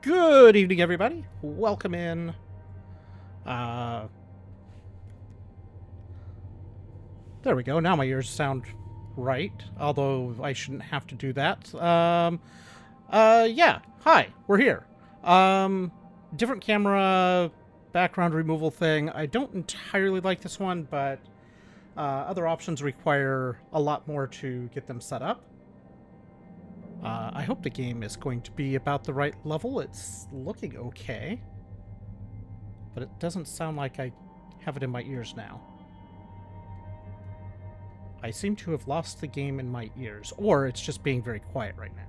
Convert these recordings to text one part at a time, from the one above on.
Good evening, everybody. Welcome in. There we go. Now my ears sound right, although I shouldn't have to do that. Yeah. Hi, we're here. Different camera background removal thing. I don't entirely like this one, but other options require a lot more to get them set up. I hope the game is going to be about the right level. It's looking okay, but it doesn't sound like I have it in my ears now. I seem to have lost the game in my ears, or it's just being very quiet right now.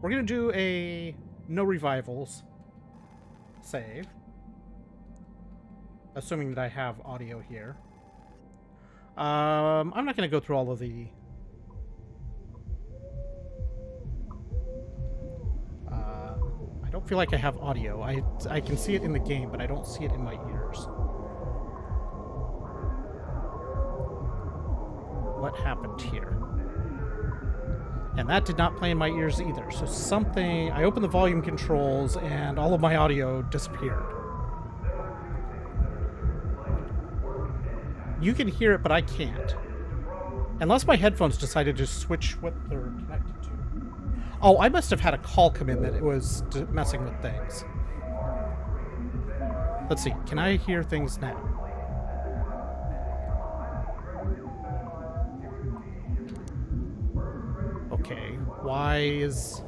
We're going to do a no revivals save, assuming that I have audio here. I'm not going to go through all of the... I don't feel like I have audio. I can see it in the game, but I don't see it in my ears. What happened here? And that did not play in my ears either. So something... I opened the volume controls and all of my audio disappeared. You can hear it, but I can't. Unless my headphones decided to switch what they're connected to. Oh, I must have had a call come in that it was messing with things. Let's see. Can I hear things now? Okay. Why is...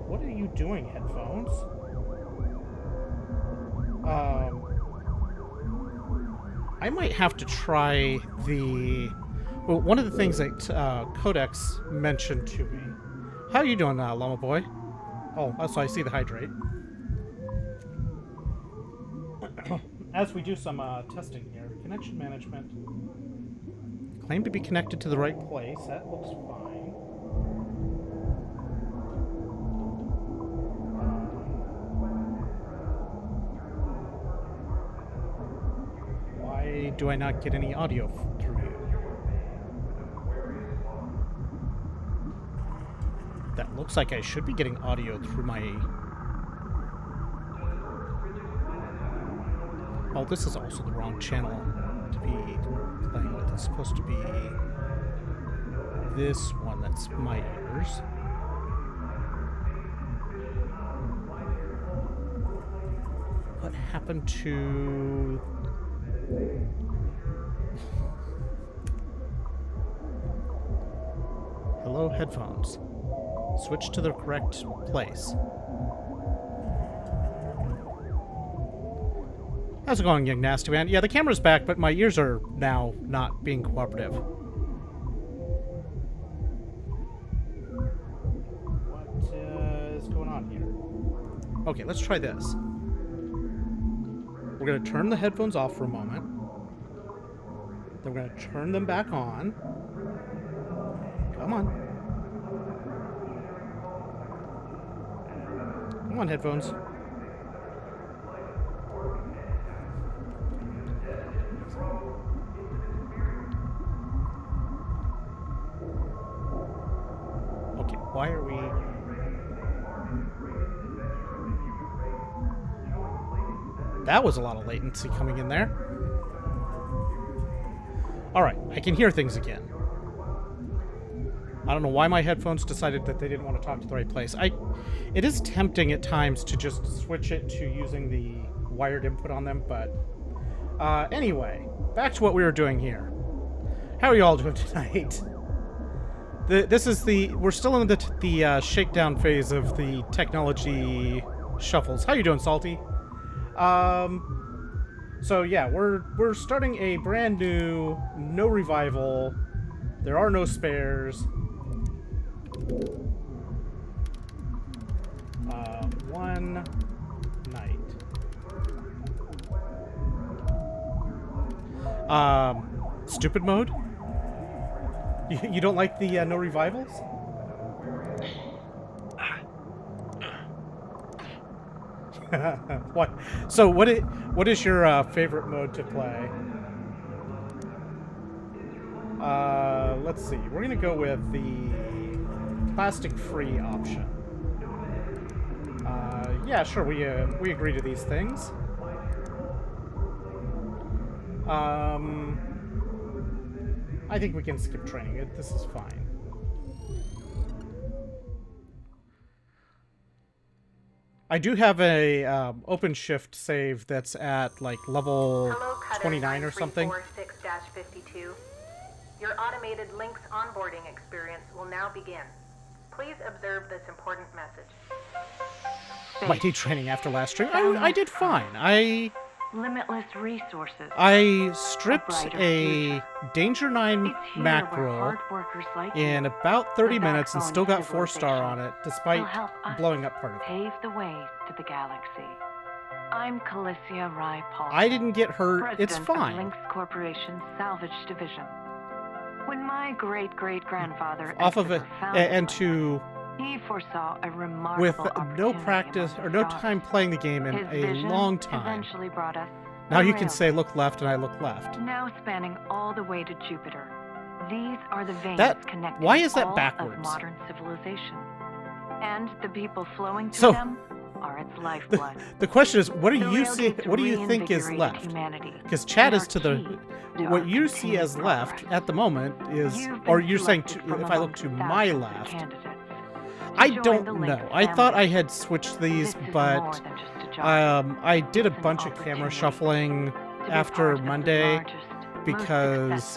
What are you doing, headphones? I might have to try the... Well, one of the things that Codex mentioned to me... How are you doing, Llama Boy? Oh, so I see the hydrate. As we do some testing here, connection management. Claim to be connected to the right place. That looks fine. Why do I not get any audio through you? That looks like I should be getting audio through my... Oh, this is also the wrong channel to be playing with. It's supposed to be this one that's my ears. What happened to... Hello, headphones. Switch to the correct place. How's it going, young nasty man? Yeah, the camera's back, but my ears are now not being cooperative. What is going on here? Okay, let's try this. We're going to turn the headphones off for a moment. Then we're going to turn them back on. Come on. Come on, headphones. Okay, why are we... That was a lot of latency coming in there. Alright, I can hear things again. I don't know why my headphones decided that they didn't want to talk to the right place. It is tempting at times to just switch it to using the wired input on them, but... anyway, back to what we were doing here. How are you all doing tonight? This is the... We're still in the shakedown phase of the technology shuffles. How you doing, Salty? So yeah, we're starting a brand new, no revival. There are no spares. One night. Stupid mode? You don't like the no revivals? What? So what is your favorite mode to play? let's see. We're gonna go with the plastic-free option. Yeah, sure. We agree to these things. I think we can skip training. This is fine. I do have a OpenShift save that's at like level 29 or something. 93446-52. Your automated Lynx onboarding experience will now begin. Please observe this important message. Mighty training after last stream. I did fine. Limitless resources. I stripped a Danger 9 mackerel in about 30 minutes and still got 4-star on it, despite blowing up part of it. Pave the way to the galaxy. I'm Calicia Rai Paul. I didn't get hurt. It's fine. Of Lynx Corporation's Salvage Division. When my great-great-grandfather off of it, and to he foresaw a remarkable with no practice or no time playing the game in a long time. Eventually brought us now you can say look left, and I look left. Now spanning all the way to Jupiter. These are the veins connecting why is that all backwards? Of modern civilization. And the people flowing through them are its lifeblood. The question is, what do you see? What do you think is left? Because chat is to the what you see as left at the moment is, or you're saying if I look to my left. I don't know. I thought I had swithed these, but I did a bunch of camera shuffling after Monday because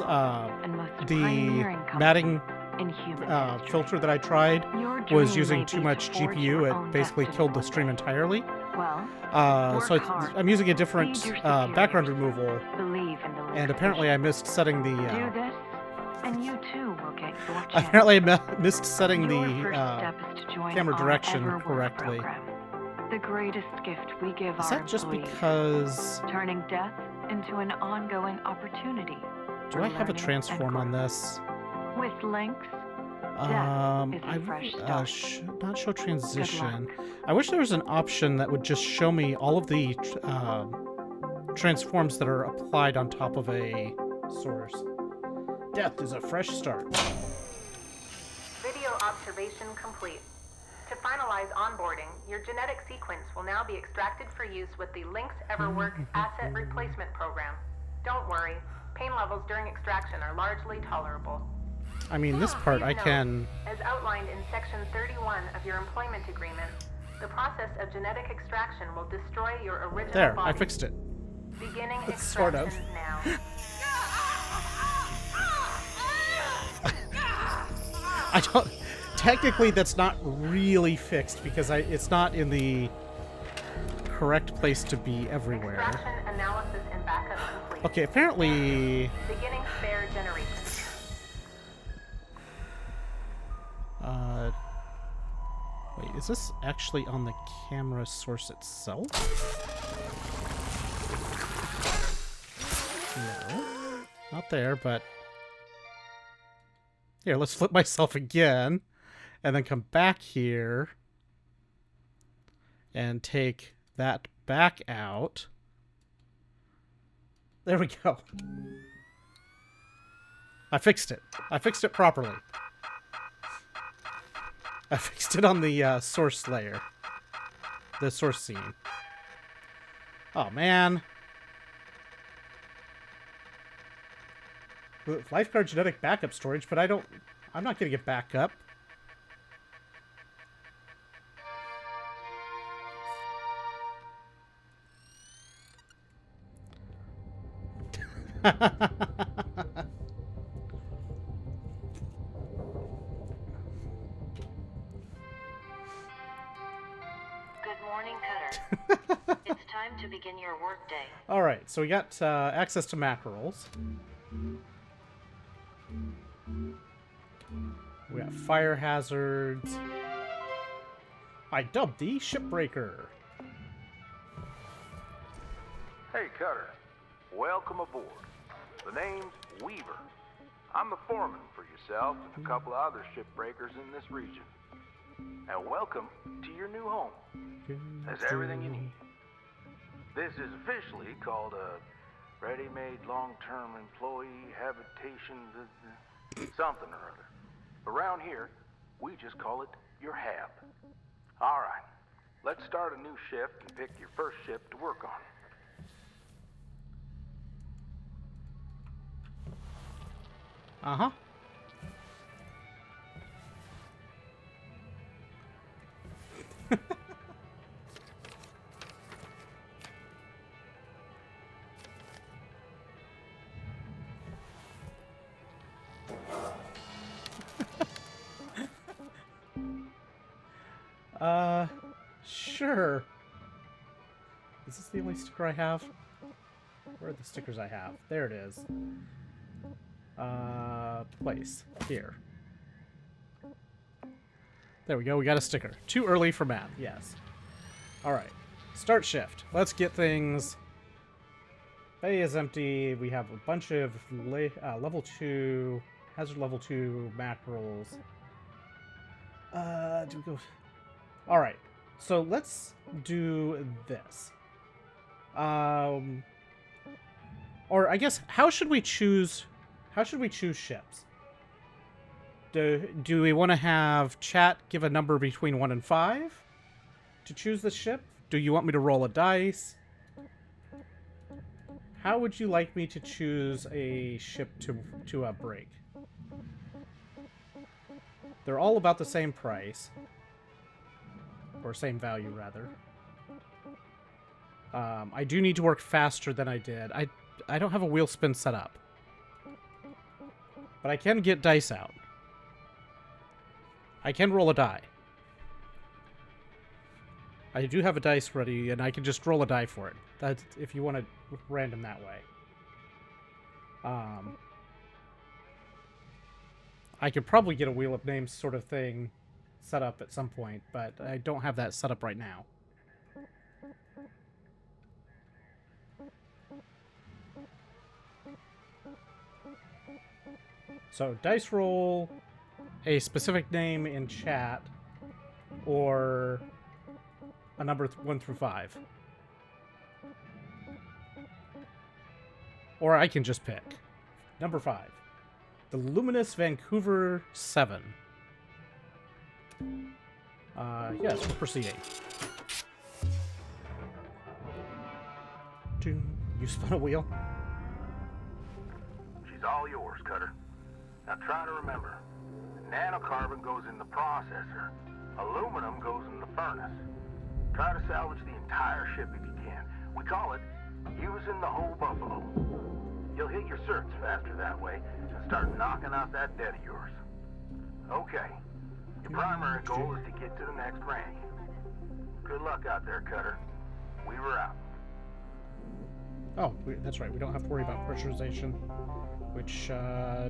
the matting filter that I tried was using too much GPU. It basically killed the stream entirely. So I'm using a different background removal, and apparently I missed setting the. And you too will get your chance. Apparently I missed setting the camera direction correctly. The greatest gift we give is our that just employees, because turning death into an ongoing opportunity? Do I have a transform on this? With Lynx, not show transition. I wish there was an option that would just show me all of the transforms that are applied on top of a source. Death is a fresh start. Video observation complete. To finalize onboarding, your genetic sequence will now be extracted for use with the Lynx EverWorks Asset Replacement Program. Don't worry, pain levels during extraction are largely tolerable. I mean, this part I can... As outlined in Section 31 of your employment agreement, the process of genetic extraction will destroy your original there, body. I fixed it. Beginning extraction sort of. now. I don't... Technically, that's not really fixed because it's not in the correct place to be everywhere. Extraction analysis and backup complete. Okay, apparently... Beginning spare generation. Wait, is this actually on the camera source itself? No, not there, but... Here, let's flip myself again, and then come back here, and take that back out. There we go. I fixed it. I fixed it properly. I fixed it on the source layer. The source scene. Oh, man. Lifeguard genetic backup storage, but I'm not getting it back up. It's time to begin your workday. All right, so we got access to mackerels. We got fire hazards. I dubbed the Shipbreaker. Hey, Cutter. Welcome aboard. The name's Weaver. I'm the foreman for yourself and a couple of other shipbreakers in this region. And welcome to your new home. There's everything you need. This is officially called a ready-made long-term employee habitation Something or other. Around here, we just call it your hab. All right, let's start a new shift and pick your first shift to work on. Uh-huh. Sure. Is this the only sticker I have? Where are the stickers I have? There it is. Place. Here. There we go, we got a sticker. Too early for math, yes. Alright. Start shift. Let's get things... Bay is empty. We have a bunch of level 2... Hazard level 2 mackerels. Do we go... Alright. So let's do this. Or I guess, how should we choose ships? Do we want to have chat give a number between 1 and 5 to choose the ship? Do you want me to roll a dice? How would you like me to choose a ship to break? They're all about the same price. Or same value, rather. I do need to work faster than I did. I don't have a wheel spin set up. But I can get dice out. I can roll a die. I do have a dice ready, and I can just roll a die for it. That's if you want to random that way. I could probably get a Wheel of Names sort of thing set up at some point, but I don't have that set up right now. So, dice roll a specific name in chat, or a number 1 through 5. Or I can just pick. Number 5. The Luminous Vancouver 7. Yes, we're proceeding. You spun a wheel? She's all yours, Cutter. Now try to remember. Nanocarbon goes in the processor. Aluminum goes in the furnace. Try to salvage the entire ship if you can. We call it using the whole buffalo. You'll hit your certs faster that way and start knocking out that debt of yours. Okay. Your primary goal is to get to the next rank. Good luck out there, Cutter. We were out. Oh, that's right. We don't have to worry about pressurization, which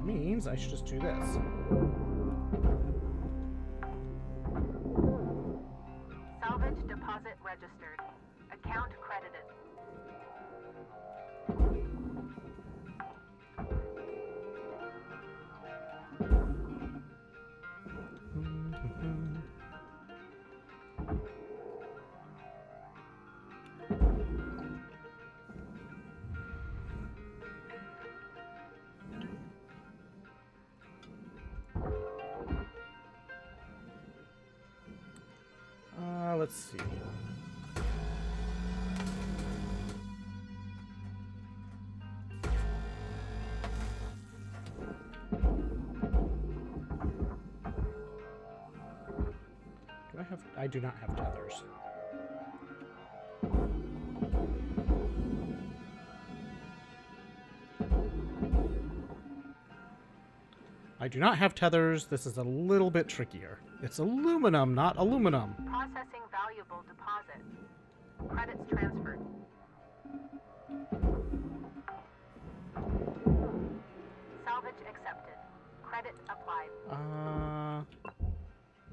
means I should just do this. Salvage deposit registered. Account credited. Let's see. I do not have tethers. I do not have tethers. This is a little bit trickier. It's aluminum, not aluminum. Processing valuable deposit. Credits transferred. Salvage accepted. Credit applied.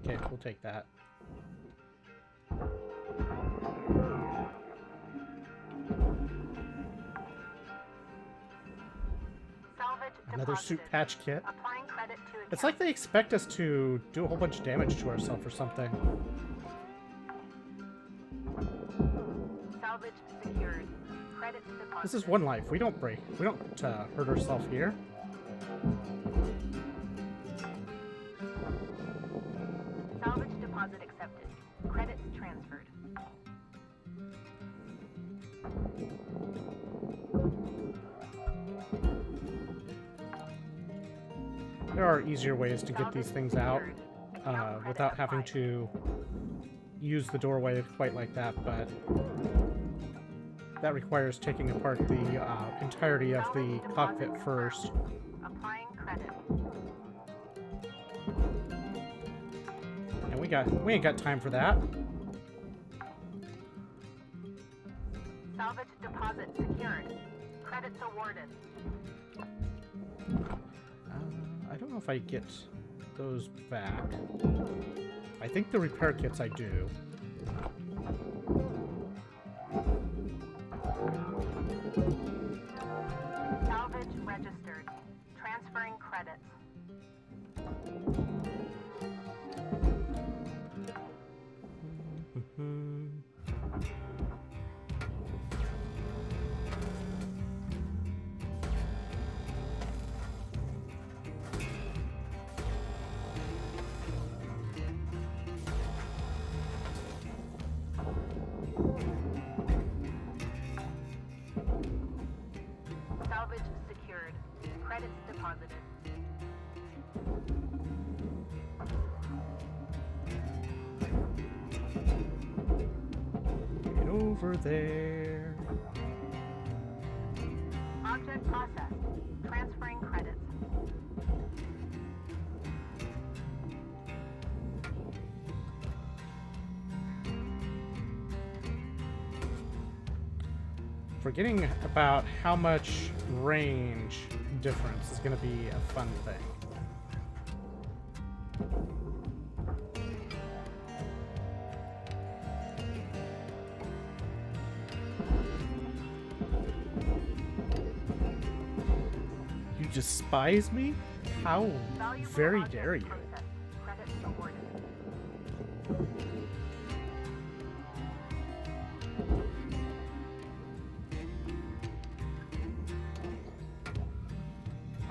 Okay, we'll take that. Salvage Another deposited. suit patch kit. Applying credit to account. It's like they expect us to do a whole bunch of damage to ourselves or something. Salvage secured. Credits deposited. This is one life. We don't break. We don't hurt ourselves here. deposit accepted. Credits transferred. There are easier ways to get these things out without having to use the doorway quite like that, but that requires taking apart the entirety of the cockpit first. Applying credit. And we ain't got time for that. Salvage deposit secured. Credits awarded. I don't know if I get those back. I think the repair kits I do. Salvage registered. Transferring credits. Salvage secured. Credits deposited. Get over there. Object processed. Transferring credits. Forgetting about how much range difference is going to be a fun thing. You despise me? How Valuable very object dare you? processed. Credits awarded.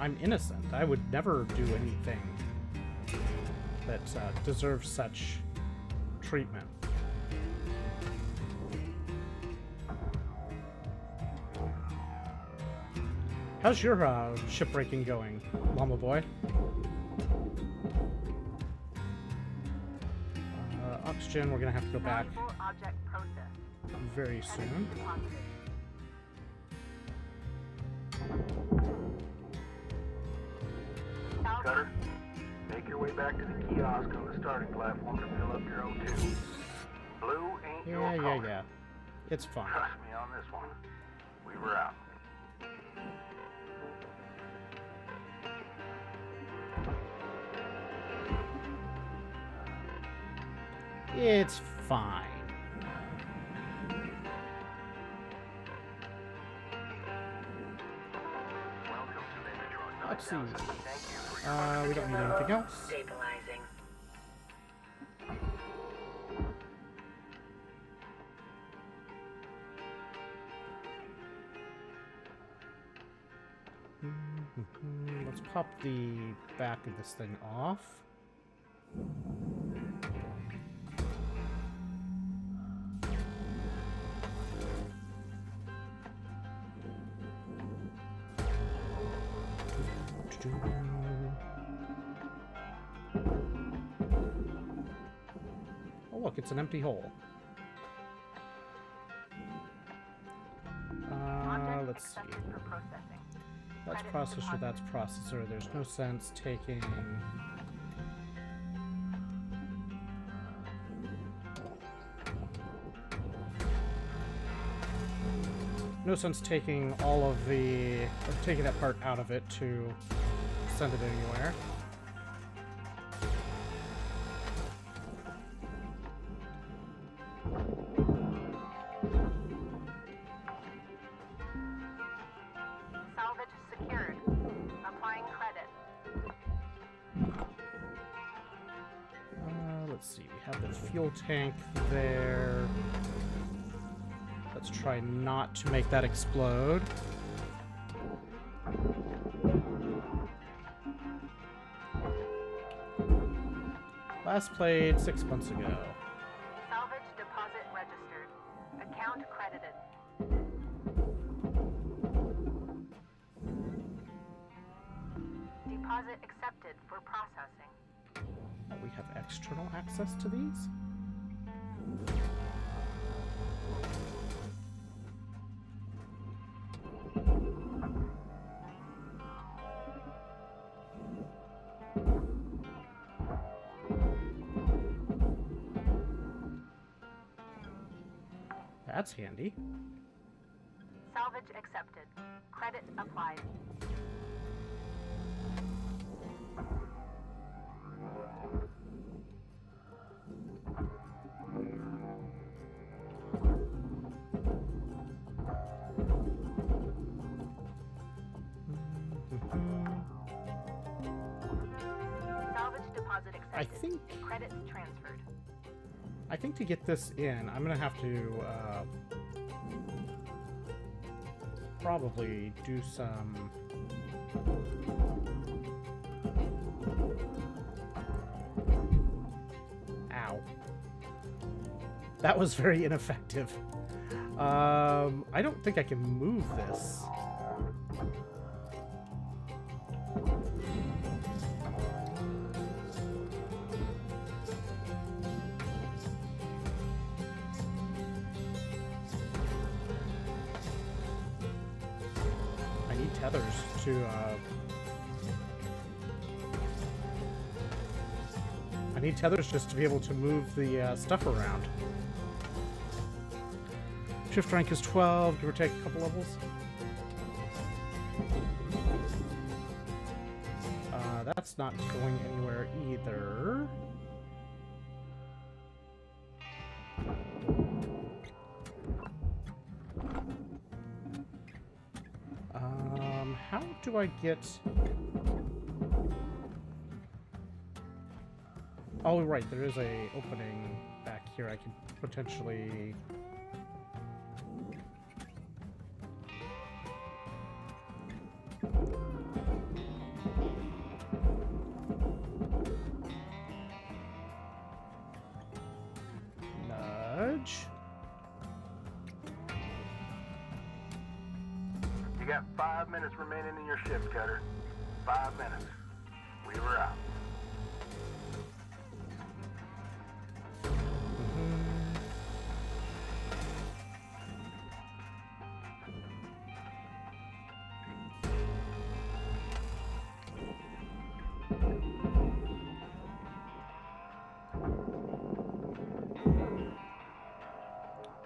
I'm innocent. I would never do anything that deserves such treatment. How's your shipbreaking going, Llama Boy? Oxygen, we're gonna have to go back Valuable object processed. very soon. Credits deposited. Cutter, make your way back to the kiosk on the starting platform to fill up your O2. Blue ain't your Yeah, color. yeah. It's fine. Trust me on this one. We were out. It's fine. Let's see. We don't need anything else. Stabilizing. Let's pop the back of this thing off. Oh look, it's an empty hole. Let's see. Accepted for processing. That's Credit processor, deposit. that's processor. There's no sense taking... No sense taking all of the... or taking that part out of it to send it anywhere. Salvage secured. Applying credit. Let's see, we have the fuel tank there. Let's try not to make that explode. Last played 6 months ago. Salvage deposit registered. Account credited. Deposit accepted for processing. Oh, we have external access to these? That's handy. Salvage accepted. Credit applied. Salvage deposit accepted. I think Credits transferred. to get this in, I'm gonna have to probably do some ow. That was very ineffective. I don't think I can move this. Tethers to I need tethers just to be able to move the stuff around. Shift rank is 12, give or take a couple levels. That's not going anywhere either. How do I get... Oh, right, there is a opening back here I can potentially... nudge. You got 5 minutes remaining in your shift, Cutter. 5 minutes. We were out.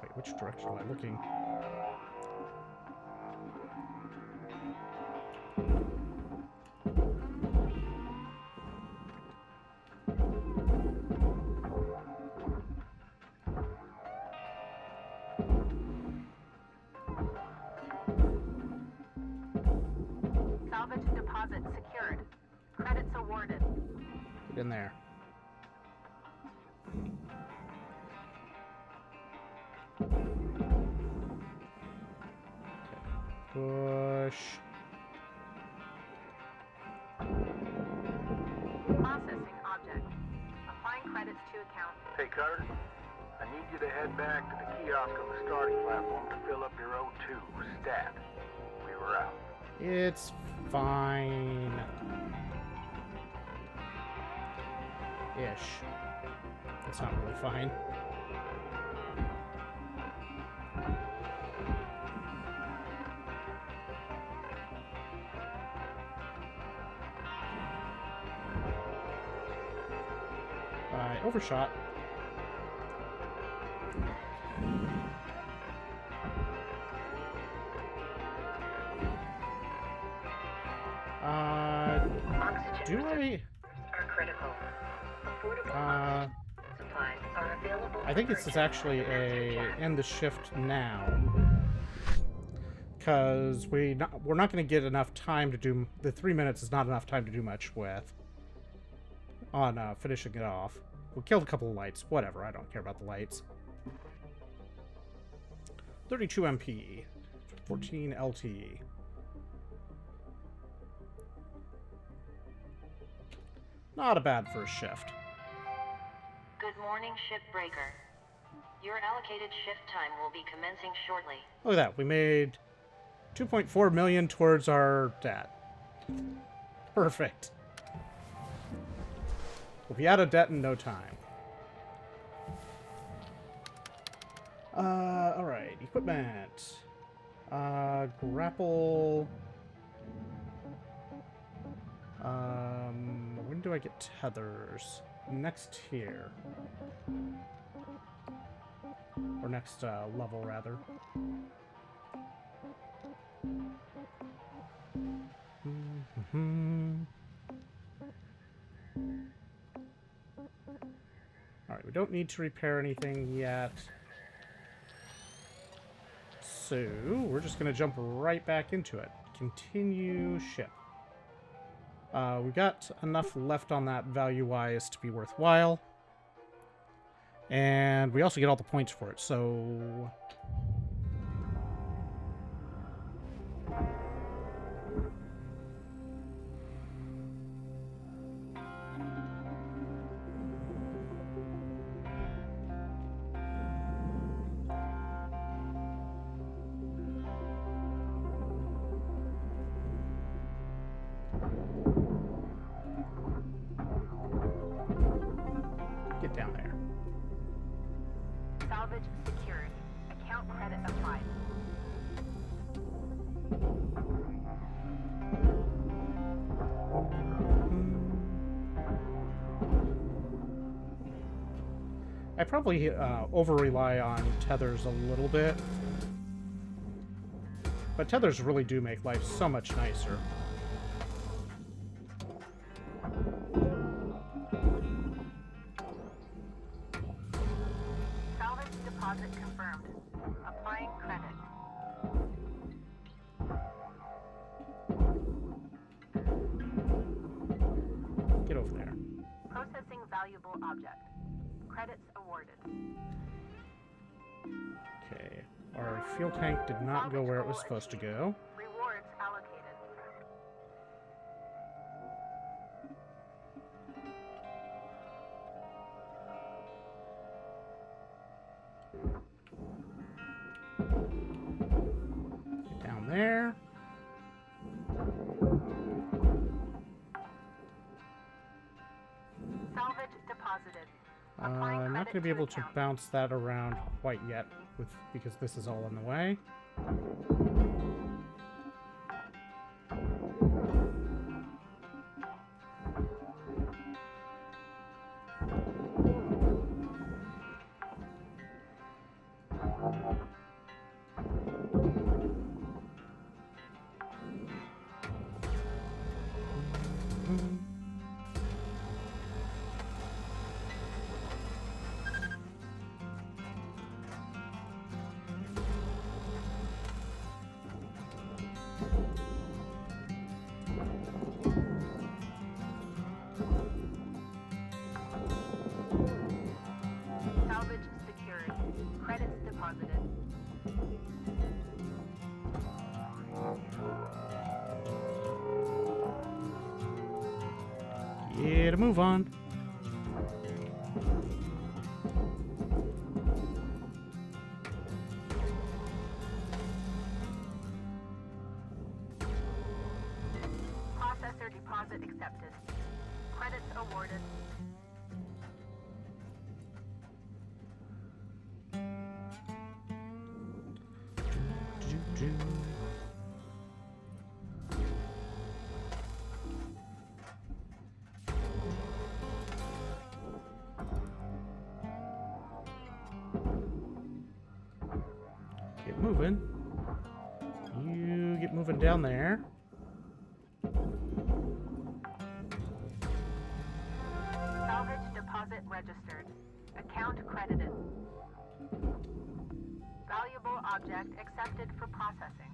Wait, which direction am I looking? Salvage deposit secured. Credits awarded. Get in there. Push. Processing object. Applying credits to account. Hey, Cutter. I need you to head back to the kiosk on the starting platform to fill up your O2 stat. We were out. It's fine. Ish. It's not really fine. I overshot. Do I? Are critical. Affordable supplies are available. I think this is actually a end the shift now, because we're not going to get enough time to do the 3 minutes. Is not enough time to do much with on finishing it off. We killed a couple of lights. Whatever. I don't care about the lights. 32 MP, 14 LTE. Not a bad first shift. morning, shipbreaker. Your allocated shift time will be commencing shortly. Look at that. We made 2.4 million towards our debt. Perfect. We'll be out of debt in no time. Alright. Equipment. Grapple. When do I get tethers? Next here. Or next level, rather. Alright, we don't need to repair anything yet. So, we're just going to jump right back into it. Continue ship. We've got enough left on that value-wise to be worthwhile. And we also get all the points for it, so... Get down there. Salvage secured. Account credit applied. I probably over-rely on tethers a little bit. But tethers really do make life so much nicer. Salvage deposit confirmed. Applying credit. Get over there. Processing valuable object. Credits awarded. Okay. Our fuel tank did not go where it was supposed to go. Rewards allocated. Get down there. Salvage deposited. I'm not going to be able to bounce that around quite yet because this is all in the way. Salvage secured. Credits deposited. Get a move on. Processor deposit accepted. Credits awarded. Get moving. You get moving down there. Salvage deposit registered. Account credited. Valuable object accepted for processing.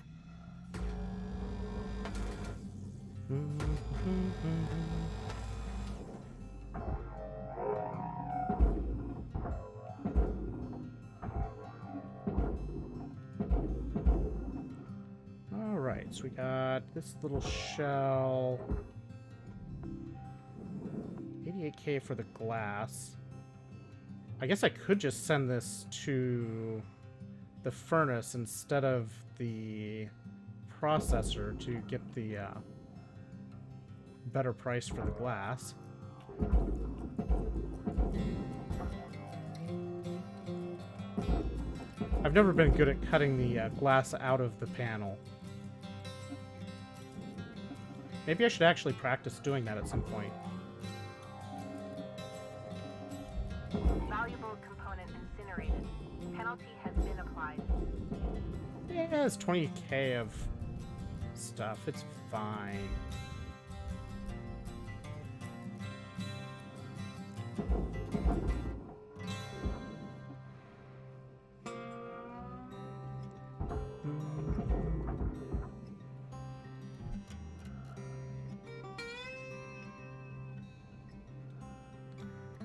Alright, so we got this little shell. 88k for the glass. I guess I could just send this to the furnace instead of the processor to get the better price for the glass. I've never been good at cutting the glass out of the panel. Maybe I should actually practice doing that at some point. Valuable component incinerated. Penalty has been applied. Yeah, it's 20k of stuff. It's fine.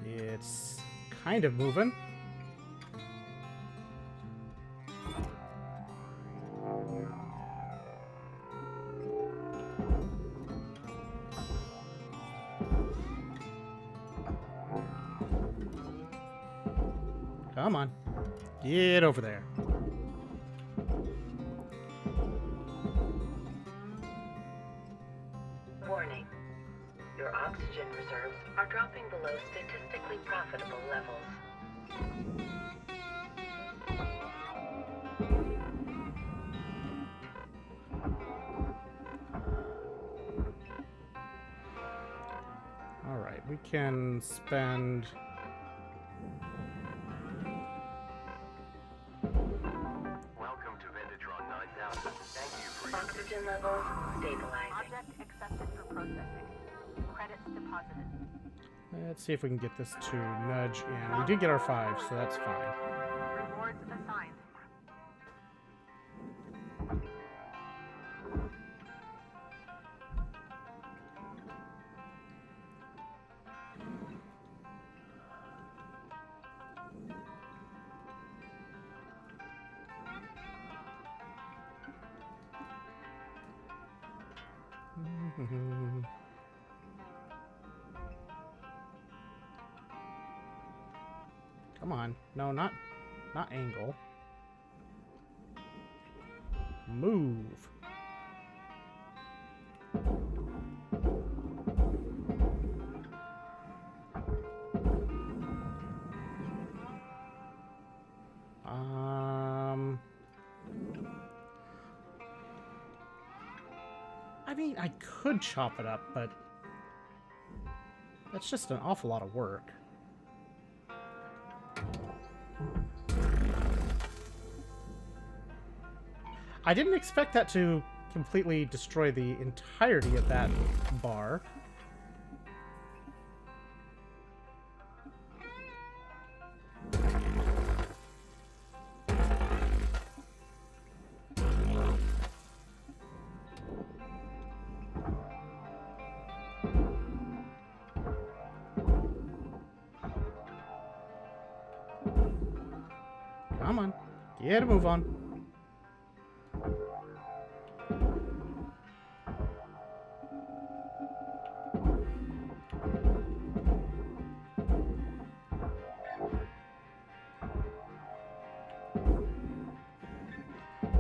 It's kind of moving. Come on. Get over there. Warning. Your oxygen reserves are dropping below statistically profitable levels. All right, we can spend... Welcome to Vintatron 9000. Thank you for your... Oxygen levels stabilizing. Object accepted for processing. Credits deposited. Let's see if we can get this to nudge in. We did get our 5, so that's fine. Rewards assigned. Come on. No, not angle. Move. I mean, I could chop it up, but that's just an awful lot of work. I didn't expect that to completely destroy the entirety of that bar. Come on, get a move on.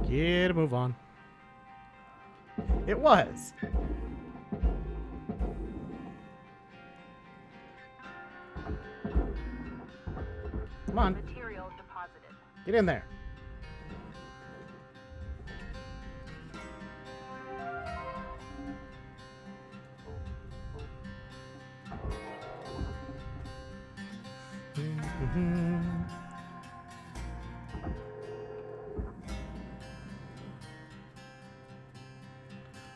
Get a move on. It was. Come on. Material deposited. Get in there.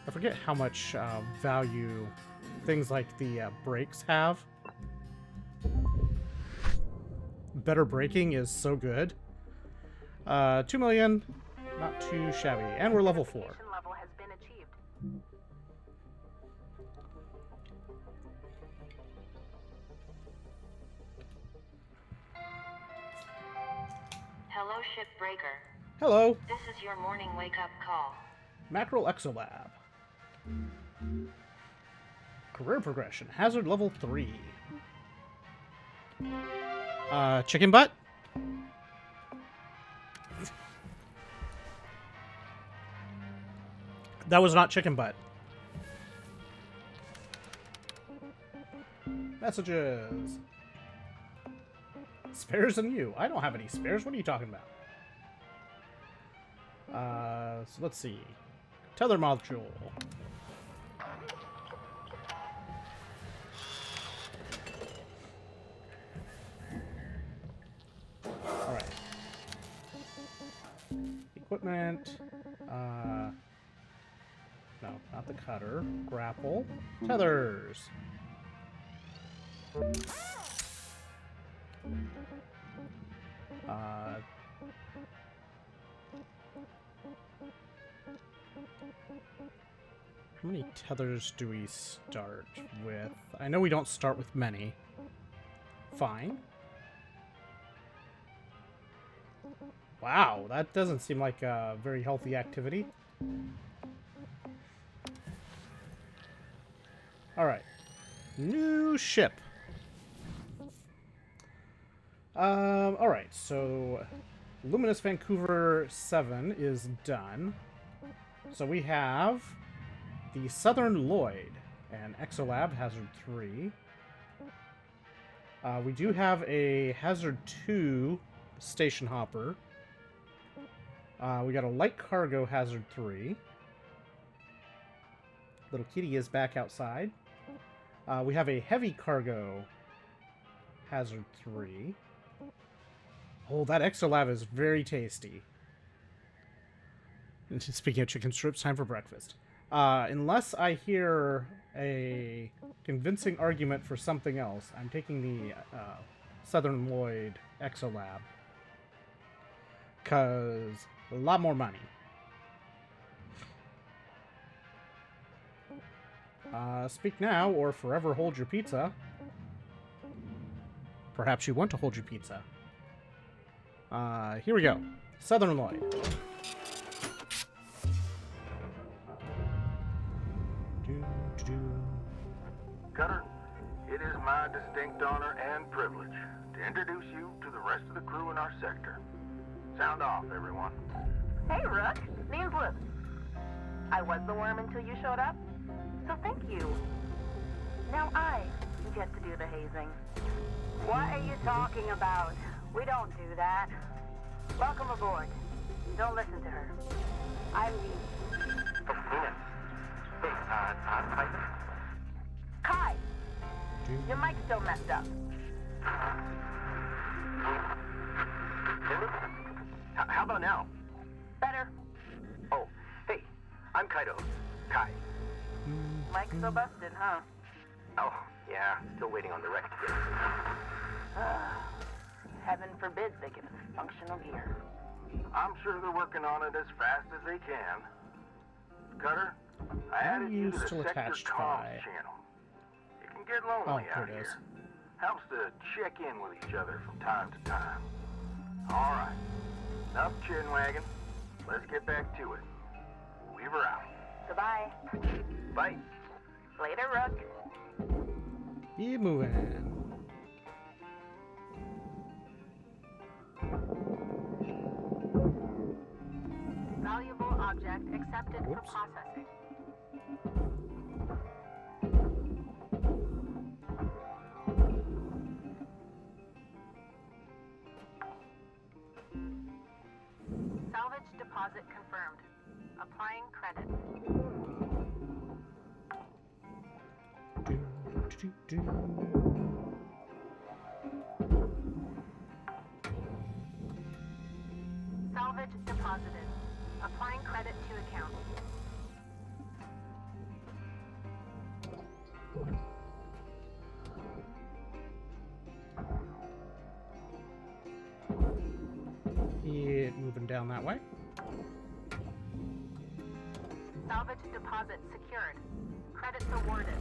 I forget how much value things like the brakes have. Better braking is so good. 2 million, not too shabby. And we're level 4. Certification level has been achieved. Hello, Shipbreaker. Hello, This is your morning wake-up call. Mackerel Exolab. Career progression, hazard level 3. Chicken butt? That was not chicken butt. Messages. Spares than you. I don't have any spares. What are you talking about? So let's see. Tether module. Alright. Equipment. No, not the cutter. Grapple. Tethers. How many tethers do we start with? I know we don't start with many. Fine. Wow, that doesn't seem like a very healthy activity. Alright. New ship. Alright, so Luminous Vancouver 7 is done. So we have the Southern Lloyd and Exolab Hazard 3. We do have a Hazard 2 station hopper. We got a light cargo Hazard 3. Little kitty is back outside. We have a heavy cargo Hazard 3. Oh, that Exolab is very tasty. Speaking of chicken strips, time for breakfast. Unless I hear a convincing argument for something else, I'm taking the Southern Lloyd Exolab. Because a lot more money. Speak now, or forever hold your pizza. Perhaps you want to hold your pizza. Here we go. Southern Lloyd. Cutter, it is my distinct honor and privilege to introduce you to the rest of the crew in our sector. Sound off, everyone. Hey, Rook. Name's Liz. I was the worm until you showed up, so thank you. Now I get to do the hazing. What are you talking about? We don't do that. Welcome aboard. Don't listen to her. I'm the... Oh, Nina. Hey, Kai! Your mic's still messed up. How about now? Better. Oh, hey, I'm Kaido. Kai. Mic's still busted, huh? Oh, yeah, still waiting on the wreck to get Heaven forbid they give us functional gear. I'm sure they're working on it as fast as they can. Cutter, I added you to the still sector attached comms by? channel. It can get lonely Oh, out here it is. here. Helps to check in with each other from time to time. All right, enough chin wagging. Let's get back to it. Weaver out. Goodbye. Bye. Later, Rook. Keep moving. Valuable object accepted for Whoops. processing. Salvage deposit confirmed. Applying credit. Salvage deposited. Applying credit to account. Keep moving down that way. Salvage deposit secured. Credits awarded.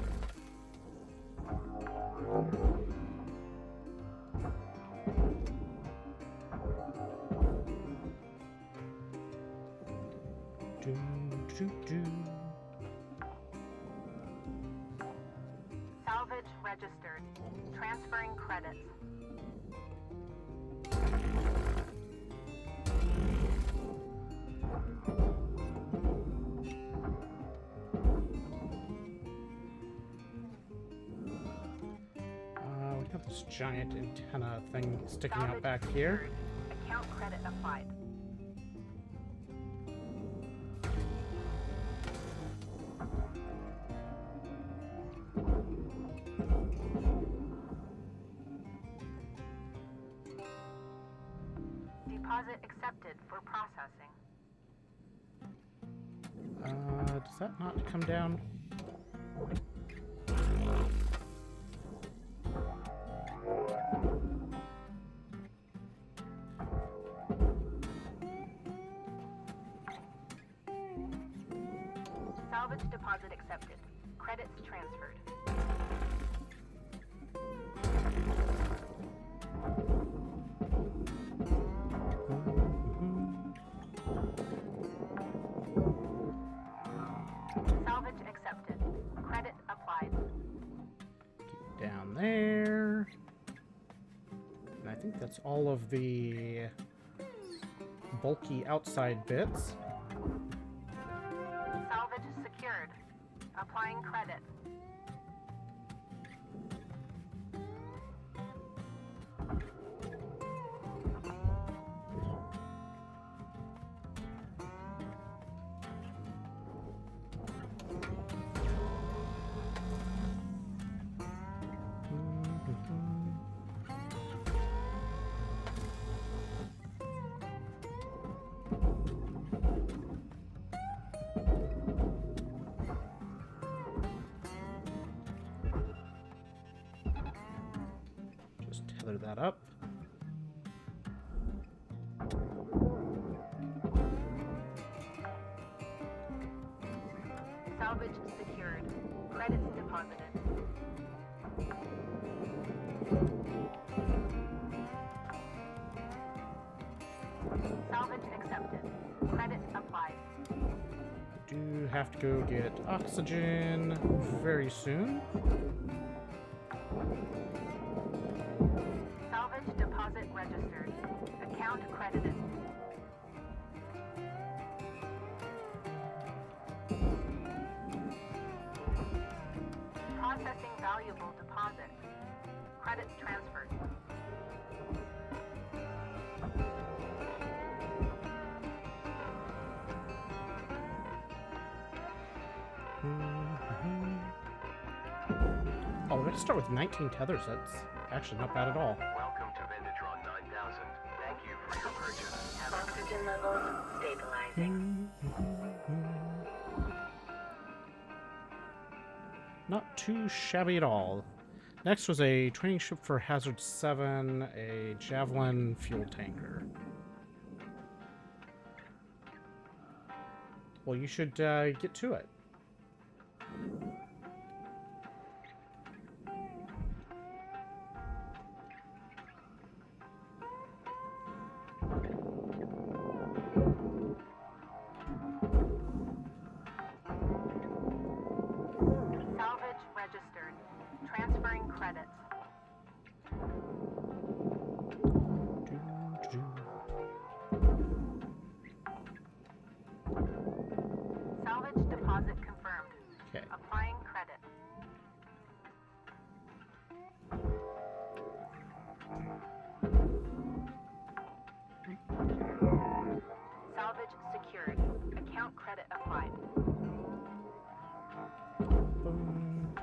Salvage registered. Transferring credits. have this giant antenna thing sticking out Salvage back here. secured. Account credit applied. Deposit accepted for processing. Does that not come down? Salvage deposit accepted. Credits transferred. Salvage accepted. Credit applied. Down there. And I think that's all of the bulky outside bits. Salvage secured. Applying credit. Just tether that up. Salvage secured. Credits deposited. Salvage accepted. Credit applied. Do have to go get oxygen very soon. Salvage deposit registered. Account credited. Processing valuable deposit. Credits transferred. Oh, we're going to start with 19 tethers. That's actually not bad at all. Welcome to Vindatron 9000. Thank you for your purchase. Oxygen levels stabilizing. Not too shabby at all. Next was a training ship for Hazard 7, a Javelin fuel tanker. Well, you should get to it. Salvage registered. Transferring credits. Salvage deposit confirmed. Okay. Applying credit. Salvage secured. Account credit applied. Boom.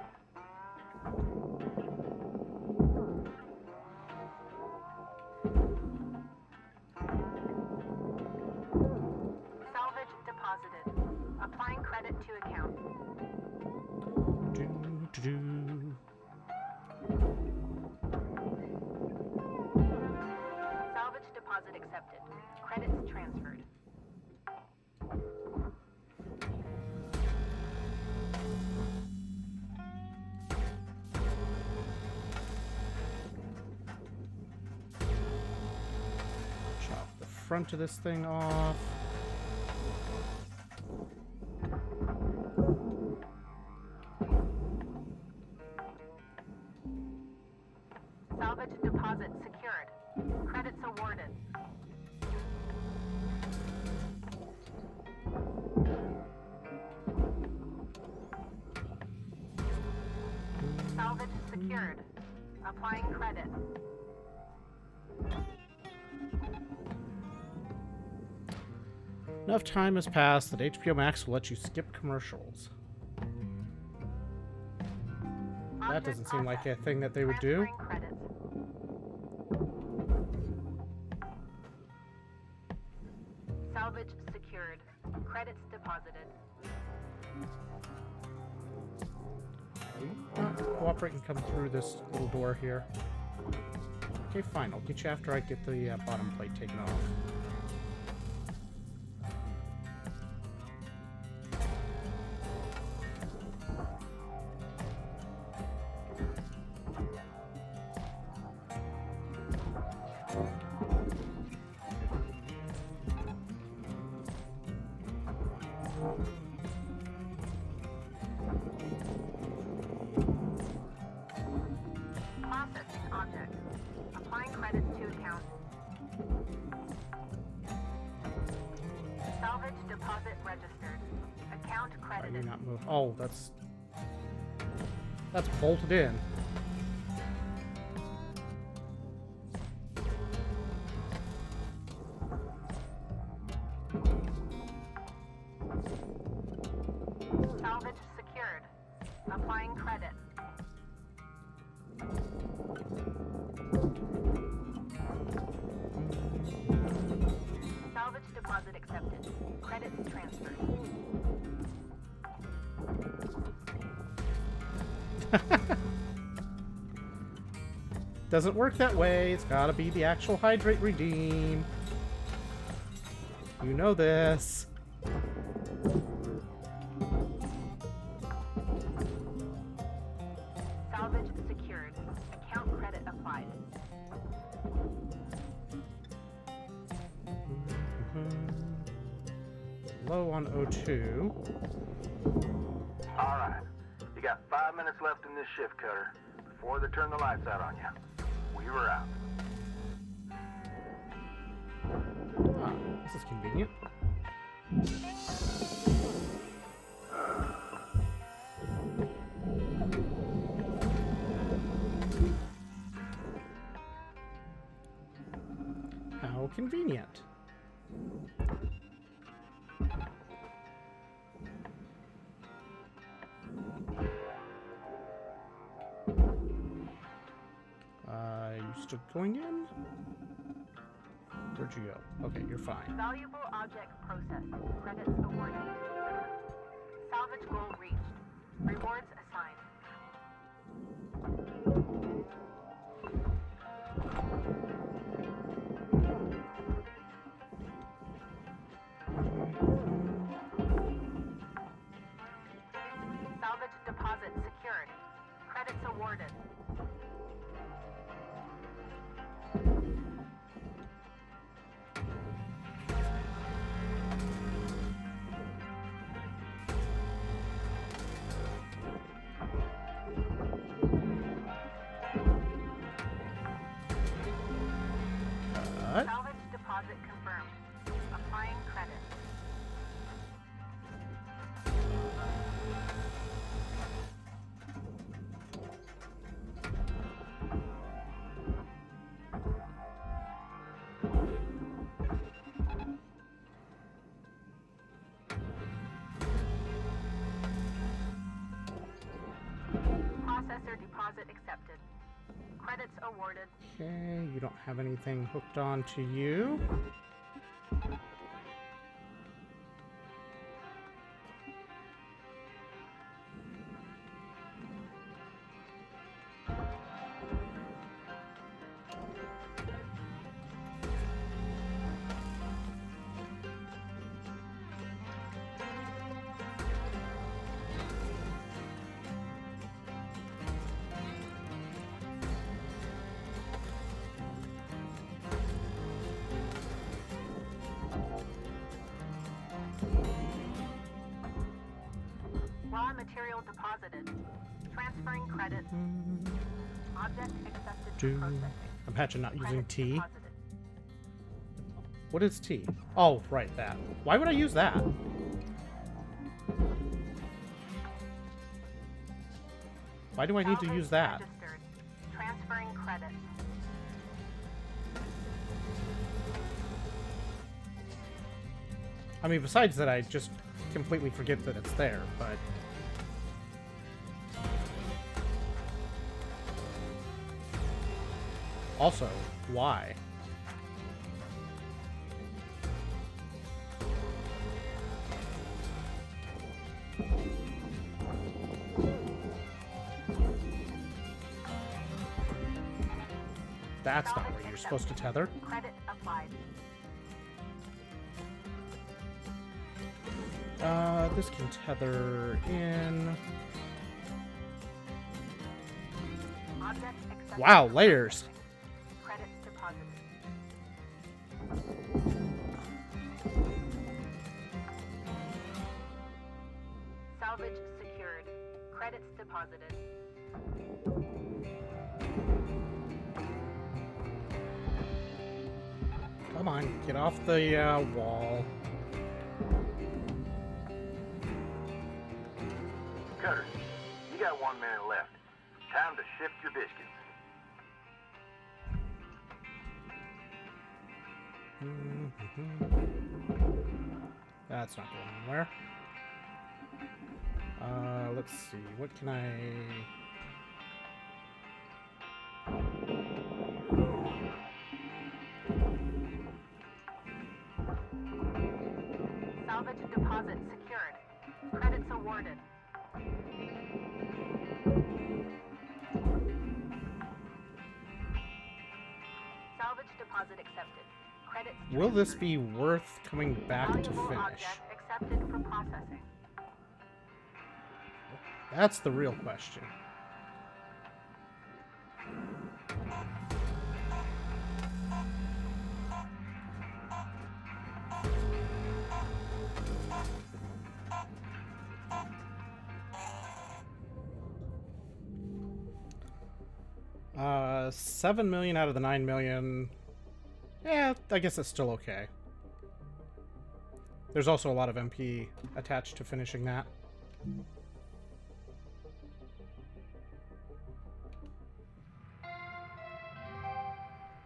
Salvage deposited. Applying credit to account. Do. Salvage deposit accepted. Credits transferred. Chop the front of this thing off. Salvage deposit secured. Credits awarded. Salvage secured. Applying credit. Enough time has passed that HBO Max will let you skip commercials. That doesn't seem like a thing that they would do. Transferring credits. Salvage secured. Credits deposited. Cooperate and come through this little door here. Okay, fine. I'll get you after I get the bottom plate taken off. Processing object. Applying credits to account. Salvage deposit registered. Account Why do you credited. not move? Oh, that's bolted in. Salvage secured. Applying credit. Salvage deposit accepted. Credits transferred. Doesn't work that way. It's gotta be the actual hydrate redeem. You know this. Salvage secured. Account credit applied. Low on O2. All right. You got 5 minutes left in this shift, Cutter, before they turn the lights out on you. Weaver out. Ah, this is convenient. How convenient. You still going in? Where'd you go? Okay, you're fine. Valuable object processed. Credits awarded. Salvage goal reached. Rewards assigned. Salvage deposit secured. Credits awarded. Salvage deposit confirmed. Applying credit. Processor deposit accepted. Credits awarded. Okay, you don't have anything hooked on to you. Raw material deposited. Transferring credits. Object accepted for processing. Imagine not using Credits T. deposited. What is T? Oh, right, that. Why would I use that? Why do I need to Salvage use that? registered. Transferring credits. I mean, besides that, I just completely forget that it's there, but... Also, why? That's not where you're supposed to tether. Credit applied. This can tether in. Object accepted. Wow, layers. Credits deposited. Salvage secured. Credits deposited. Come on, get off the wall. Cutter, you got 1 minute left. Time to shift your biscuits. That's not going anywhere. Let's see. What can I... Salvage deposit secured. Credits awarded. Salvage deposit accepted. Credits. Will this be worth coming back to Valuable finish? object accepted for processing. That's the real question. $7 million out of the $9 million. Yeah, I guess it's still okay. There's also a lot of MP attached to finishing that.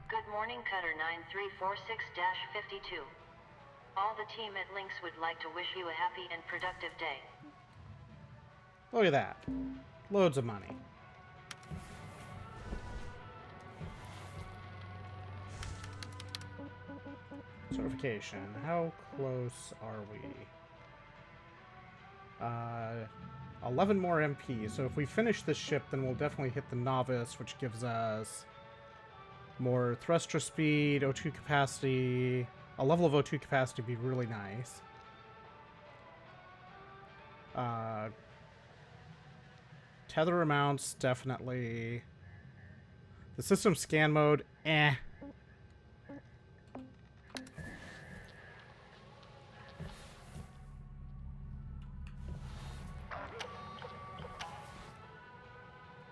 Good morning, Cutter 9346-52. All the team at Lynx would like to wish you a happy and productive day. Look at that. Loads of money. Certification. How close are we? 11 more MP. So if we finish this ship, then we'll definitely hit the novice, which gives us more thruster speed, O2 capacity. A level of O2 capacity would be really nice. Tether amounts, definitely. The system scan mode, eh.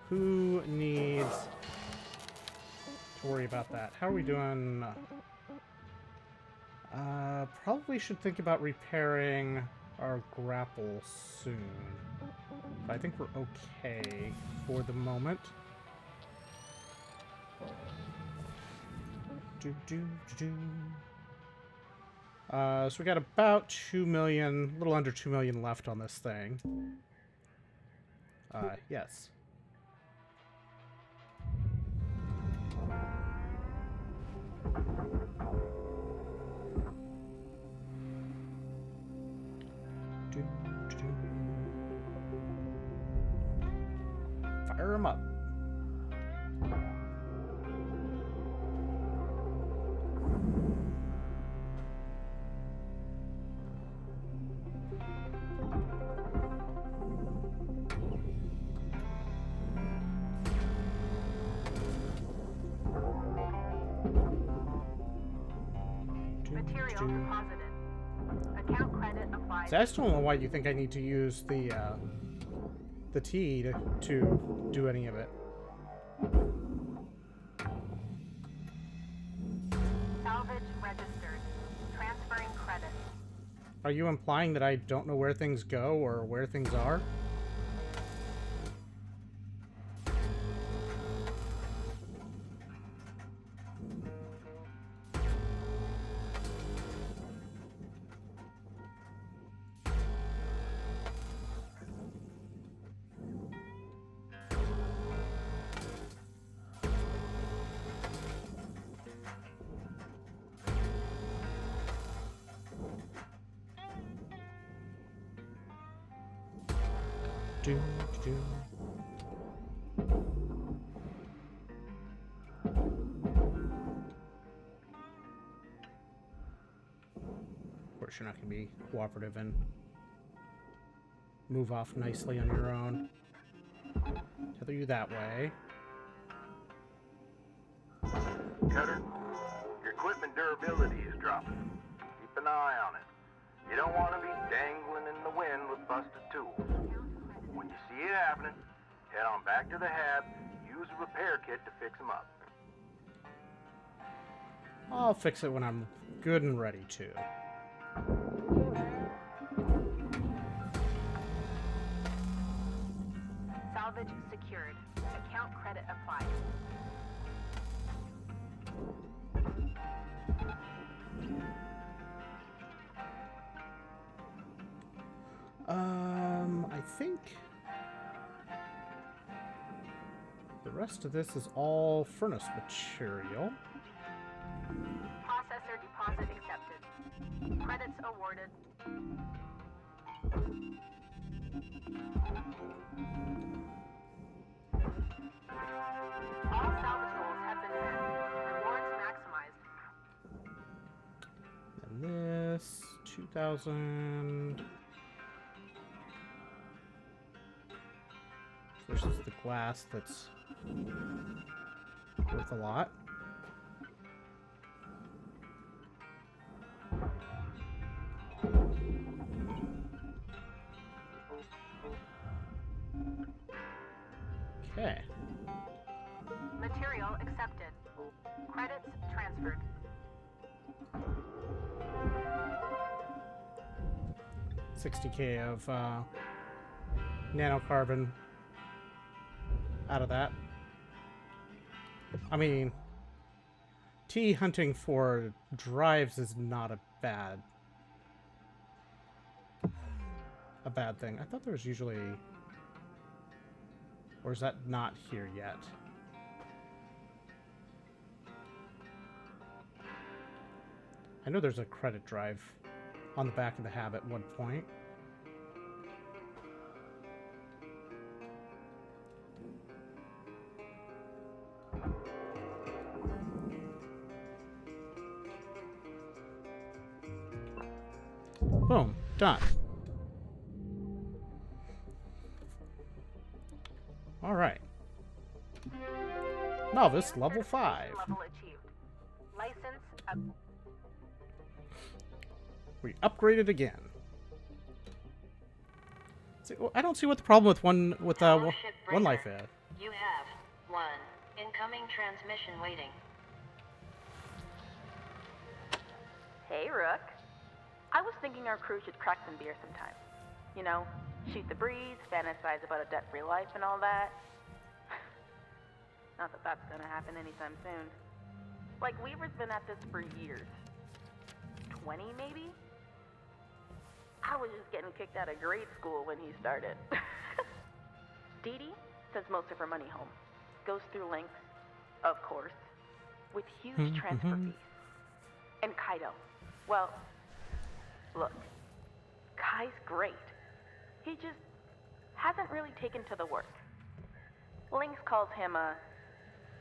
Who needs to worry about that? How are we doing? Probably should think about repairing our grapple soon. But I think we're okay for the moment. So we got about 2 million, a little under 2 million left on this thing. Yes. Fire him up. Material deposited. Account credit applied. See, I still don't know why you think I need to use the T to do any of it. Salvage registered. Transferring credits. Are you implying that I don't know where things go or where things are? do, do. Of course, you're not going to be cooperative and move off nicely on your own. Tether you that way. Cutter, your equipment durability is dropping. Keep an eye on it. You don't want to be dangling in the wind with busted tools. When you see it happening, head on back to the hab, use a repair kit to fix them up. I'll fix it when I'm good and ready to. Salvage secured. Account credit applied. I think the rest of this is all furnace material. Processor deposit accepted. Credits awarded. All salvage goals have been met. Rewards maximized. And this 2,000 versus the glass that's worth a lot. Okay. Material accepted. Credits transferred. $60K of nanocarbon out of that. I mean, hunting for drives is not a bad thing. I thought there was usually, or is that not here yet? I know there's a credit drive on the back of the hab at one point. Boom, done. All right. Novice level 5. Level achieved. License up. We upgraded again. See, I don't see what the problem with one life is. You have one incoming transmission waiting. Hey, Rook. I was thinking our crew should crack some beer sometime. You know, shoot the breeze, fantasize about a debt-free life and all that. Not that that's gonna happen anytime soon. Like, Weaver's been at this for years. 20, maybe? I was just getting kicked out of grade school when he started. Dee Dee sends most of her money home. Goes through links, of course, with huge transfer fees. And Kaido, well, look, Kai's great. He just hasn't really taken to the work. Lynx calls him a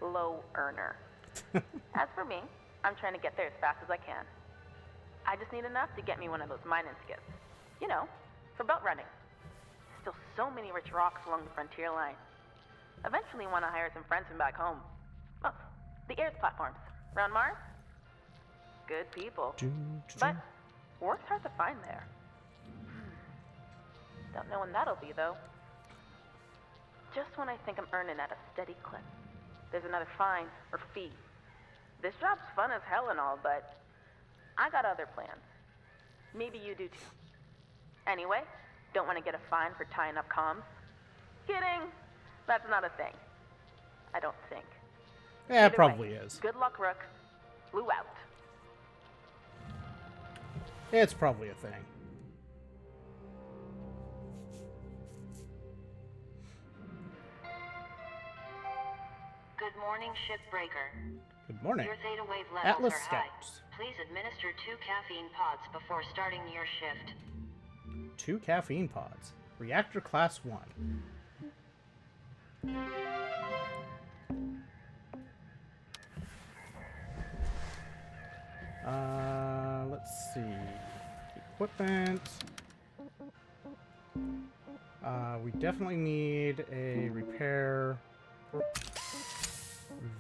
low earner. As for me, I'm trying to get there as fast as I can. I just need enough to get me one of those mining skips. You know, for belt running. Still so many rich rocks along the frontier line. Eventually want to hire some friends from back home. Oh, the Airs platforms. Around Mars? Good people. But work's hard to find there. Don't know when that'll be, though. Just when I think I'm earning at a steady clip, there's another fine or fee. This job's fun as hell and all, but I got other plans. Maybe you do too. Anyway, don't want to get a fine for tying up comms? Kidding! That's not a thing. I don't think. Yeah, it Either probably way, is. Good luck, Rook. Blue out. It's probably a thing. Good morning, shipbreaker. Good morning. Your theta wave levels Atlas are high. Scouts. Please administer 2 caffeine pods before starting your shift. 2 caffeine pods. Reactor Class 1. Let's see. Equipment. We definitely need a repair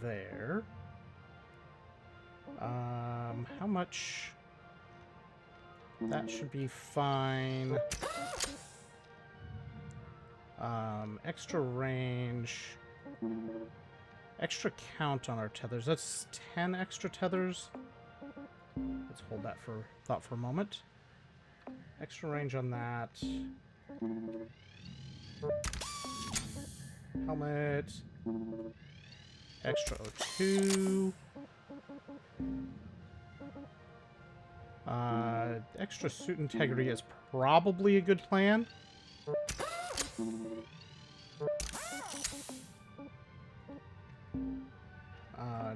there. How much? That should be fine. Extra range. Extra count on our tethers. That's 10 extra tethers. Let's hold that for thought for a moment. Extra range on that. Helmet. Extra O2. Extra suit integrity is probably a good plan.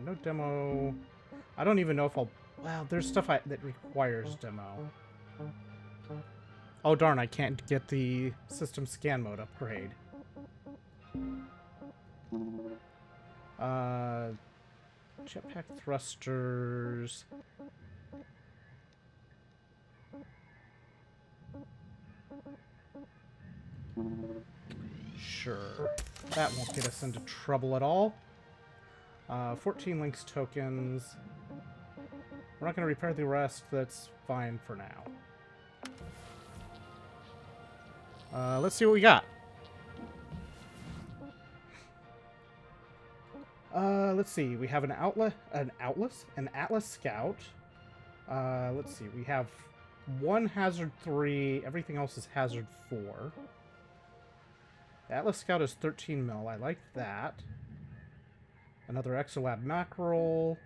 No demo. I don't even know if I'll... Well, there's stuff that requires demo. Oh darn, I can't get the system scan mode upgrade. Jetpack thrusters. Sure. That won't get us into trouble at all. 14 links tokens. We're not going to repair the rest. That's fine for now. Let's see what we got. Let's see. We have an Atlas Scout. Let's see. We have one Hazard 3. Everything else is Hazard 4. The Atlas Scout is 13 mil. I like that. Another Exolab mackerel.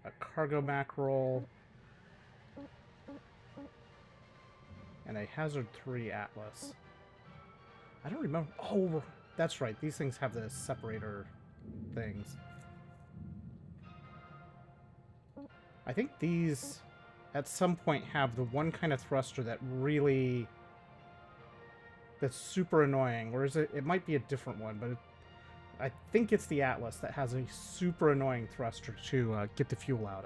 A cargo mackerel. And a Hazard 3 Atlas. I don't remember. Oh, that's right. These things have the separator things. I think these, at some point, have the one kind of thruster that really... that's super annoying. Or is it... It might be a different one, but... I think it's the Atlas that has a super annoying thruster to get the fuel out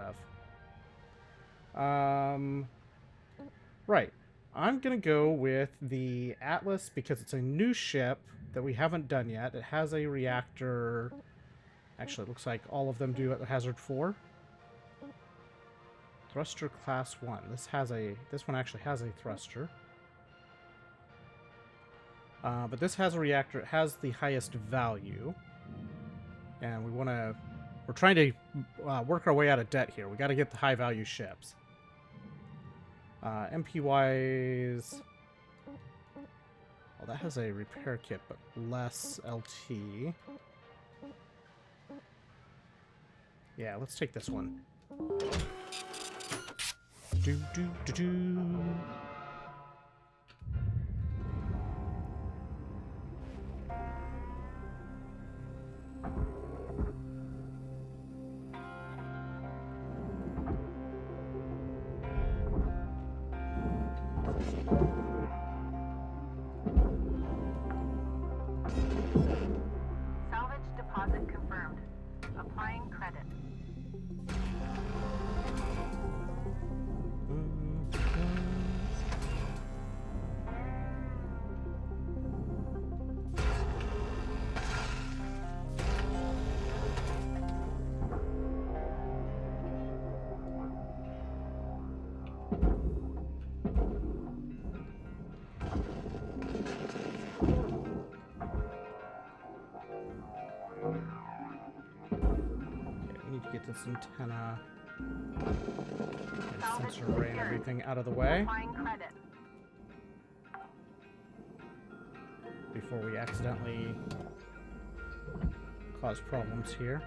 of. Right. I'm going to go with the Atlas because it's a new ship that we haven't done yet. It has a reactor. Actually, it looks like all of them do at the Hazard 4. Thruster Class 1. This one actually has a thruster. But this has a reactor. It has the highest value. And we're trying to work our way out of debt here. We got to get the high value ships. MP-wise... Well, that has a repair kit, but less LT. Yeah, let's take this one. Do-do-do-do. Salvage deposit confirmed. Applying credit. Get this antenna and sensor array and everything out of the way before we accidentally cause problems here.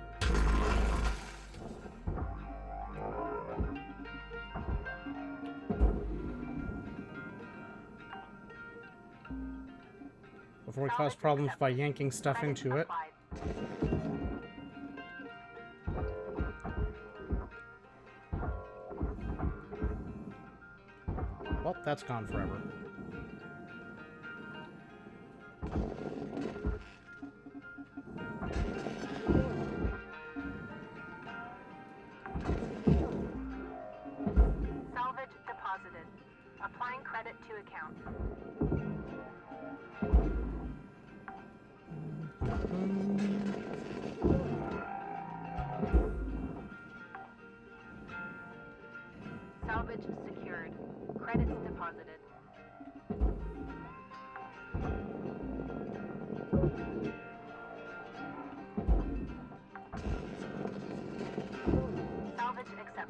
Before we cause problems by yanking stuff into it. Well, that's gone forever.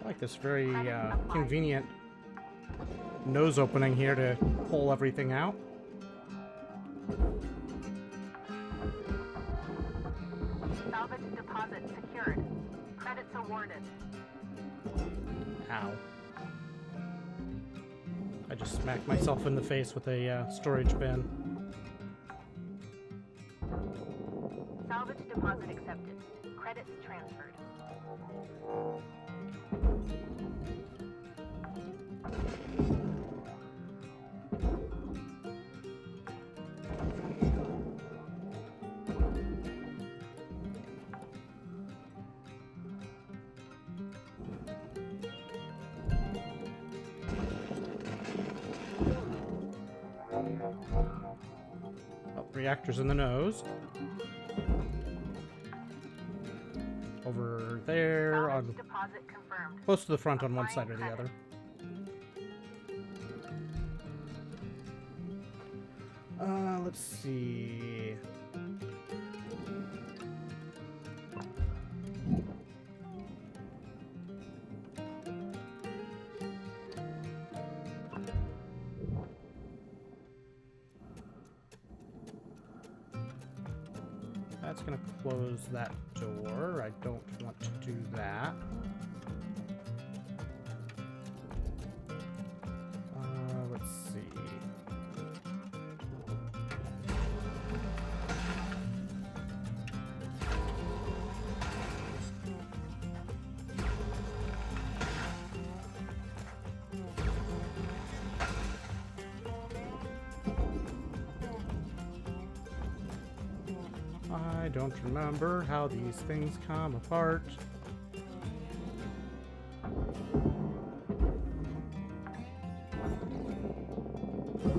like this very convenient nose opening here to pull everything out. Salvage deposit secured. Credits awarded. Ow. I just smacked myself in the face with a storage bin. Salvage deposit accepted. Credits transferred. Oh, reactors in the nose. Over there on Deposit confirmed. close to the front on one side or the other. Let's see. That's going to close that door. I don't want to do that. Let's see. I don't remember how these things come apart.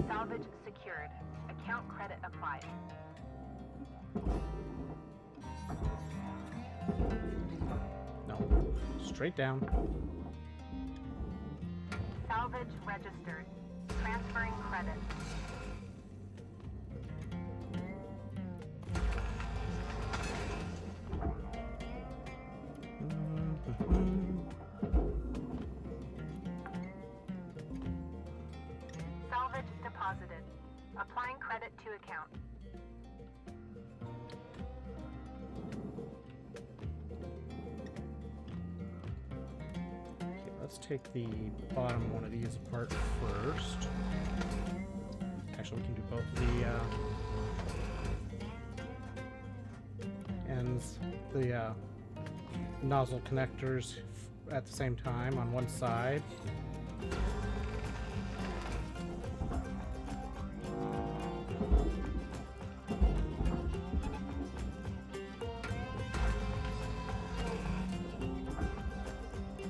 Salvage secured. Account credit applied. No, straight down. Salvage registered. Transferring credit. Salvage deposited. Applying credit to account. Okay, let's take the bottom one of these apart first. Actually, we can do both of the ends, the nozzle connectors at the same time on one side.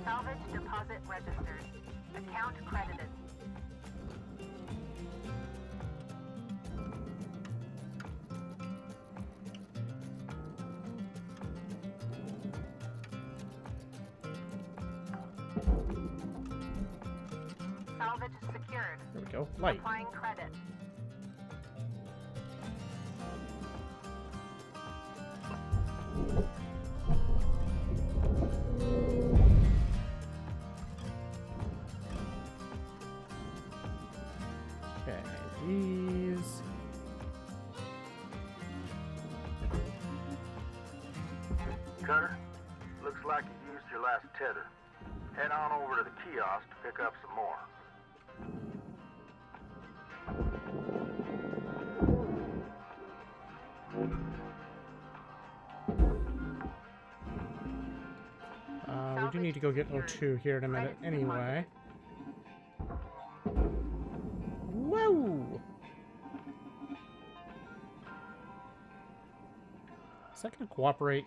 Salvage deposit registered. Account credited. Salvage secured. There we go. Light. Applying credit. Okay, these. Cutter, looks like you used your last tether. Head on over to the kiosk to pick up some more. We do need to go get O2 here in a minute anyway. Whoa! Is that going to cooperate?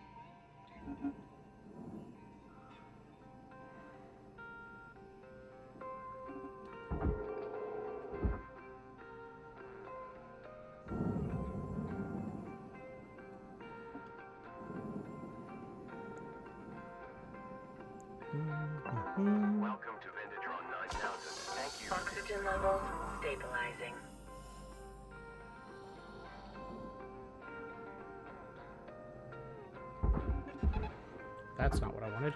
Welcome to Venditron 9000. Thank you. Oxygen levels stabilizing. That's not what I wanted.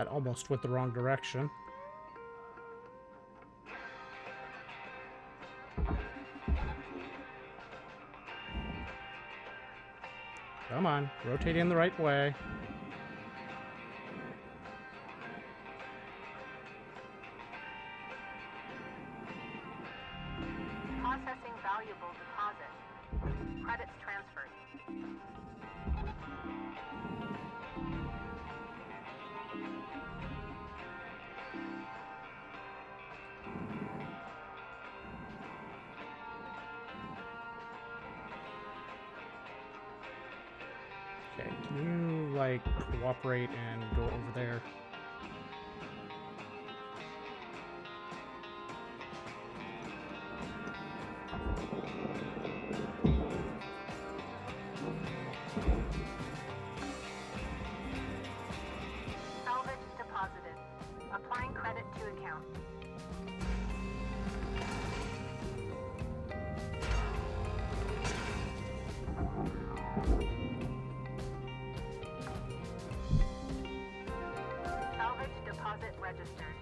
That almost went the wrong direction. Come on, rotate in the right way. Processing valuable deposit. Credits transferred. Okay, can you, like, cooperate and go over there? Salvage deposited. Applying credit to account. Salvage deposit registered.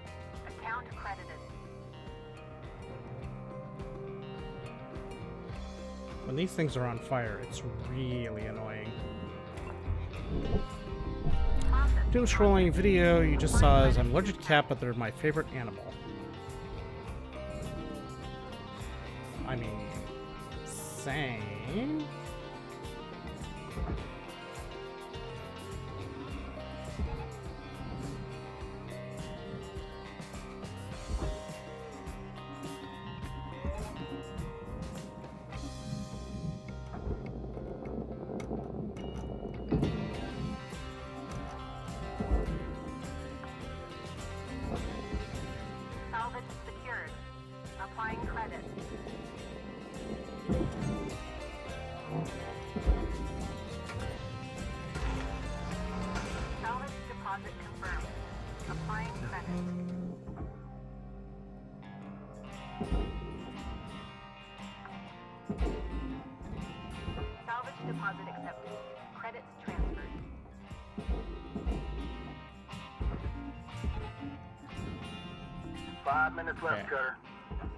Account credited. When these things are on fire, it's really annoying. Doom scrolling video you just saw is I'm allergic to cat, but they're my favorite animal. I mean, same. Salvage secured. Applying credit. Salvage deposit confirmed. Applying credit. Salvage deposit accepted. Credits transferred. 5 minutes left, Okay. Cutter.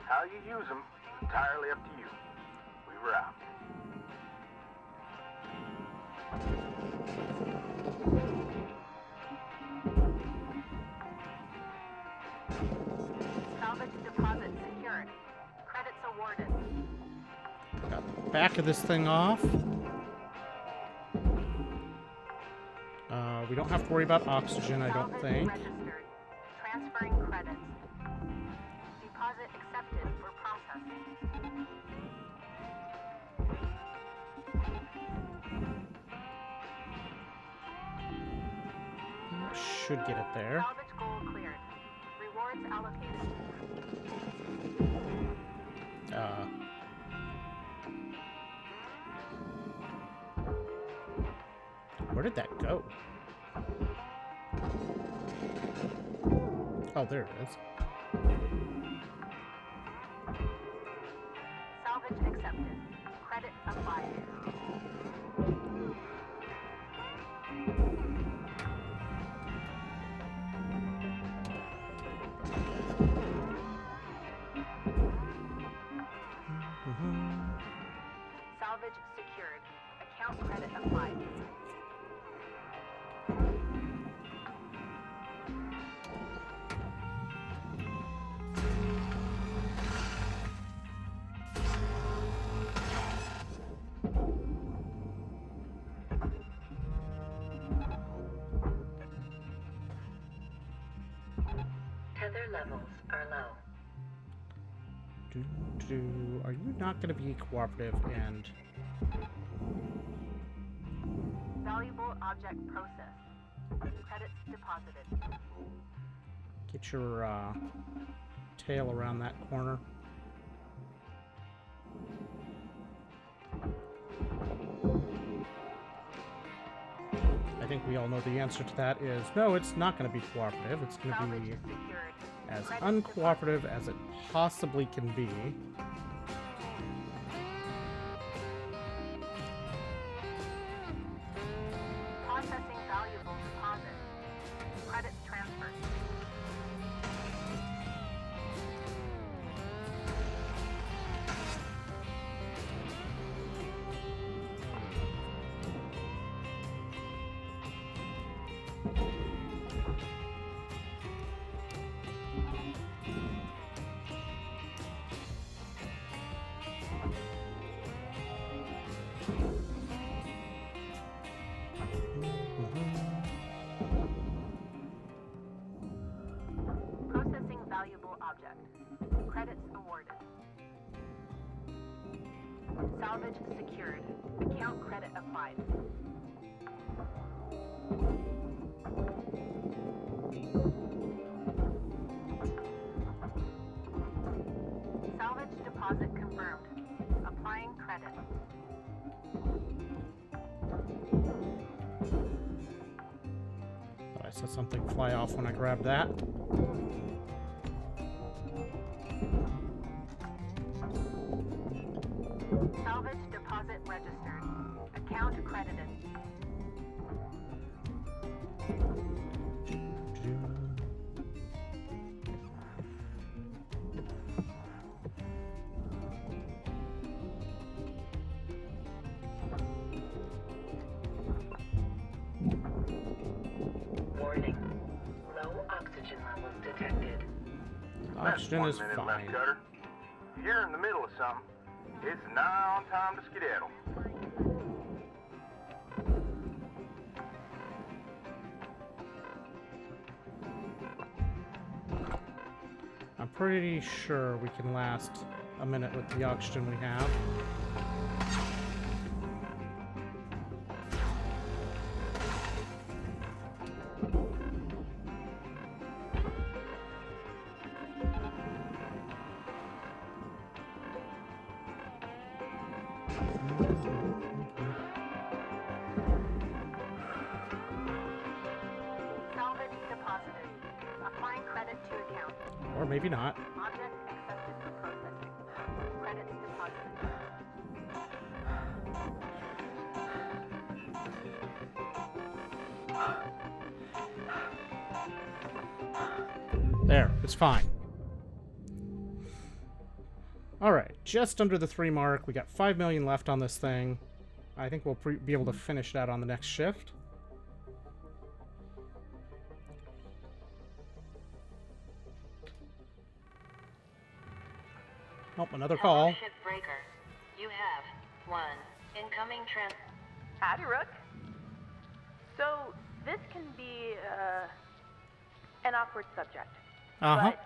How you use them is entirely up to you. We were out. Salvage deposit secured. Credits awarded. Got the back of this thing off. We don't have to worry about oxygen, I don't Salvage think. registered. Transferring credits. Deposit accepted for processing. Should get it there. Salvage goal cleared. Rewards allocated. Where did that go? Oh, there it is. Salvage accepted. Credit applied. Salvage secured. Account credit applied. Tether levels are low. Are you not going to be cooperative and... Valuable object processed. Credits deposited. get your tail around that corner? I think we all know the answer to that is no, it's not going to be cooperative. It's going to be as uncooperative as it possibly can be. Processing valuable deposit. Credits transferred. Salvage secured. Account credit applied. Salvage deposit confirmed. Applying credit. Thought I saw something fly off when I grabbed that. Salvage deposit registered. Account credited. Warning. Low oxygen levels detected. Oxygen is 1 minute fine. left, Cutter. If you're in the middle of something, it's now on time to skedaddle. I'm pretty sure we can last a minute with the oxygen we have. Salvage deposited. Applying credit to account. Or maybe not. Object accepted for processing. Credits deposited. There, it's fine. Alright, just under the 3 mark. We got 5 million left on this thing. I think we'll be able to finish that on the next shift. Oh, another call. Hello, Shipbreaker. You have one incoming Howdy, Rook. So, this can be, an awkward subject. Uh-huh. But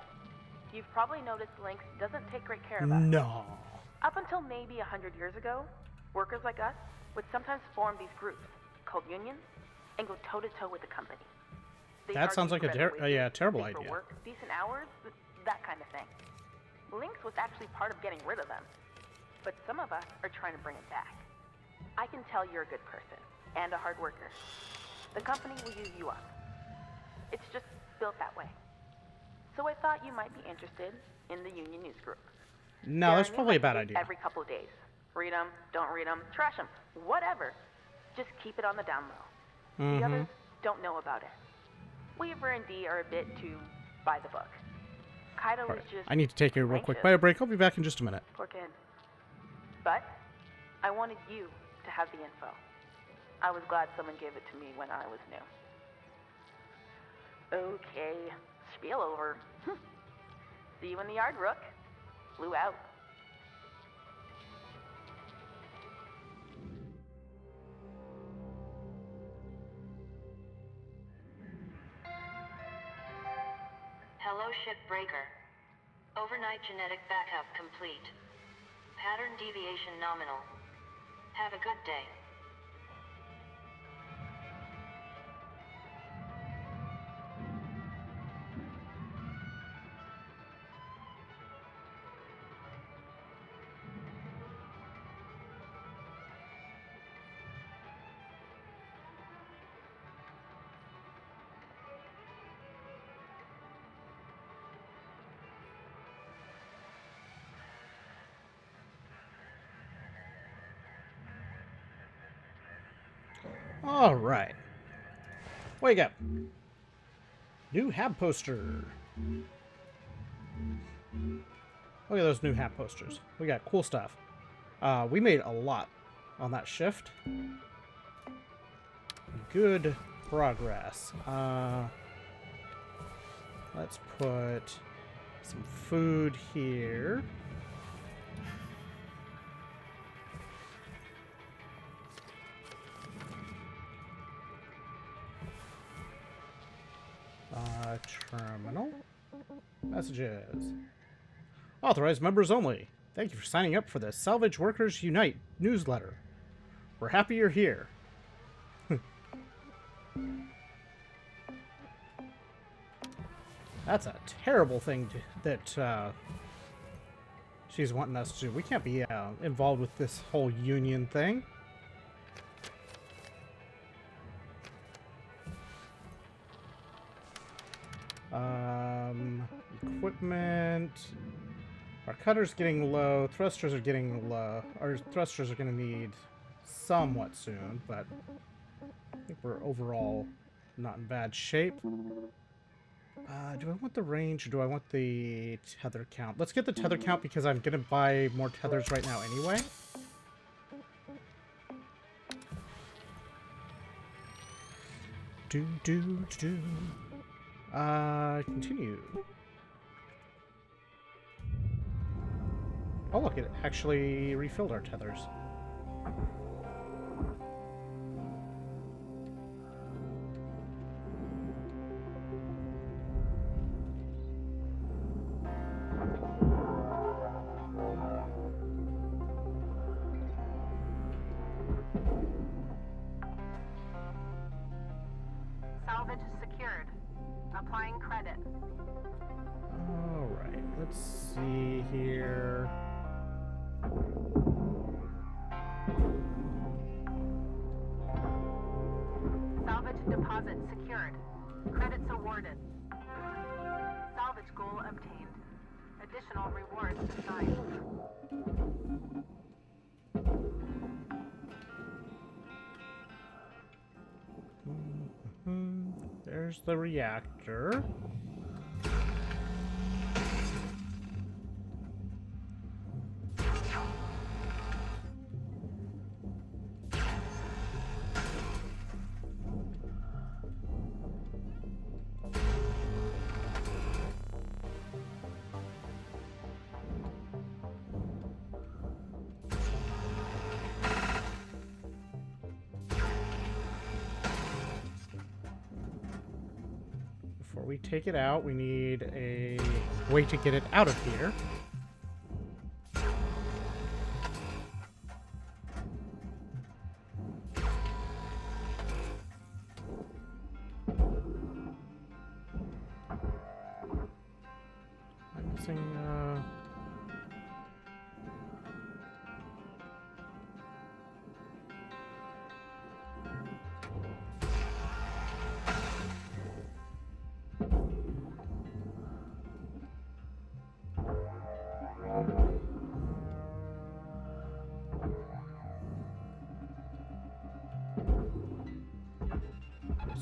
you've probably noticed Lynx doesn't take great care of us. No. Up until maybe 100 years ago, workers like us would sometimes form these groups called unions and go toe-to-toe with the company. They'd That sounds like argue a credit wages, terrible safer idea. work, decent hours, that kind of thing. Lynx was actually part of getting rid of them, but some of us are trying to bring it back. I can tell you're a good person and a hard worker. The company will use you up. It's just built that way. So I thought you might be interested in the union news group. No, There that's are new probably a bad messages idea. Every couple of days. Read them, don't read them, trash them, whatever. Just keep it on the down low. The others don't know about it. Weaver and Dee are a bit too by the book. Kaido Alright, is just I need to take a real quick anxious. bio break. I'll be back in just a minute. Poor kid. But I wanted you to have the info. I was glad someone gave it to me when I was new. Okay, spiel over. See you in the yard, Rook. Flew out. Hello, Shipbreaker. Overnight genetic backup complete. Pattern deviation nominal. Have a good day. All right. Wake up. New hab poster. Look at those new hab posters. We got cool stuff. We made a lot on that shift. Good progress. Let's put some food here. Terminal. Messages. Authorized members only. Thank you for signing up for the Salvage Workers Unite newsletter. We're happy you're here. That's a terrible thing that she's wanting us to do. We can't be involved with this whole union thing. Equipment. Our cutter's getting low. Thrusters are getting low. Our thrusters are going to need somewhat soon, but I think we're overall not in bad shape. Do I want the range or do I want the tether count? Let's get the tether count because I'm going to buy more tethers right now anyway. Continue. Oh look, it actually refilled our tethers. Salvage secured. Applying credit. Alright, let's see here. Salvage deposit secured. Credits awarded. Salvage goal obtained. Additional rewards assigned. There's the reactor. Before we take it out, we need a way to get it out of here. I'm missing,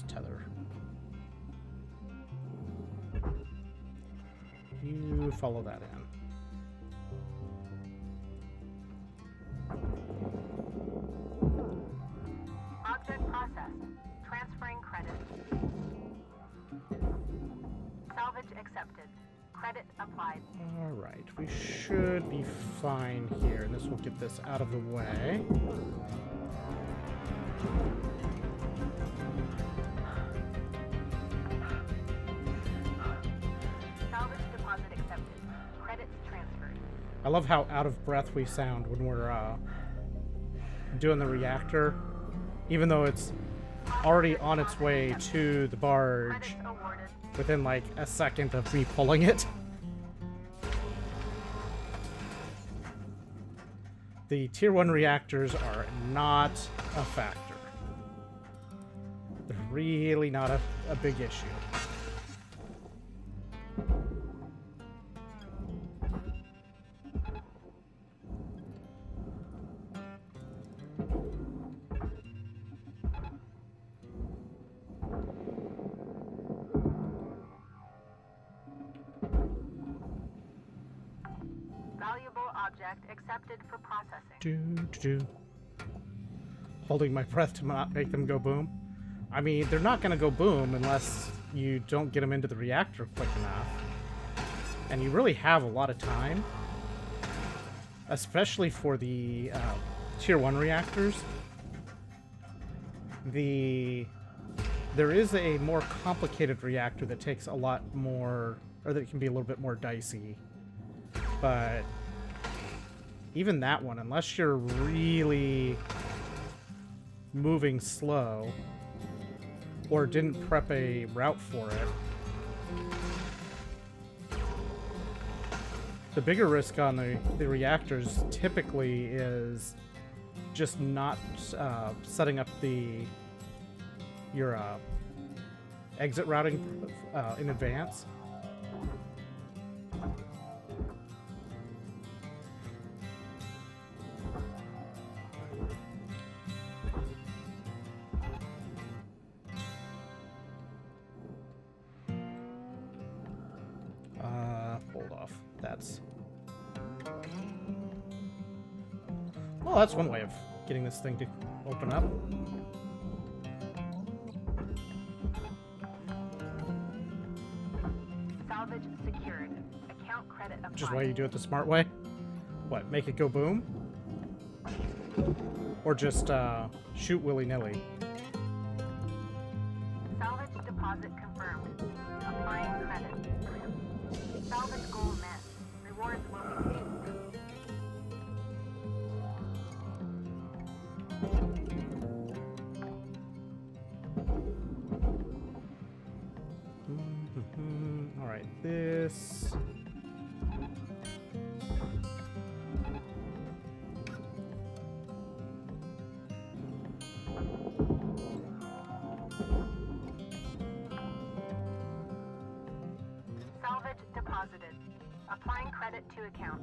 tether. You follow that in. Object processed. Transferring credit. Salvage accepted. Credit applied. Alright, we should be fine here, and this will get this out of the way. Salvage deposit accepted. Credits transferred. I love how out of breath we sound when we're doing the reactor, even though it's already on its way to the barge Credits awarded. within like a second of me pulling it. The tier 1 reactors are not a factor. They're really not a big issue. Valuable object accepted for processing. Holding my breath to not make them go boom. I mean, they're not going to go boom unless you don't get them into the reactor quick enough. And you really have a lot of time. Especially for the tier 1 reactors. There is a more complicated reactor that takes a lot more, or that can be a little bit more dicey. But even that one, unless you're really moving slow or didn't prep a route for it. The bigger risk on the reactors typically is just not setting up your exit routing in advance. Hold off. Well, that's one way of getting this thing to open up. Salvage secured. Account credit applied. Which is why you do it the smart way. What, make it go boom? Or just shoot willy-nilly? Salvage deposit confirmed. Applying credit. Salvage goal met. Rewards will be paid. All right, this. Salvage deposited. Applying credit to account.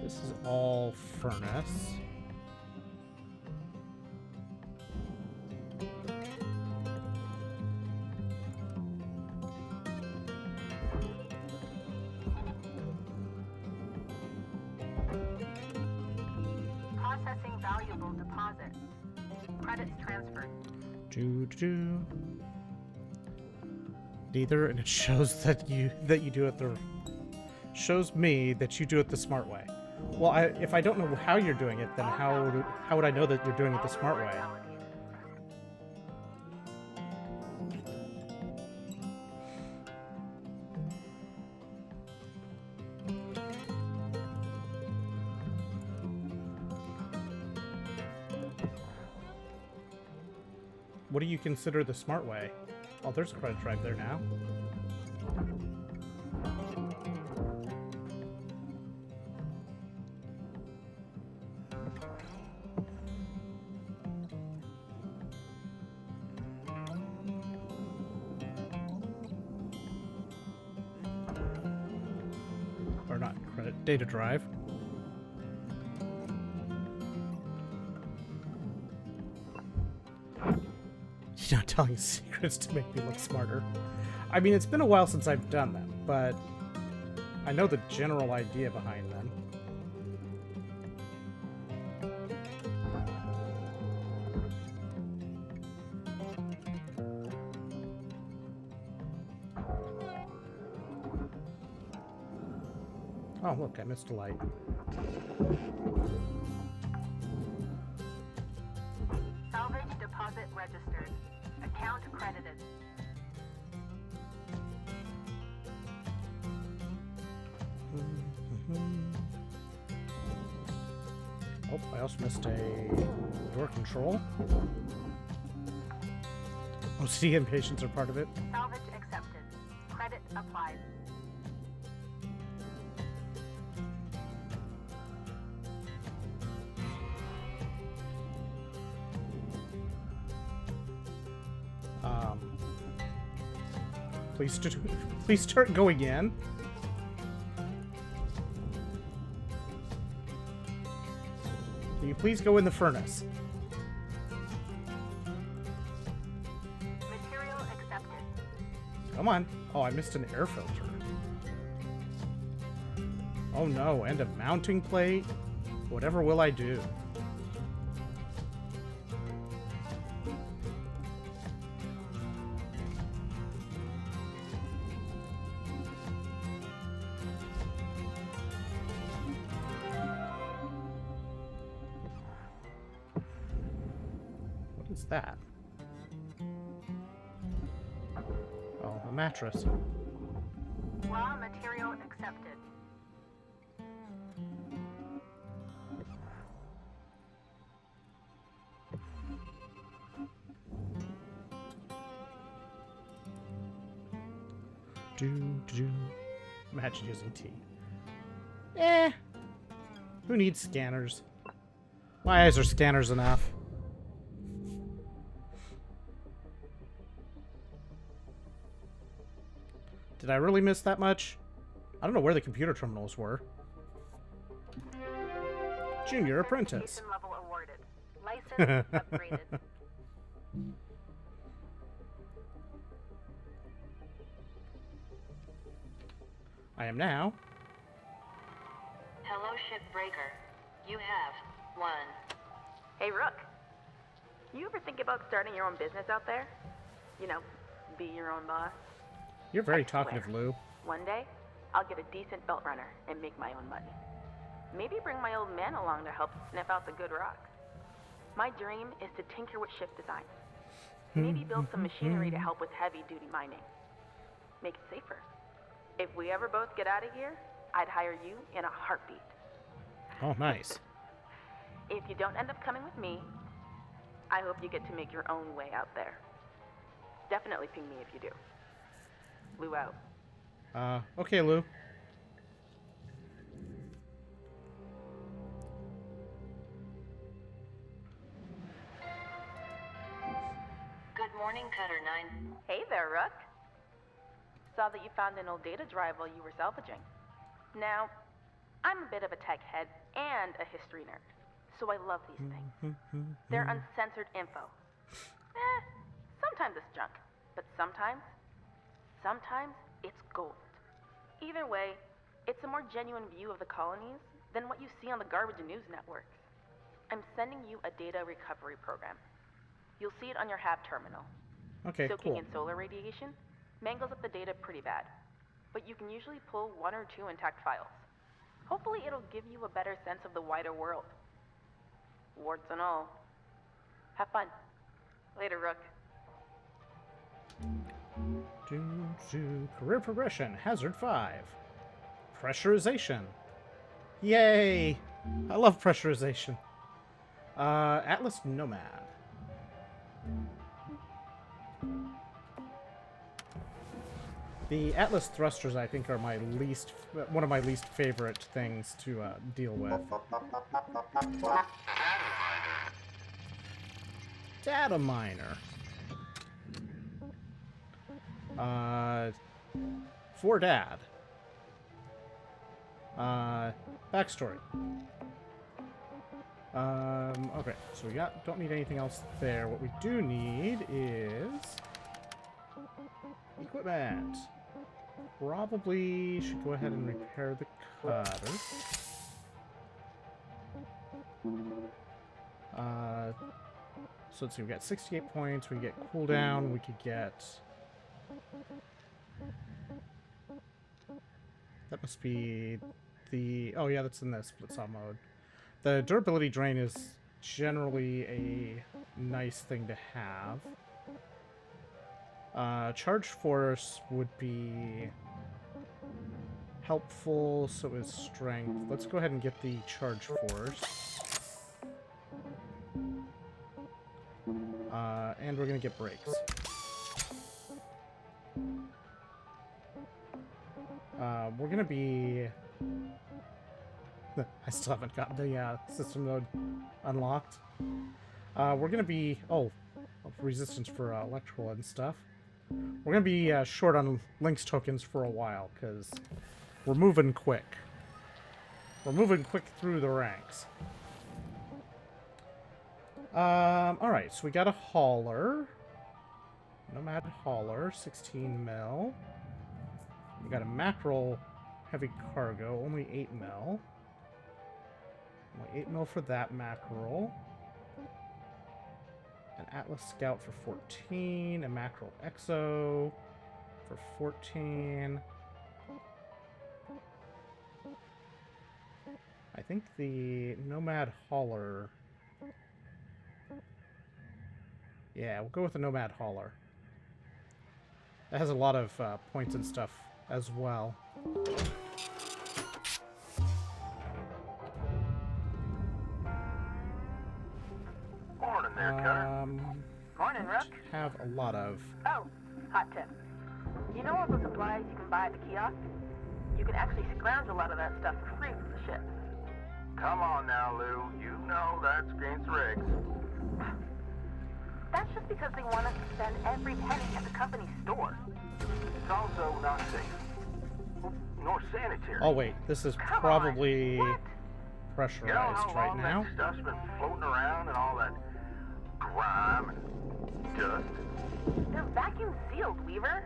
This is all furnace. Processing valuable deposit. Credits transferred. Neither, and it shows that you do it shows me that you do it the smart way. Well, if I don't know how you're doing it, then how would I know that you're doing it the smart way? What do you consider the smart way? Oh, there's a credit drive there now. Or not credit, data drive. You're not telling secrets to make me look smarter. I mean, it's been a while since I've done them, but I know the general idea behind them. Oh, look, I missed a light. Salvage deposit registered. Account credited. Oh, I also missed a door control. OCD and patience are part of it. Salvage accepted. Credit applied. Please start going in. Can you please go in the furnace? Material accepted. Come on. Oh, I missed an air filter. Oh no, and a mounting plate. Whatever will I do? What's that? Oh, a mattress. Raw material accepted. Do. Imagine using tea. Eh. Who needs scanners? My eyes are scanners enough. Did I really miss that much? I don't know where the computer terminals were. Junior apprentice. Certification level awarded. License upgraded. I am now. Hello, shipbreaker. You have one. Hey, Rook. You ever think about starting your own business out there? You know, be your own boss? You're very I swear, talkative, Lou. One day, I'll get a decent belt runner and make my own money. Maybe bring my old man along to help sniff out the good rocks. My dream is to tinker with ship design. Maybe build some machinery to help with heavy-duty mining. Make it safer. If we ever both get out of here, I'd hire you in a heartbeat. Oh, nice. If you don't end up coming with me, I hope you get to make your own way out there. Definitely ping me if you do. Lou out. Okay, Lou. Good morning, Cutter 9. Hey there, Rook. Saw that you found an old data drive while you were salvaging. Now, I'm a bit of a tech head and a history nerd, so I love these things. They're uncensored info. Sometimes it's junk, but sometimes it's gold. Either way, it's a more genuine view of the colonies than what you see on the garbage news networks. I'm sending you a data recovery program. You'll see it on your HAB terminal. Okay, Soaking cool. in solar radiation mangles up the data pretty bad, but you can usually pull 1 or 2 intact files. Hopefully it'll give you a better sense of the wider world. Warts and all. Have fun. Later, Rook. Career progression. Hazard 5. Pressurization. Yay! I love pressurization. Atlas Nomad. The Atlas thrusters, I think, are one of my least favorite things to deal with. Data miner. For Dad. Backstory. Okay, so we don't need anything else there. What we do need is equipment. Probably should go ahead and repair the cutter. So let's see, we got 68 points, we can get cooldown, we could get... That must be the... Oh yeah, that's in the split saw mode. The durability drain is generally a nice thing to have. Charge force would be helpful, so is strength. Let's go ahead and get the charge force. And we're gonna get brakes. We're gonna be... I still haven't gotten the system mode unlocked. We're gonna be... Oh, resistance for electrical and stuff. We're gonna be short on Lynx tokens for a while, because we're moving quick. We're moving quick through the ranks. Alright, so we got a hauler. Nomad hauler, 16 mil. We got a mackerel heavy cargo, only 8 mil. Only 8 mil for that mackerel. An Atlas Scout for 14. A mackerel exo for 14. I think the Nomad hauler... Yeah, we'll go with the Nomad Hauler. That has a lot of points and stuff as well. Morning there, Cutter. Morning, Rook. Have a lot of. Oh, hot tip. You know all the supplies you can buy at the kiosk? You can actually scrounge a lot of that stuff for free from the ship. Come on now, Lou. You know that's against the regs. That's just because they want us to spend every penny at the company's store. It's also not safe. Nor sanitary. Oh wait, this is Come probably on. What? You know how pressurized right long now. that stuff's been floating around and all that grime and dust? They're vacuum sealed, Weaver.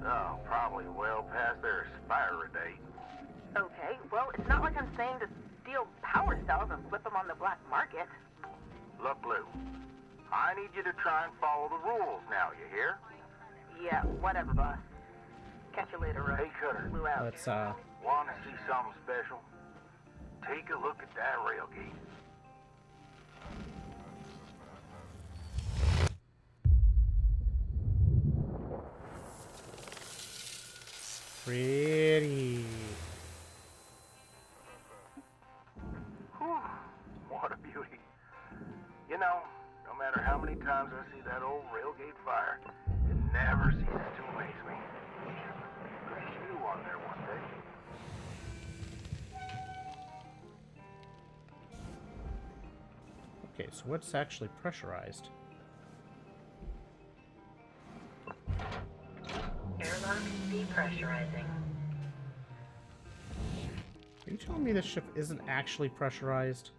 Oh, probably well past their expiry date. Okay, well, it's not like I'm saying to steal power cells and flip them on the black market. Look, Lou, I need you to try and follow the rules now, you hear? Yeah, whatever, boss. Catch you later, Rook. Hey, Cutter, Lou out. Let's want to see something special? Take a look at that rail gate. pretty. Whew, what a beauty. You know, no matter how many times I see that old railgate fire, it never ceases to amaze me. There's you on there one day. Okay, so what's actually pressurized? Airlock depressurizing. Are you telling me this ship isn't actually pressurized?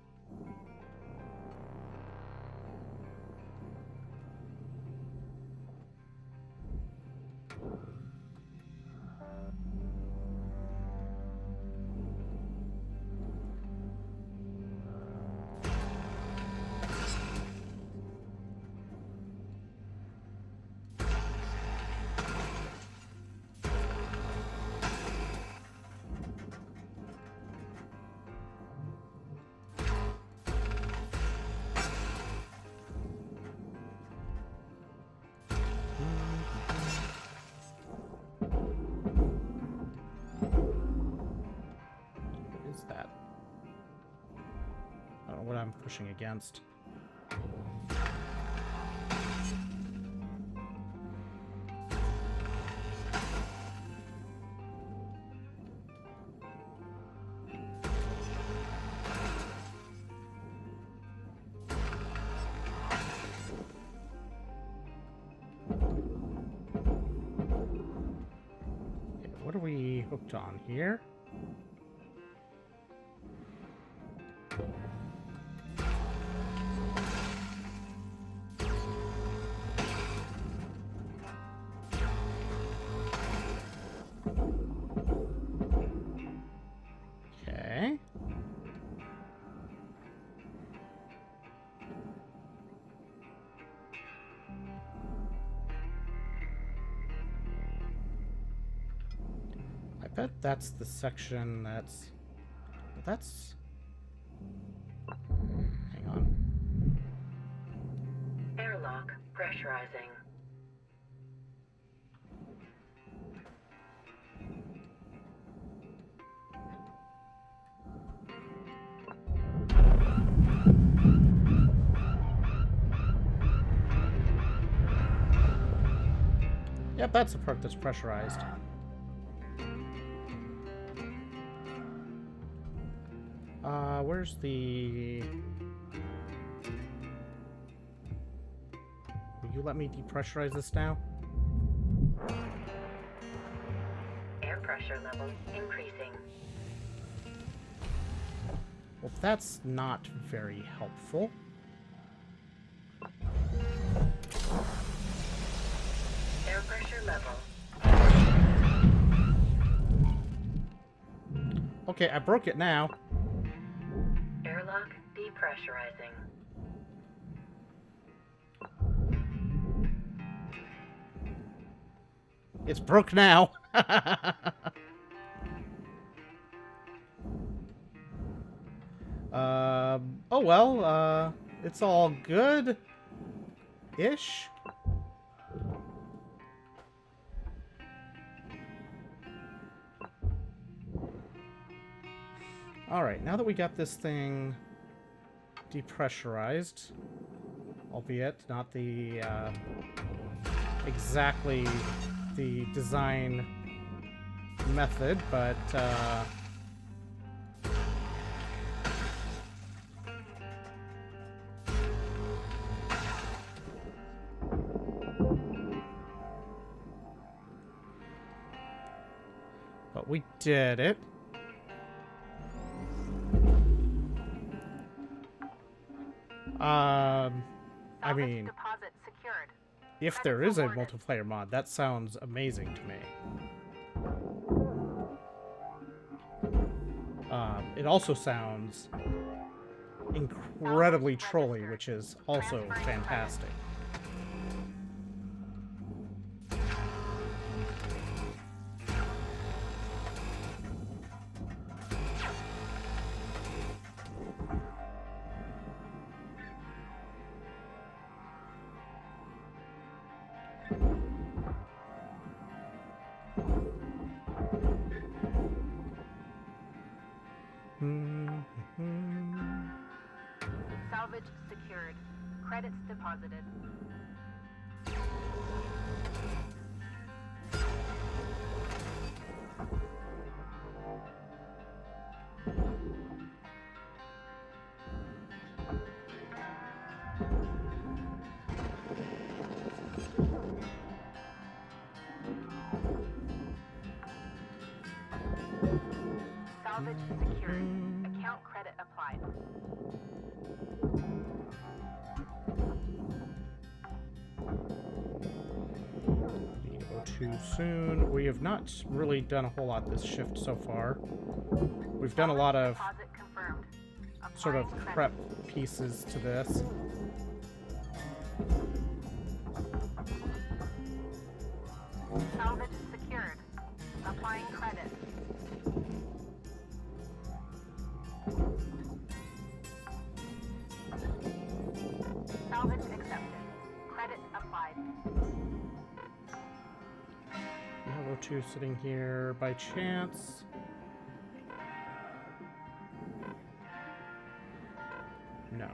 What is that? I don't know what I'm pushing against. Okay, what are we hooked on here? Okay. I bet that's the section that's... Hang on. Airlock pressurizing. Yep, that's the part that's pressurized. Where's the... Will you let me depressurize this now? Air pressure levels increasing. Well, that's not very helpful. Air pressure level. Okay, I broke it now. Airlock depressurizing. It's broke now. Oh well, it's all good. ish. All right, now that we got this thing depressurized, albeit not the exactly the design method, but we did it. I mean, deposit secured. if there is a multiplayer mod, that sounds amazing to me. It also sounds incredibly trolly, which is also fantastic. Salvage secured. Credits deposited. Salvage secured. Account credit applied. Too soon. We have not really done a whole lot this shift so far. We've done a lot of sort of prep pieces to this. Salvage secured. Applying credit. Salvage accepted. Credit applied. Level 2 sitting here by chance. No.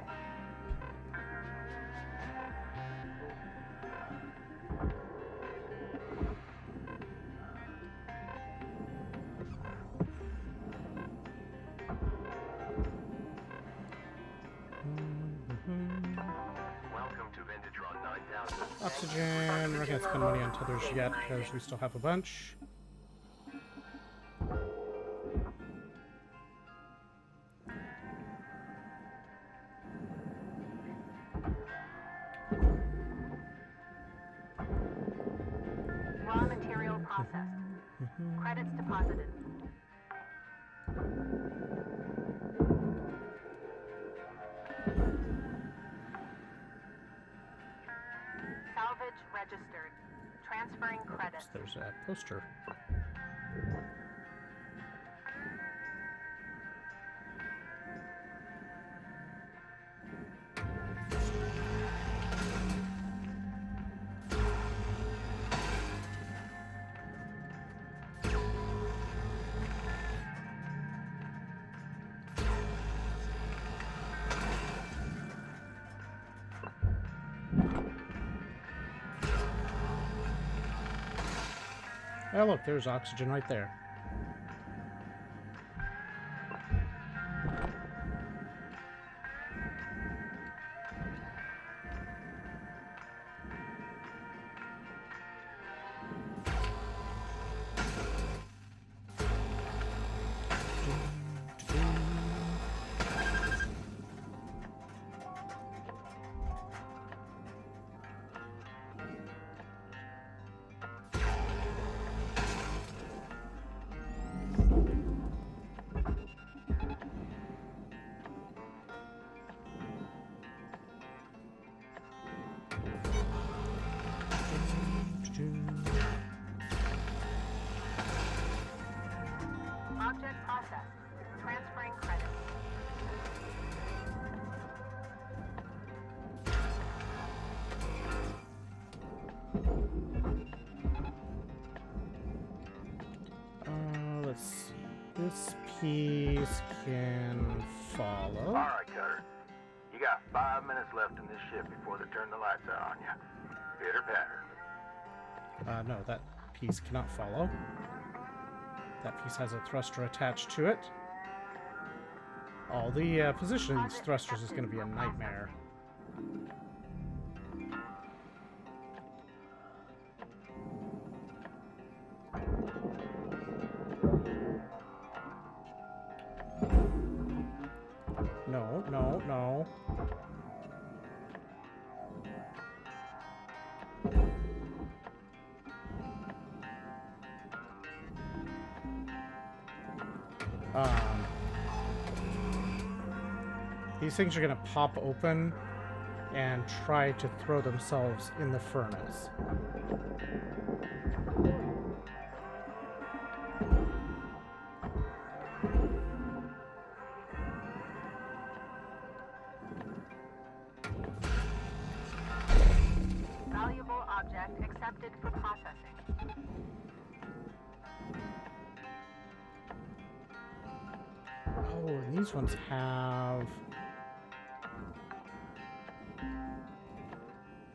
Oxygen. We're not gonna spend money on tethers yet because we still have a bunch. Raw material processed. Credits deposited. Salvage registered. Transferring credits. There's a poster. Oh, look, there's oxygen right there. This piece can follow. All right, Cutter. You got 5 minutes left in this ship before they turn the lights out on you. Pitter patter. No, that piece cannot follow. That piece has a thruster attached to it. All the positions thrusters is going to be a nightmare. No, no, no. These things are going to pop open and try to throw themselves in the furnace. Valuable object accepted for processing. Oh, and these ones have...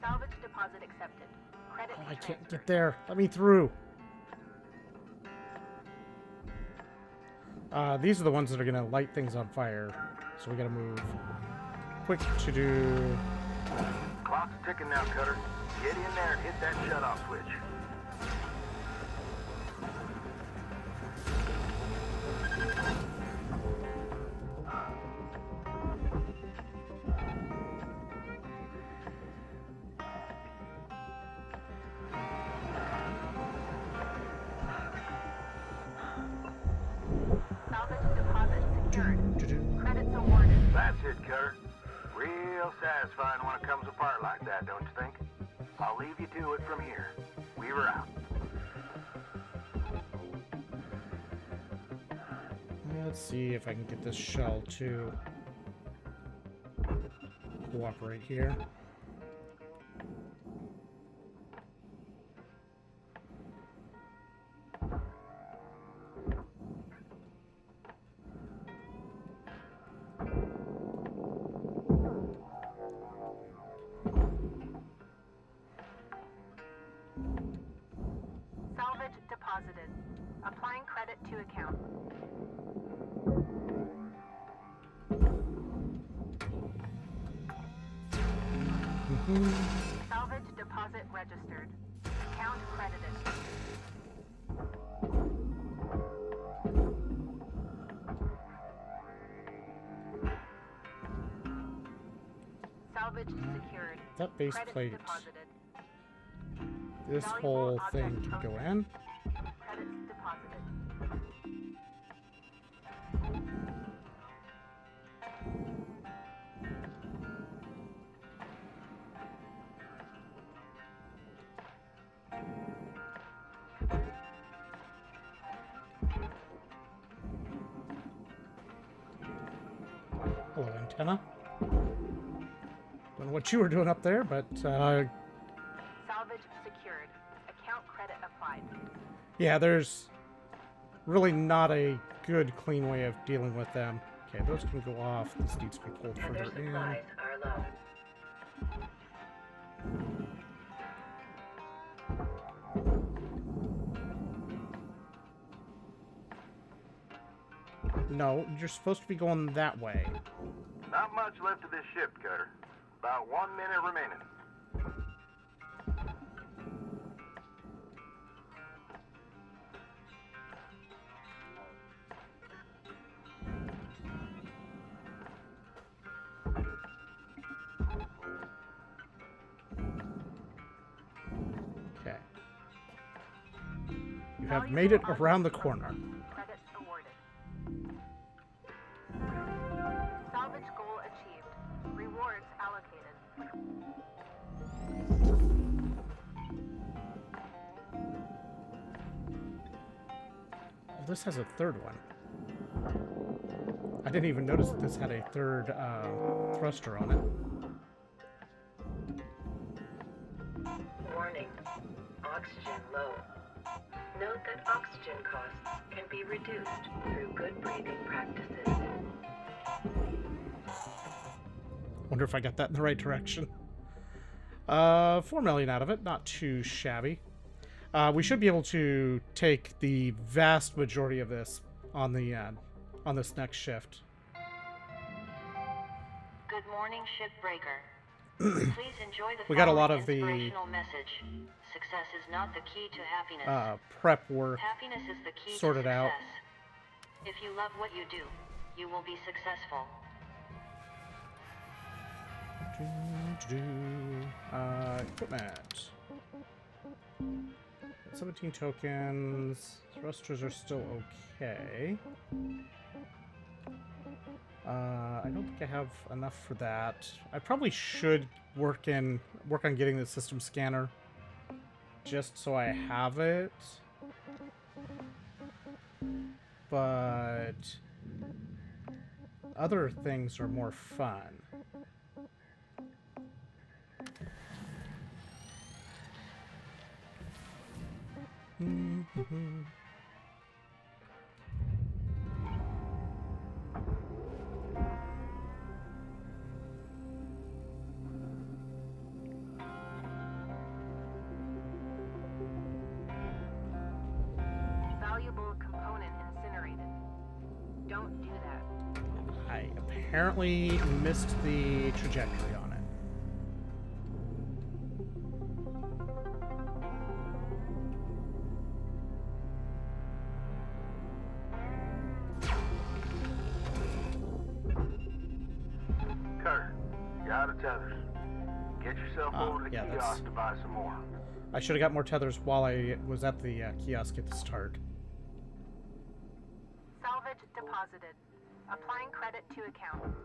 Salvage deposit accepted. Credit Oh, I can't transferred. get there. Let me through. These are the ones that are going to light things on fire. So we got to move quick to do... Clock's ticking now, Cutter. Get in there and hit that shut-off switch. Salvage deposit secured. Credits awarded. That's it, Cutter. Real satisfying when it comes apart like that, don't you think? I'll leave you to it from here. Weaver out. Let's see if I can get this shell to cooperate here. Salvage deposited. Applying credit to account. Salvage deposit registered. Account credited. Salvage secured. That base Credits plate, deposited. this Valuable whole object thing can go posted. in. Credits deposited. Hello, antenna. Don't know what you were doing up there, but Salvage secured. Account credit applied. yeah, there's really not a good, clean way of dealing with them. Okay, those can go off. This needs to be pulled Tender further in. supplies are low. No, you're supposed to be going that way. Not much left of this ship, Cutter. About 1 minute remaining. Okay. You have made it around the corner. Credits awarded. Salvage goal achieved. Rewards allocated. Oh, this has a third one. I didn't even notice that this had a third thruster on it. Warning. Oxygen low. Note that oxygen costs can be reduced through good breathing practices. Wonder if I got that in the right direction. 4 million out of it, not too shabby. We should be able to take the vast majority of this on the on this next shift. Good morning, shipbreaker. Please enjoy the We got a lot following of the inspirational message. Success is not the key to happiness. prep work Happiness is the key sorted to out. success. If you love what you do, you will be successful. Equipment. 17 tokens. Thrusters are still okay. I don't think I have enough for that. I probably should work on getting the system scanner, just so I have it. But other things are more fun. Valuable component incinerated. Don't do that. I apparently missed the trajectory on it. Carter, you're out of tethers. Get yourself over to the yeah, that's- kiosk to buy some more. I should have got more tethers while I was at the kiosk at the start. Salvage deposited. Applying credit to account.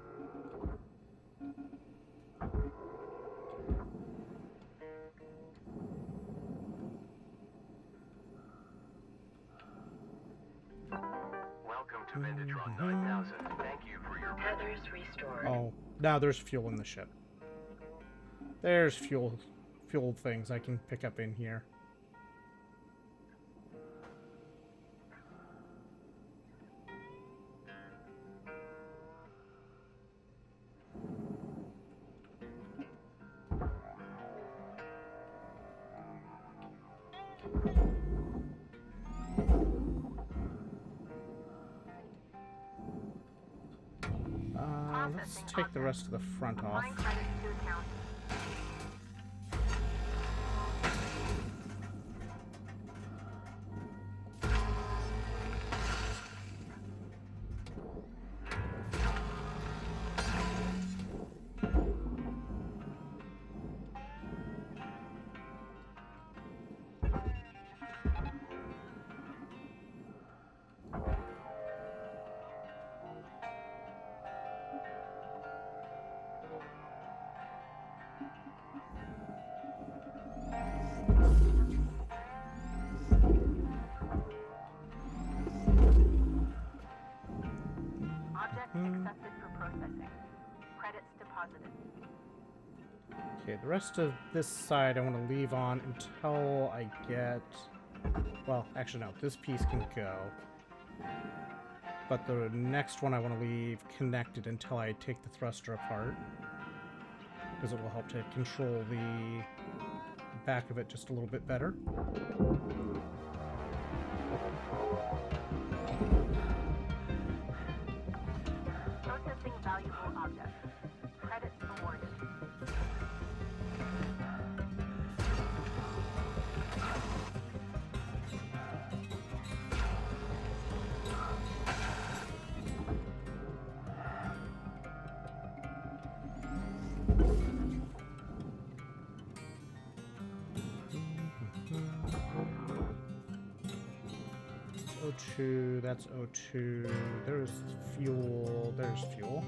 Welcome to Vindatron 9000. Thank you for your Tethers restored. Oh, now there's fuel in the ship. There's fuel things I can pick up in here. Let's take the rest of the front off. Applying credit to account. Object accepted for processing. Credits deposited. Okay, the rest of this side I want to leave on until I get... Well, actually no, this piece can go. But the next one I want to leave connected until I take the thruster apart. Because it will help to control the back of it just a little bit better. Processing valuable objects. Credits awarded. O2, that's O2. There's fuel. There's fuel.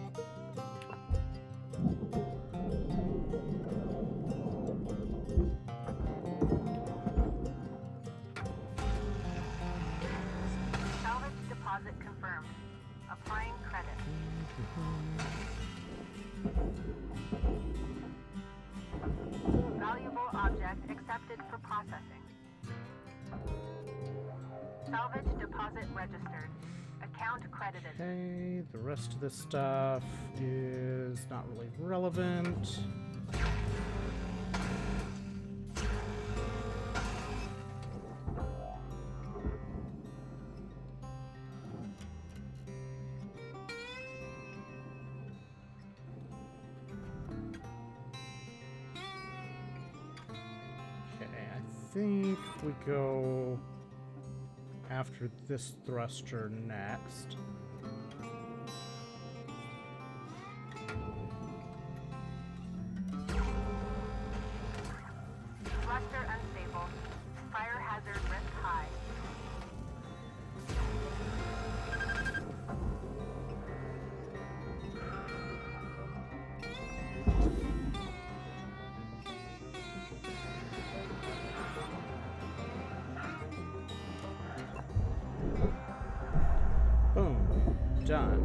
Salvage deposit confirmed. Applying credit. Valuable object accepted for processing. Salvage deposit registered. Account credited. Okay, the rest of this stuff is not really relevant. I think we go after this thruster next. Thruster unstable. Fire hazard risk high. Boom. Done.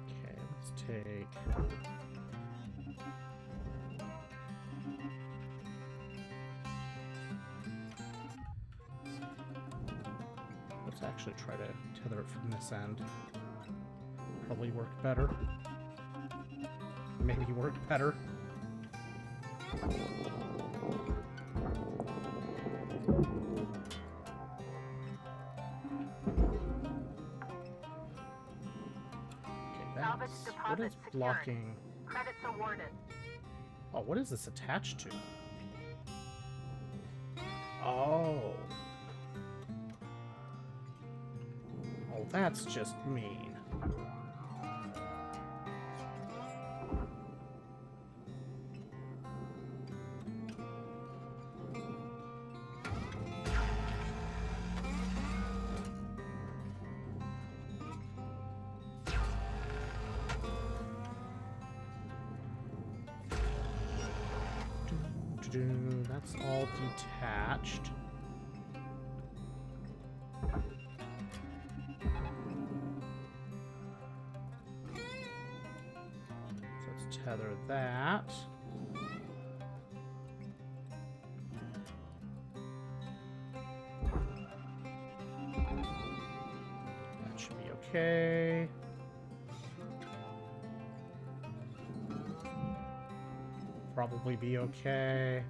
Okay, let's take... Let's actually try to tether it from this end. Probably work better. Maybe work better. Salvage What deposit is secured. blocking? Credits awarded. Oh, what is this attached to? Oh. Oh, that's just mean. That's all detached. So let's tether that. That should be okay. Probably be okay.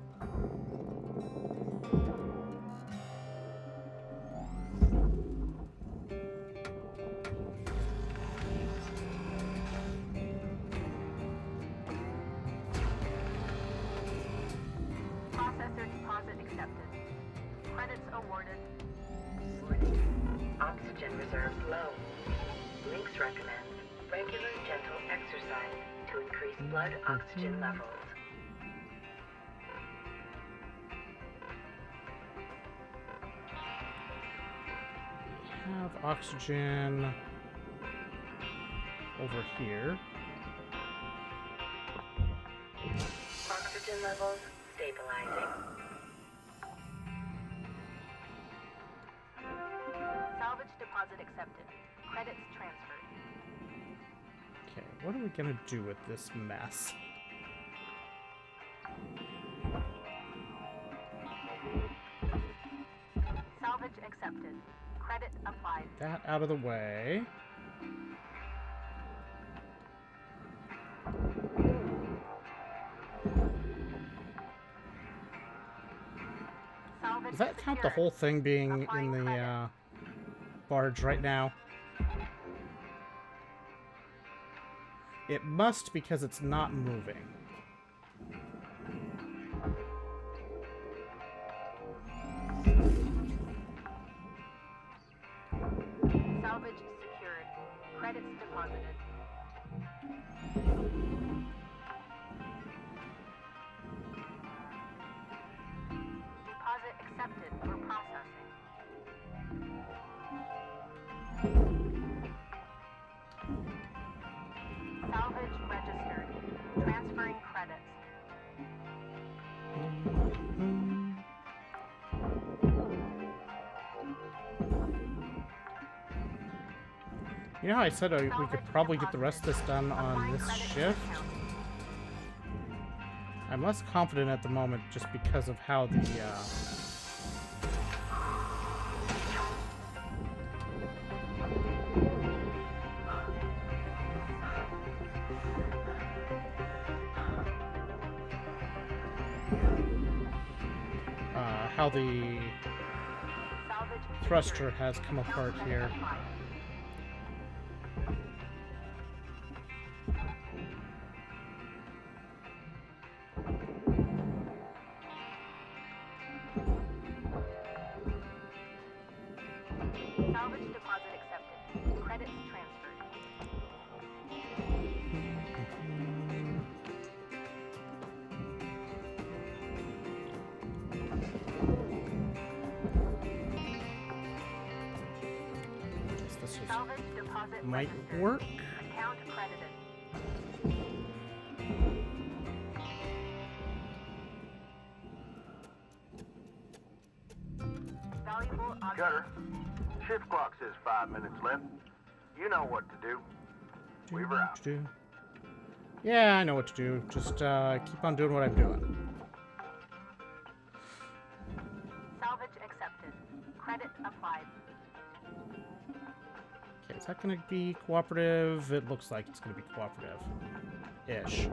Processor deposit accepted. Credits awarded. Oxygen reserves low. Links recommends regular gentle exercise to increase blood oxygen levels. We have oxygen over here. Oxygen levels stabilizing. Salvage deposit accepted. Credits transferred. Okay, what are we gonna do with this mess? Salvage accepted. Credit applied. That out of the way. Salvage Does that count the secured. whole thing being in Applying the credit. barge right now? It must, because it's not moving. Salvage secured. Credits deposited. Deposit accepted for processing. Salvage registered. Transferring credits. You know how I said we could probably get the rest of this done on this shift? I'm less confident at the moment just because of how the how the thruster has come apart here. Salvage deposit accepted. Credits transferred. Guess this Salvage deposit might registered. work. Account credited. Valuable object. Cutter, shift clock says 5 minutes left. You know what to do. Weaver out. Yeah, I know what to do. Just keep on doing what I'm doing. Salvage accepted. Credit applied. Okay, is that going to be cooperative? It looks like it's going to be cooperative-ish.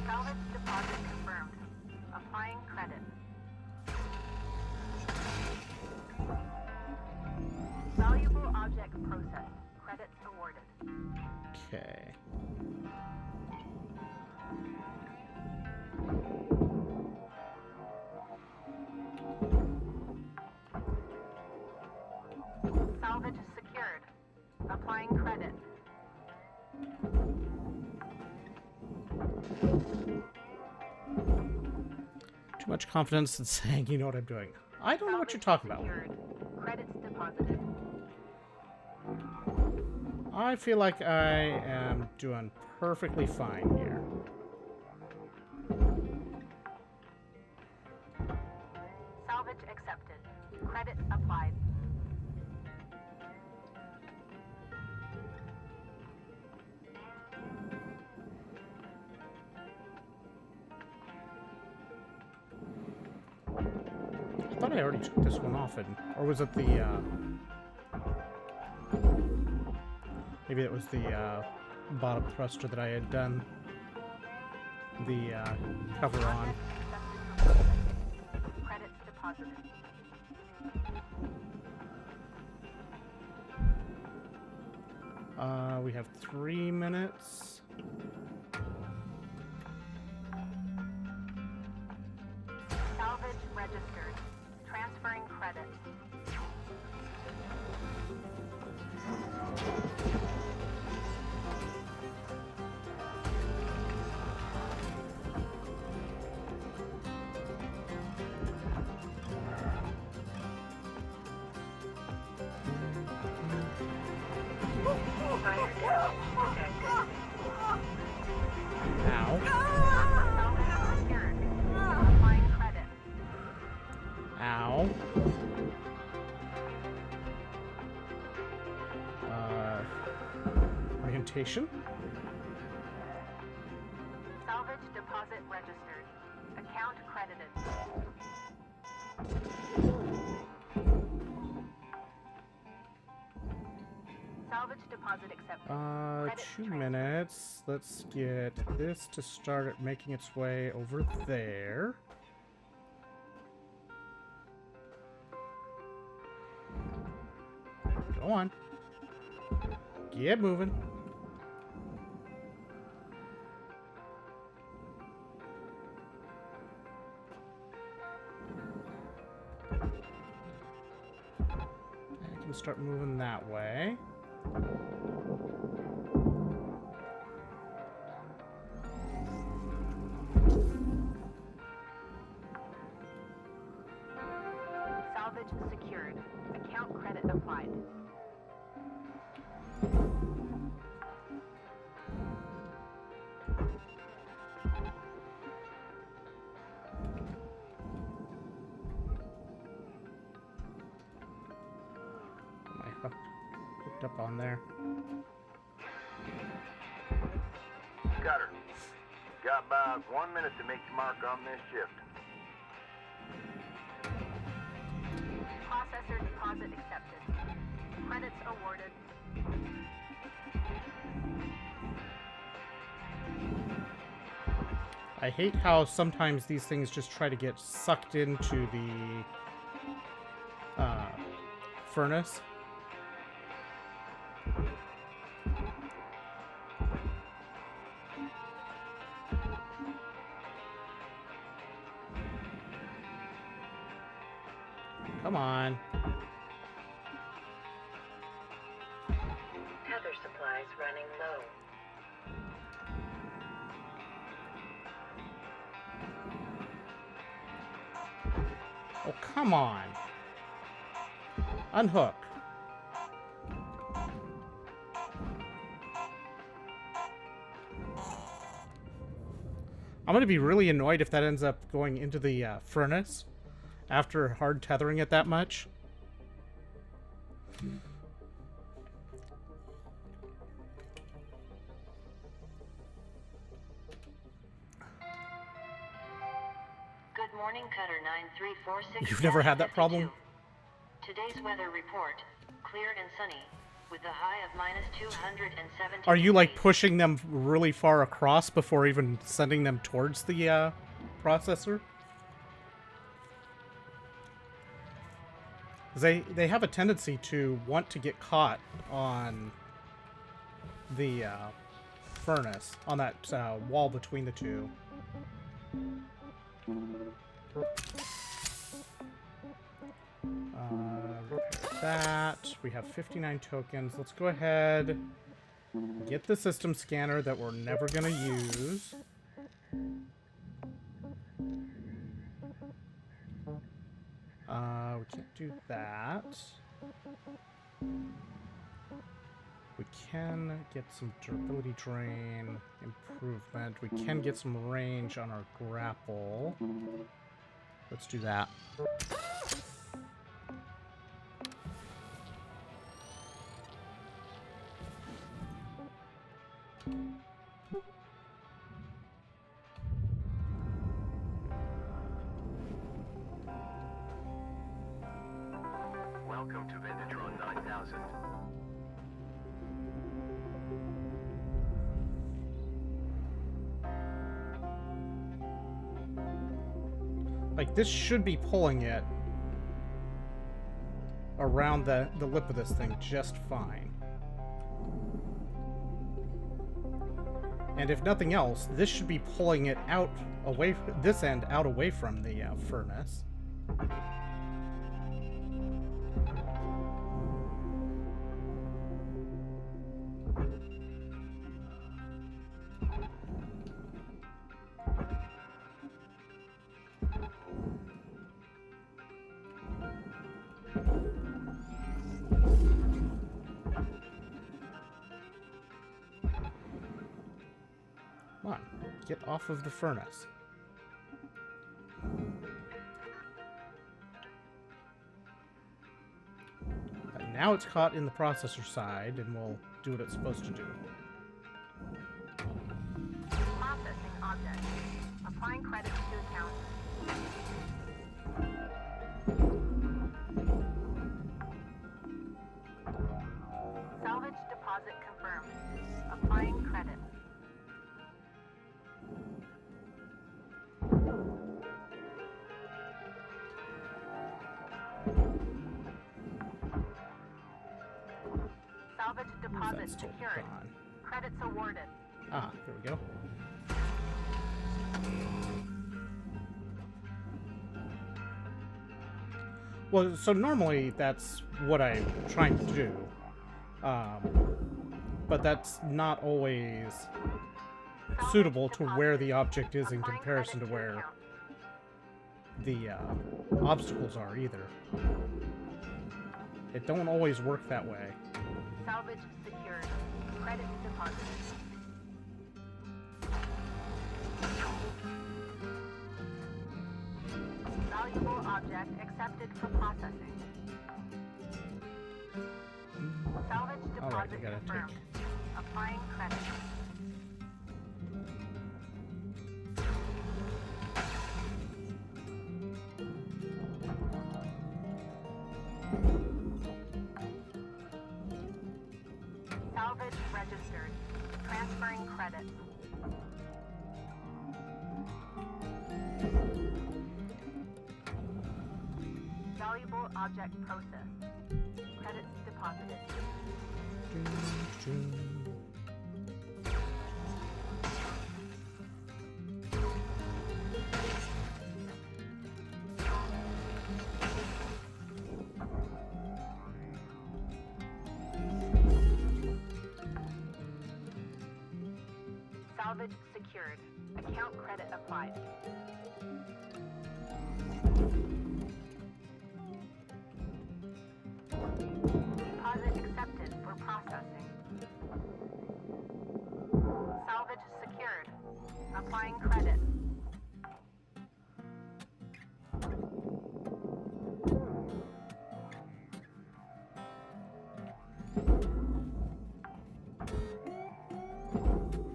Salvage deposit confirmed. Applying credit. Valuable object processed. Credits awarded. Okay. Salvage secured. Applying credit. Too much confidence in saying you know what I'm doing. I don't know what you're talking about. Secured. Credits deposited. I feel like I am doing perfectly fine here. Salvage accepted. Credit applied. I thought I already took this one off, or was it the, maybe it was the, bottom thruster that I had done the, cover on. Credits deposited. We have 3 minutes. Salvage registered. Transferring credits. Fire damage detected. Ow. Salvage secured. Applying credit. Ow. Orientation. Salvage deposit registered. Account credited. Salvage deposit accepted. Credit 2 transferred. minutes. Let's get this to start making its way over there. Go on. Get moving. I can start moving that way. Salvage secured. Account credit applied. hooked up on there. Cutter, got about 1 minute to make your mark on this shift. Processor deposit accepted. Credits awarded. I hate how sometimes these things just try to get sucked into the furnace. Come on. Tether supplies running low. Oh, come on. Unhook. I'm going to be really annoyed if that ends up going into the furnace after hard tethering it that much. Good morning, Cutter 9346. You've never had that problem? Today's weather report, clear and sunny, with a high of -270. Are you like pushing them really far across before even sending them towards the processor? They have a tendency to want to get caught on the furnace, on that wall between the two. Repair that. We have 59 tokens. Let's go ahead, get the system scanner that we're never going to use. We can't do that. We can get some durability drain improvement. We can get some range on our grapple. Let's do that. Welcome to Vendatron 9000. Like, this should be pulling it around the lip of this thing just fine. And if nothing else, this should be pulling it out away, this end out away from the furnace. Come on, get off of the furnace. And now it's caught in the processor side, and will do what it's supposed to do. Processing object. Applying credits to account. Salvage deposit confirmed. Applying credit. Salvage deposit That's still secured. gone. Credits awarded. Ah, there we go. Well, so normally that's what I'm trying to do. But that's not always suitable to where the object is in comparison to where the obstacles are either. It don't always work that way. Salvage secured. Credits deposited. Valuable object accepted for processing. Salvage All right, deposit I gotta confirmed. take. Applying credit. Salvage registered. Transferring credit. Valuable object processed. Credits deposited. Salvage secured. Account credit applied. Deposit accepted for processing. Salvage secured. Applying credit.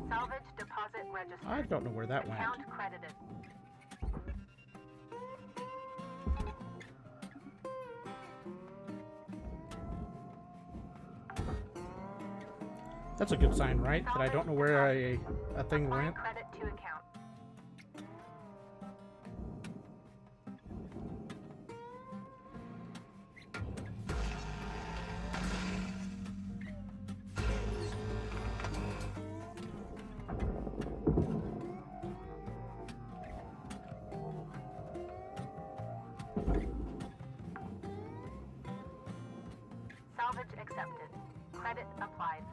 Salvage deposit registered. I don't know where that went. Account credited. That's a good sign, right? That I don't know where a thing Applying went. credit to account. Salvage accepted. Credit applied.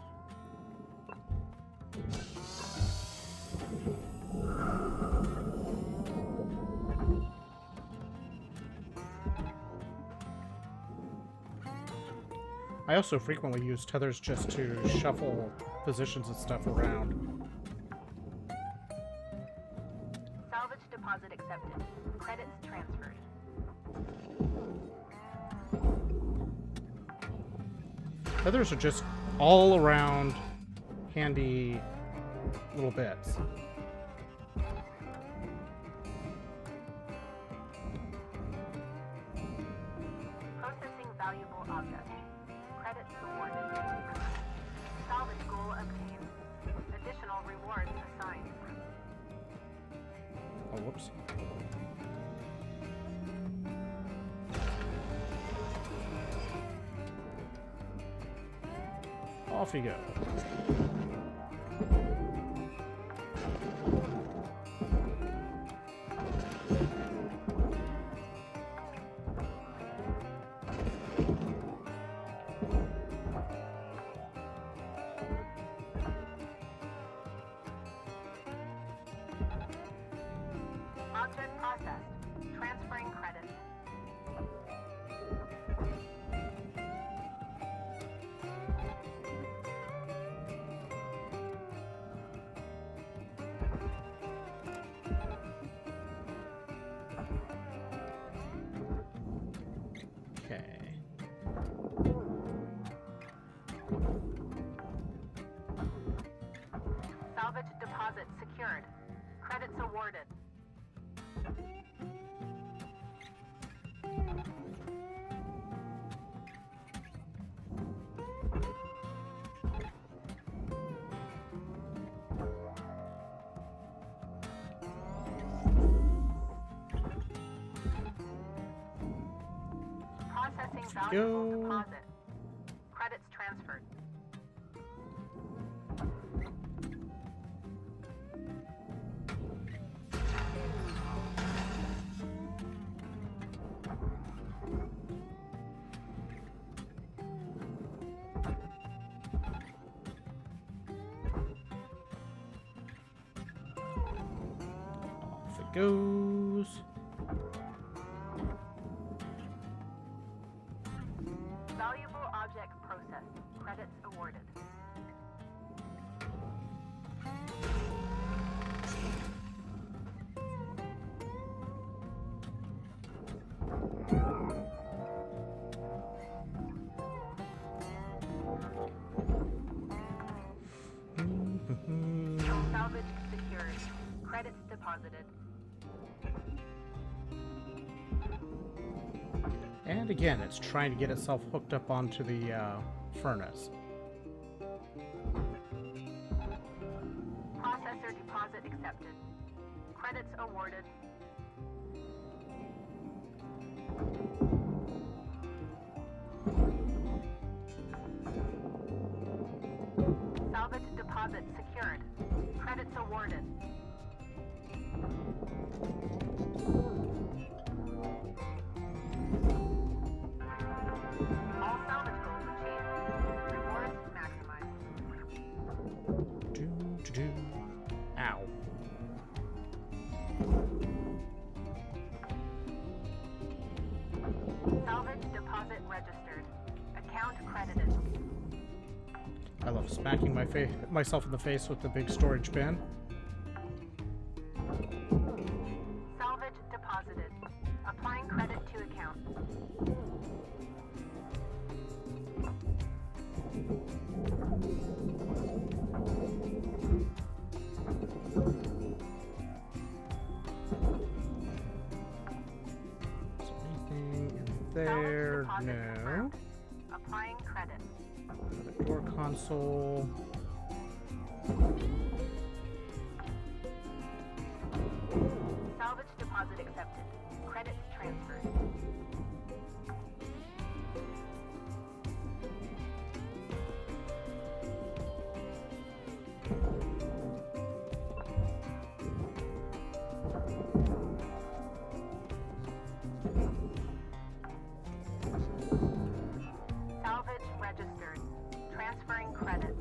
I also frequently use tethers just to shuffle positions and stuff around. Salvage deposit accepted. Credits transferred. Tethers are just all around handy little bits. Processing valuable object. Credits awarded. Salvage goal obtained. Additional rewards assigned. Oh, whoops. Off you go. Object processed. Transferring credit. Okay. Salvage deposit secured. Credits awarded. Processing valuable go. deposit. Credits transferred. Off it goes. Valuable object processed. Credits awarded. Salvage secured. Credits deposited. And again, it's trying to get itself hooked up onto the furnace. Processor deposit accepted. Credits awarded. Salvage deposit secured. Credits awarded. All salvage goals achieved. Rewards maximized. Do. Ow. Salvage deposit registered. Account credited. I love smacking myself in the face with the big storage bin. Salvage deposited. Applying credit to account. Is there anything in there? Salvage deposit No. confirmed. Applying credit. The door console. Salvage deposit accepted. Credits transferred. Salvage registered. Transferring credits.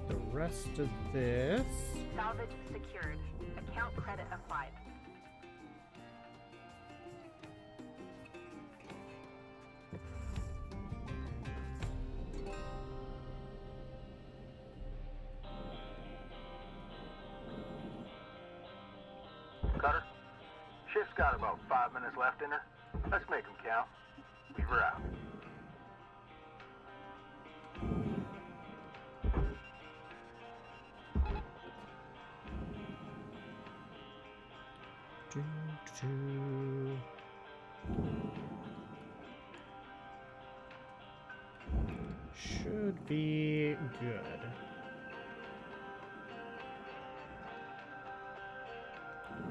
The rest of this. Salvage secured. Account credit applied. Cutter, shift's got about 5 minutes left in her. Let's make them count. Weaver out. Do. Should be good.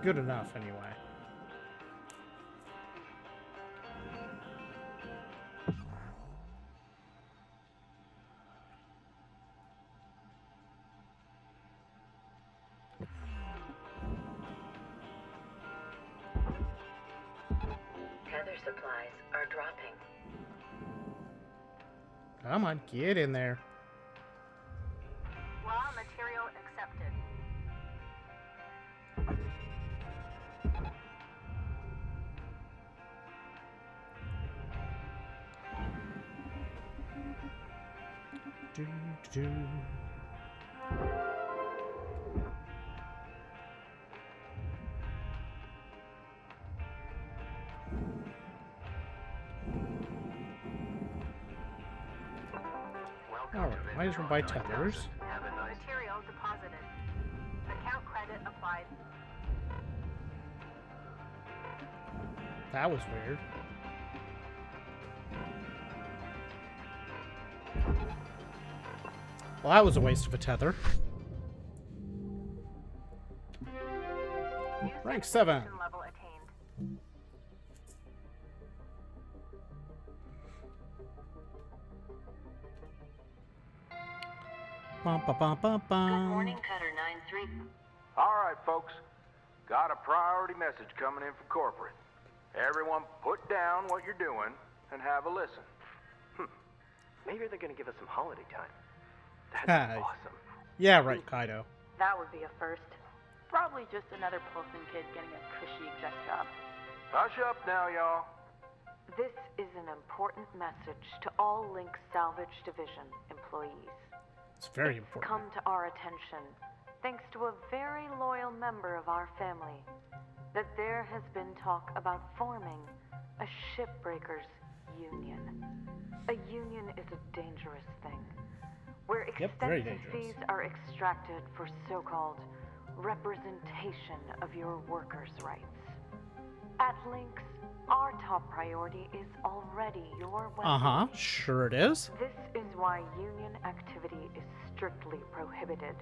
Good enough, anyway. Tether supplies are dropping. Come on, get in there. Raw material accepted. Do. Alright, might as well buy tethers. Material deposited. Account credit applied. That was weird. Well, that was a waste of a tether. Rank 7. Level attained. Bum, ba, bum, bum, Good bum. morning, Cutter 9-3. All right, folks. Got a priority message coming in from corporate. Everyone put down what you're doing and have a listen. Maybe they're gonna give us some holiday time. Ah, That's awesome. Yeah, right, Kaido. That would be a first. Probably just another Pilsen kid getting a cushy exec job. Hush up now, y'all. This is an important message to all Link Salvage Division employees. It's very It's important. come to our attention, thanks to a very loyal member of our family, that there has been talk about forming a shipbreakers union. A union is a dangerous thing, where Yep, very extensive dangerous. fees are extracted for so-called representation of your workers' rights. At Lynx, our top priority is already your well-being. Sure it is. This is why union activity is strictly prohibited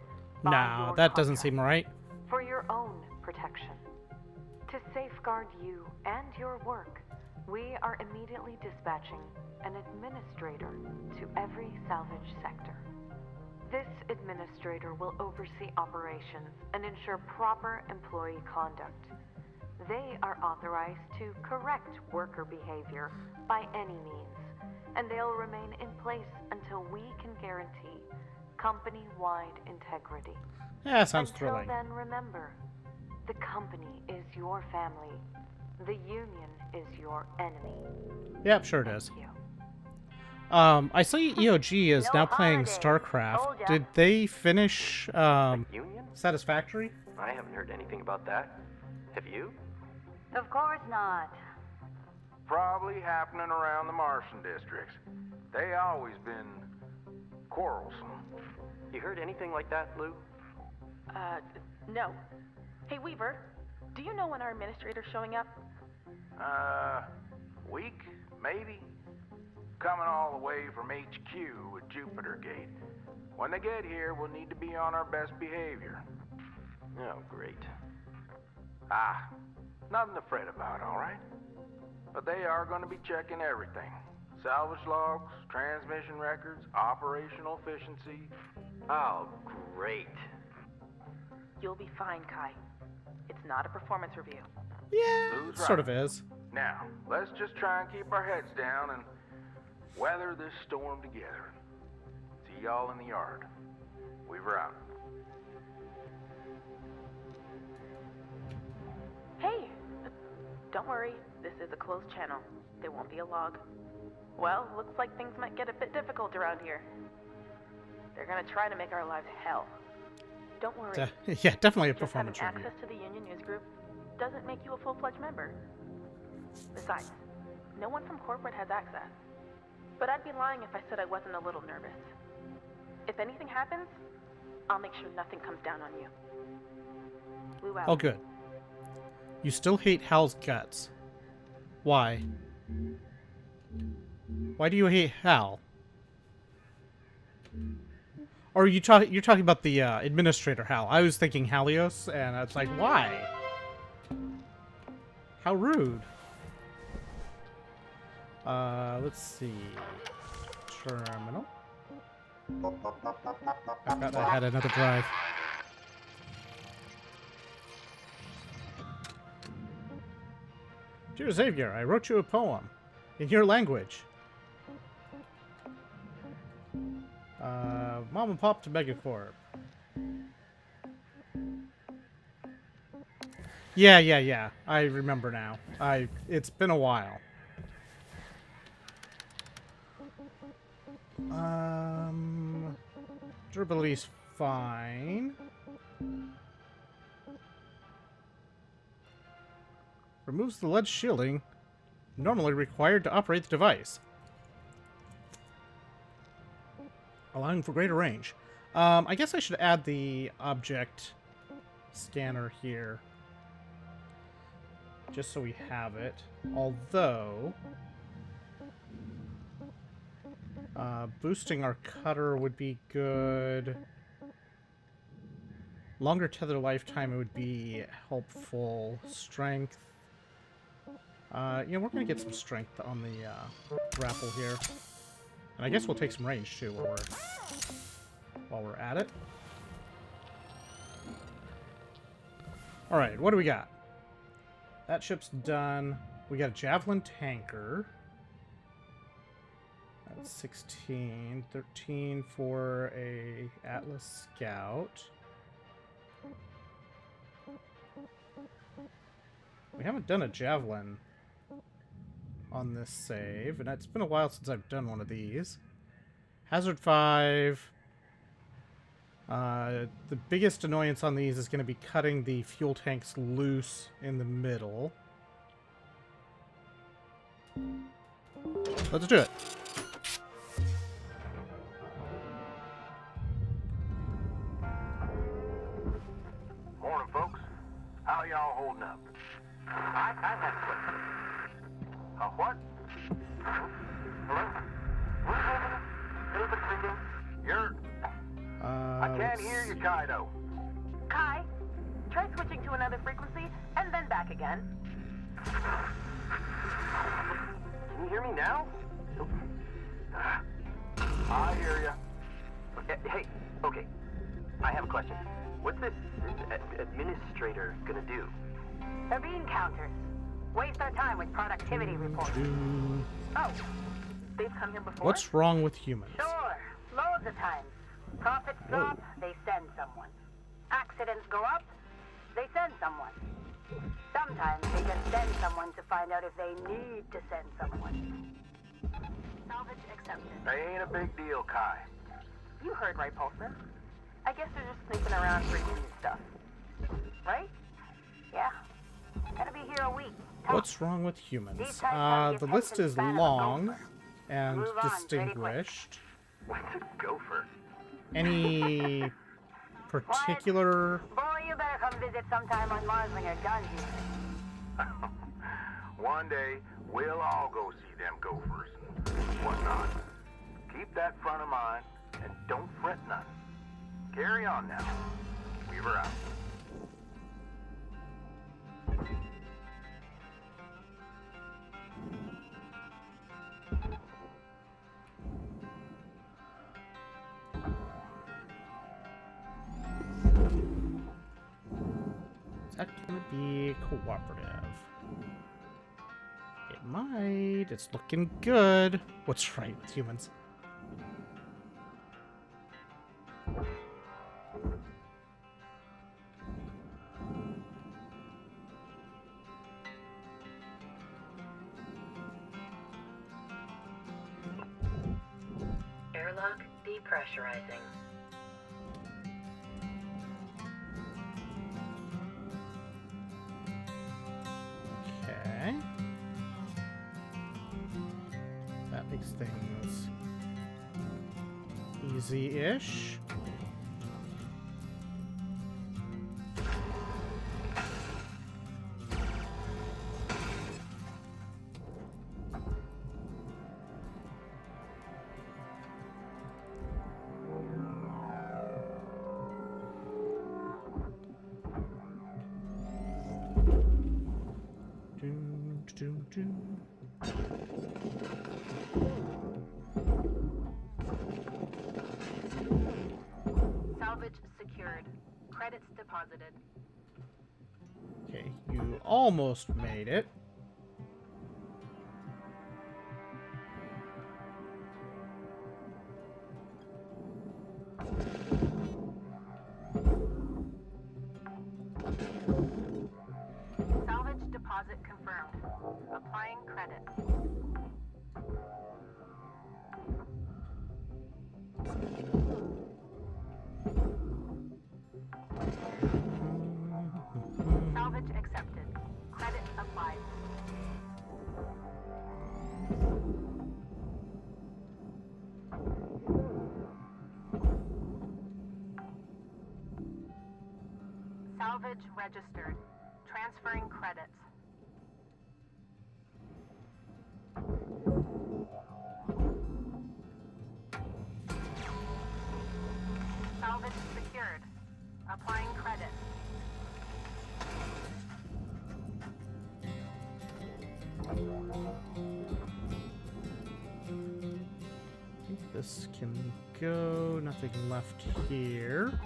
by Nah, your that doesn't contract, seem right. for your own protection. To safeguard you and your work, we are immediately dispatching an administrator to every salvage sector. This administrator will oversee operations and ensure proper employee conduct. They are authorized to correct worker behavior by any means, and they'll remain in place until we can guarantee company-wide integrity. Yeah, sounds Until thrilling. then, remember, the company is your family. The union is your enemy. Yep, sure it is. Thank you. I see EOG is No now playing holidays. StarCraft. Told ya. Did they finish Union? Satisfactory? I haven't heard anything about that. Have you? Of course not. Probably happening around the Martian districts. They always been quarrelsome. You heard anything like that, Lou? No. Hey, Weaver, do you know when our administrator's showing up? Week, maybe? Coming all the way from HQ with Jupiter Gate. When they get here, we'll need to be on our best behavior. Oh, great. Nothing to fret about, all right? But they are going to be checking everything. Salvage logs, transmission records, operational efficiency. Oh, great. You'll be fine, Kai. It's not a performance review. Yeah, Lou's sort right. of is. Now, let's just try and keep our heads down and weather this storm together. See y'all in the yard. Weaver out. Hey! Don't worry, this is a closed channel. There won't be a log. Well, looks like things might get a bit difficult around here. They're gonna try to make our lives hell. Don't worry. Yeah, definitely a Just having performance review. access to the Union News Group doesn't make you a full-fledged member. Besides, no one from corporate has access. But I'd be lying if I said I wasn't a little nervous. If anything happens, I'll make sure nothing comes down on you. Lou out. Oh, good. You still hate Hal's guts. Why? Why do you hate Hal? Or you're talking about the administrator Hal. I was thinking Halios, and it's like, why? How rude. Let's see. Terminal. I forgot I had another drive. Dear Xavier, I wrote you a poem in your language. Mom and Pop to Megacorp. Yeah. I remember now. It's been a while. Durability's fine. Removes the lead shielding normally required to operate the device, allowing for greater range. I guess I should add the object scanner here, just so we have it. Although, boosting our cutter would be good. Longer tether lifetime would be helpful. Strength. We're going to get some strength on the grapple here. And I guess we'll take some range, too, while we're at it. Alright, what do we got? That ship's done. We got a Javelin tanker. That's 16. 13 for a Atlas Scout. We haven't done a Javelin on this save, and it's been a while since I've done one of these. Hazard 5. The biggest annoyance on these is going to be cutting the fuel tanks loose in the middle. Let's do it. Morning, folks. How y'all holding up? I have a question. What? Hello? Who's speaking? You're... I can't hear you, Kaido. Kai, try switching to another frequency and then back again. Can you hear me now? I hear you. Hey, okay. I have a question. What's this administrator gonna do? They're being counters. Waste our time with productivity reports. Oh, they've come here before? What's wrong with humans? Sure, loads of times. Profits drop, they send someone. Accidents go up, they send someone. Sometimes they just send someone to find out if they need to send someone. Salvage accepted. They ain't a big deal, Kai. You heard right, Pulsar. I guess they're just sneaking around reading stuff. Right? Yeah. Gonna be here a week. What's wrong with humans? The list is long and Move on pretty quick. distinguished. What's a gopher? Any particular... Boy, you better come visit sometime on Mars when you're done here. One day, we'll all go see them gophers and whatnot. Keep that front of mind, and don't fret none. Carry on now. Weaver out. Is that going to be cooperative? It might. It's looking good. What's right with humans? Airlock depressurizing. Okay. That makes things easy-ish. Salvage secured. Credits deposited. Okay, you almost made it. Salvage deposit confirmed. Applying credit. Salvage accepted. Credit applied. Salvage registered. Transferring credits. Salvage secured. Applying credit. I think this can go. Nothing left here.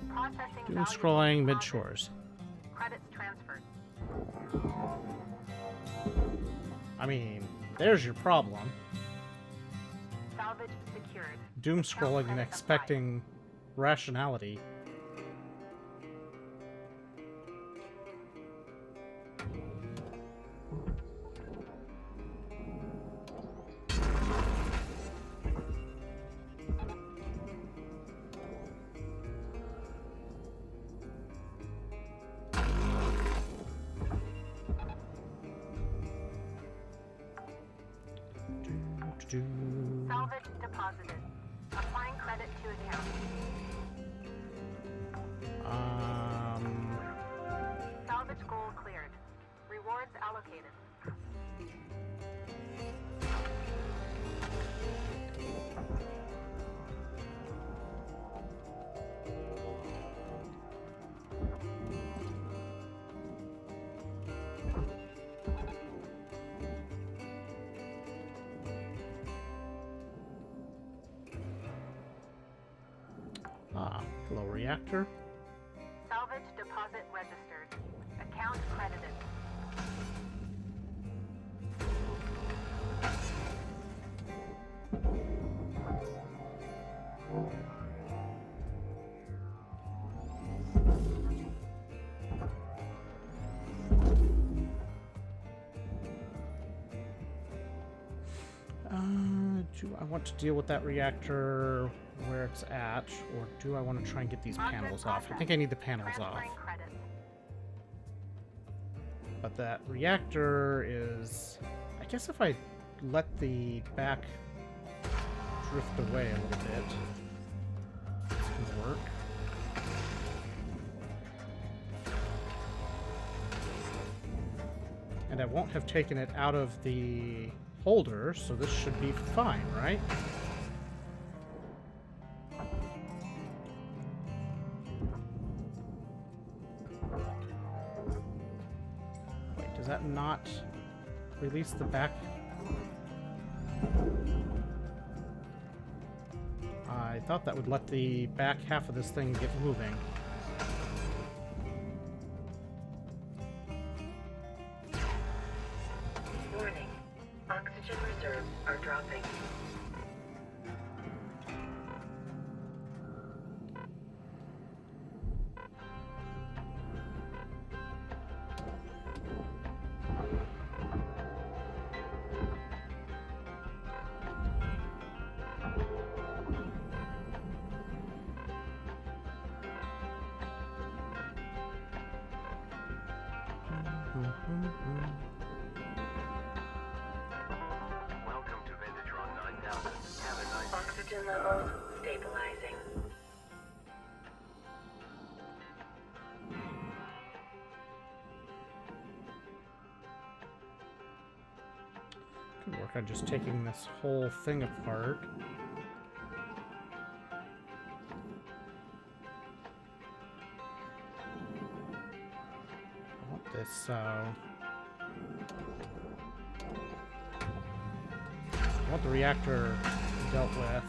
Processing Doom valuable scrolling deposit. mid-shores. Credits transferred. I mean, there's your problem. Salvage secured. Doom scrolling and credit expecting rationality. Salvage deposited. Applying credit to account. Salvage goal cleared. Rewards allocated. Hello, reactor. Salvage deposit registered. Account credited. Do I want to deal with that reactor where it's at, or do I want to try and get these panels off? I think I need the panels off. Transferring credits. But that reactor is... I guess if I let the back drift away a little bit, it's going to work. And I won't have taken it out of the holder, so this should be fine, right? Wait, does that not release the back? I thought that would let the back half of this thing get moving. Warning. Oxygen reserves are dropping. Welcome to Vendatron 9000. Have a nice... Oxygen levels stabilizing. Could work on just taking this whole thing apart. I want this, I want the reactor dealt with.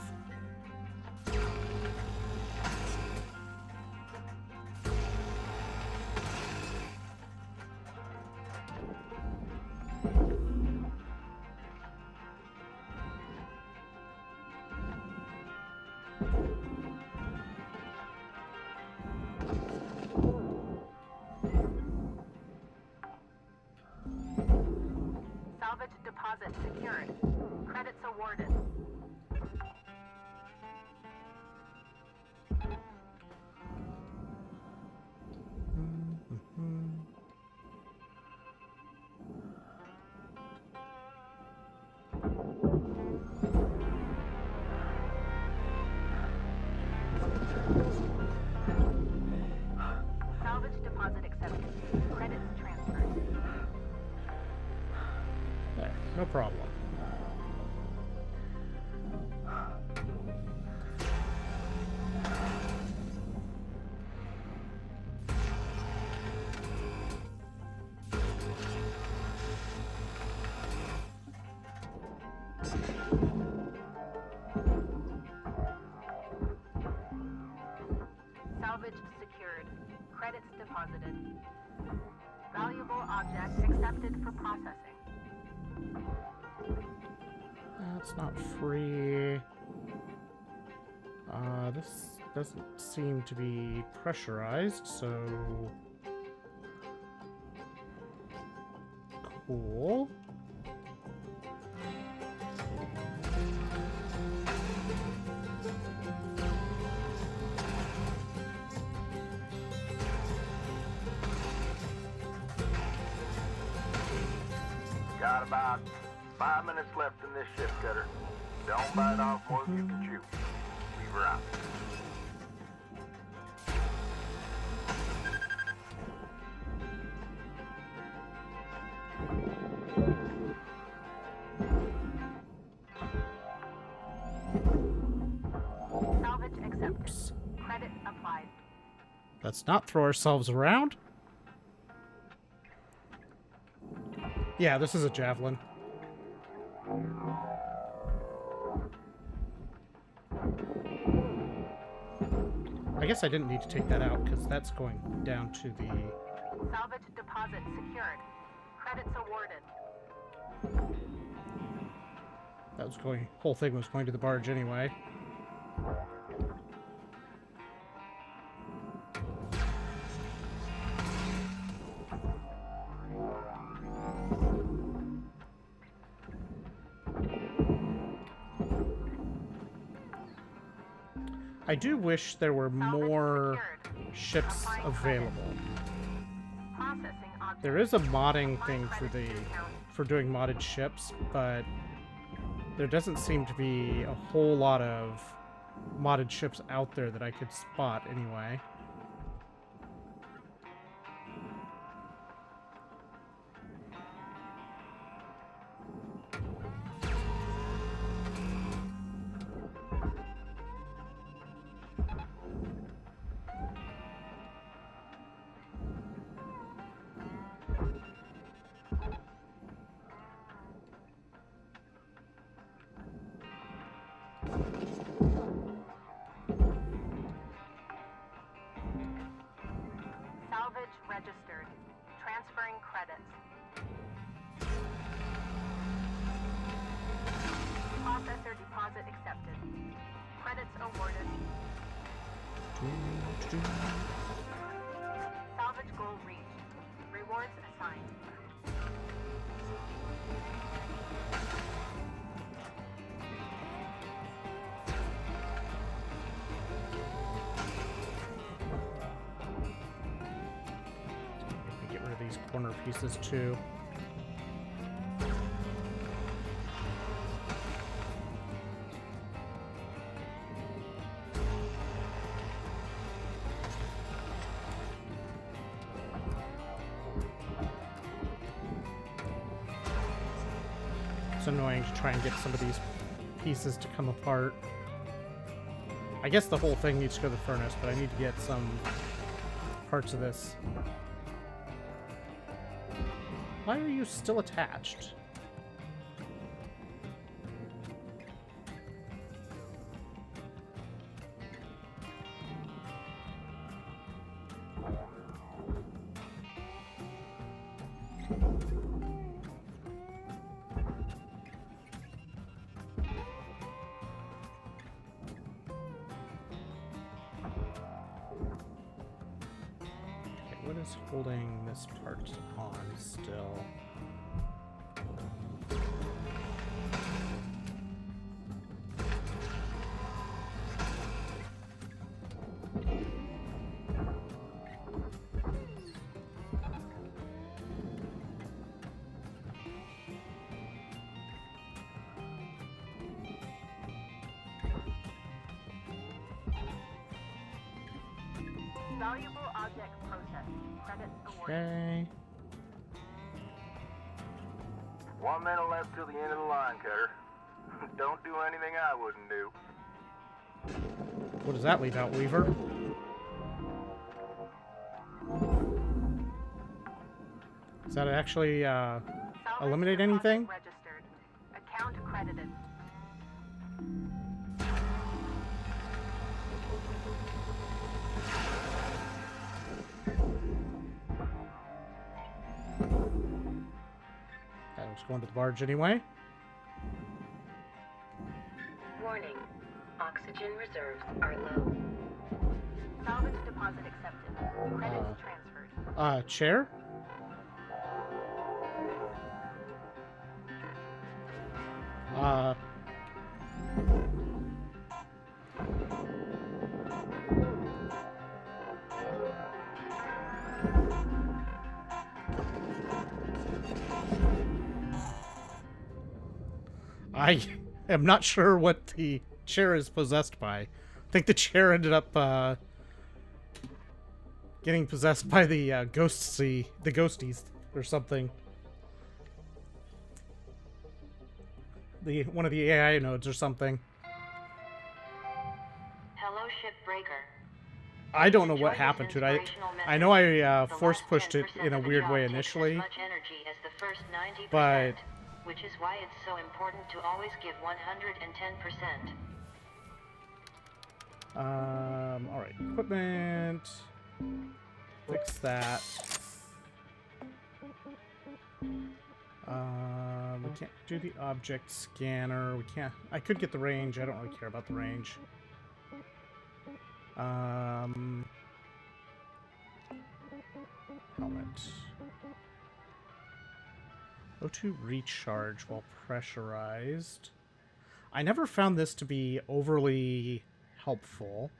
Salvage deposit secured. Credits awarded. Salvage deposit accepted. Credits transferred. There, no problem. Salvage secured. Credits deposited. Valuable object accepted for processing. That's not free. This doesn't seem to be pressurized, so... Cool. Got about 5 minutes left in this shift, Cutter. Don't bite off more than you can chew. Weaver out. Salvage accepted. Oops. Credit applied. Let's not throw ourselves around. Yeah, this is a javelin. I guess I didn't need to take that out because that's going down to the... Salvage deposit secured. Credits awarded. That was going... whole thing was going to the barge anyway. I do wish there were more ships available. Processing object. There is a modding thing for doing modded ships, but there doesn't seem to be a whole lot of modded ships out there that I could spot anyway. Salvage registered. Transferring credits. Processor deposit accepted. Credits awarded. Salvage goal reached. Rewards assigned. Get rid of these corner pieces too. It's annoying to try and get some of these pieces to come apart. I guess the whole thing needs to go to the furnace, but I need to get some parts of this. Why are you still attached? What is holding this part on still? Valuable object processed. Credits awarded. Okay. 1 minute left till the end of the line, Cutter. Don't do anything I wouldn't do. What does that leave out, Weaver? Does that actually Salvage eliminate deposit anything? Registered. Account credited. That was going to the barge anyway. Warning. Oxygen reserves are low. Salvage deposit accepted. Credits transferred. Chair? I am not sure what the chair is possessed by. I think the chair ended up getting possessed by the ghosties or something. One of the AI nodes or something. Hello, Shipbreaker. I don't know Enjoy what this happened to it. inspirational I know message. I The force last pushed it 10% in a of the weird job way takes initially, as much energy as the first 90%, but which is why it's so important to always give 110%. all right, equipment. Fix that. We can't do the object scanner. We can't. I could get the range. I don't really care about the range. Helmet. O2 recharge while pressurized. I never found this to be overly helpful.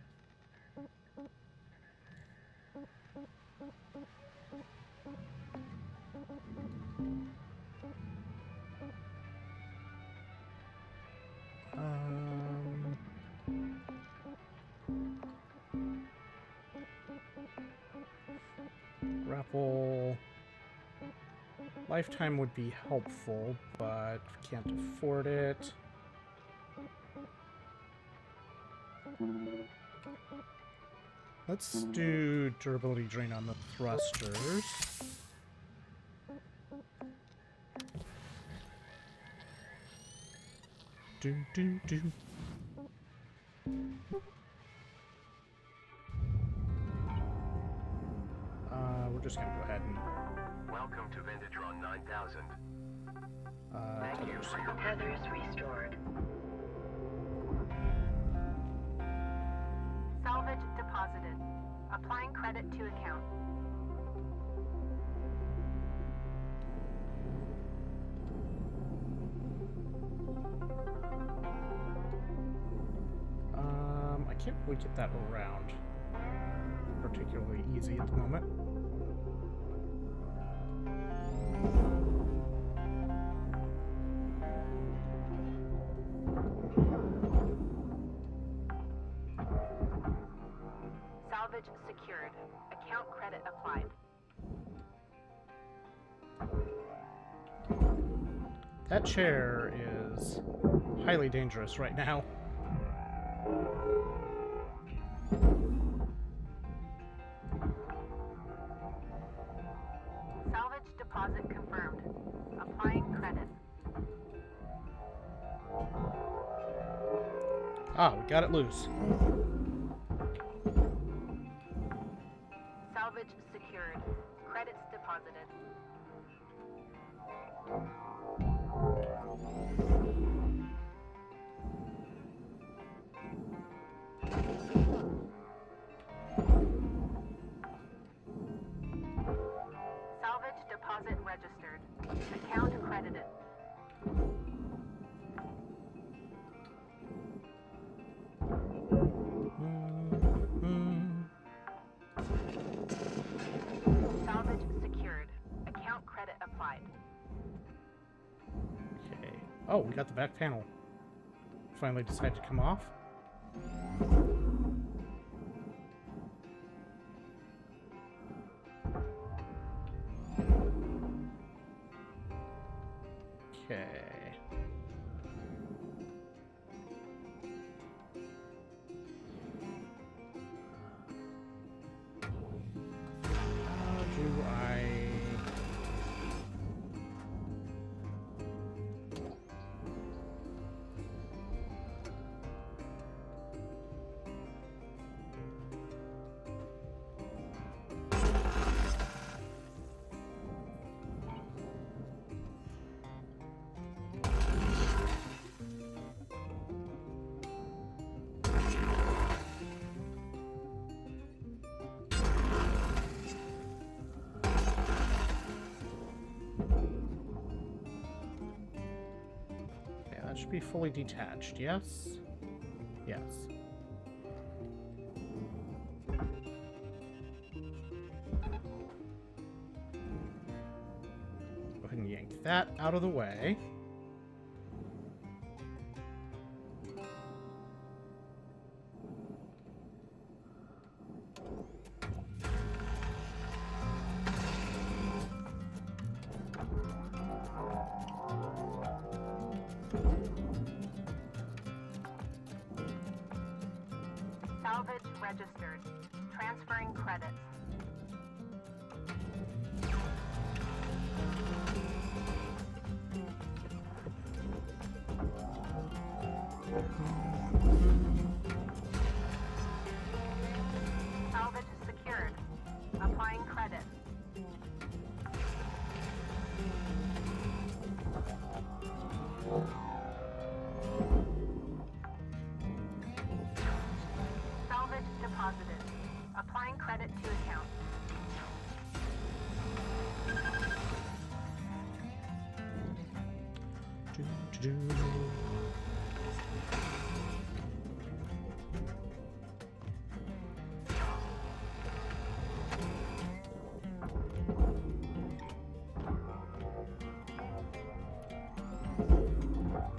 Grapple. Lifetime would be helpful, but can't afford it. Let's do durability drain on the thrusters. Do. We're just gonna go ahead and Welcome to Vendatron 9000. Thank you for your tethers restored. Salvage deposited. Applying credit to account. I can't really get that around particularly easy at the moment. Salvage secured. Account credit applied. That chair is highly dangerous right now. Salvage deposit confirmed. Applying credit. Ah, we got it loose. Salvage secured. Credits deposited. Salvage deposit registered. Account credited. Salvage secured. Account credit applied. Okay. Oh, we got the back panel. Finally decided to come off. Okay. How do I... Yeah, that should be fully detached, yes? Yes. Go ahead and yank that out of the way. registered. Transferring credits. Salvage secured. Applying credit. Salvage deposited. Applying credit to account.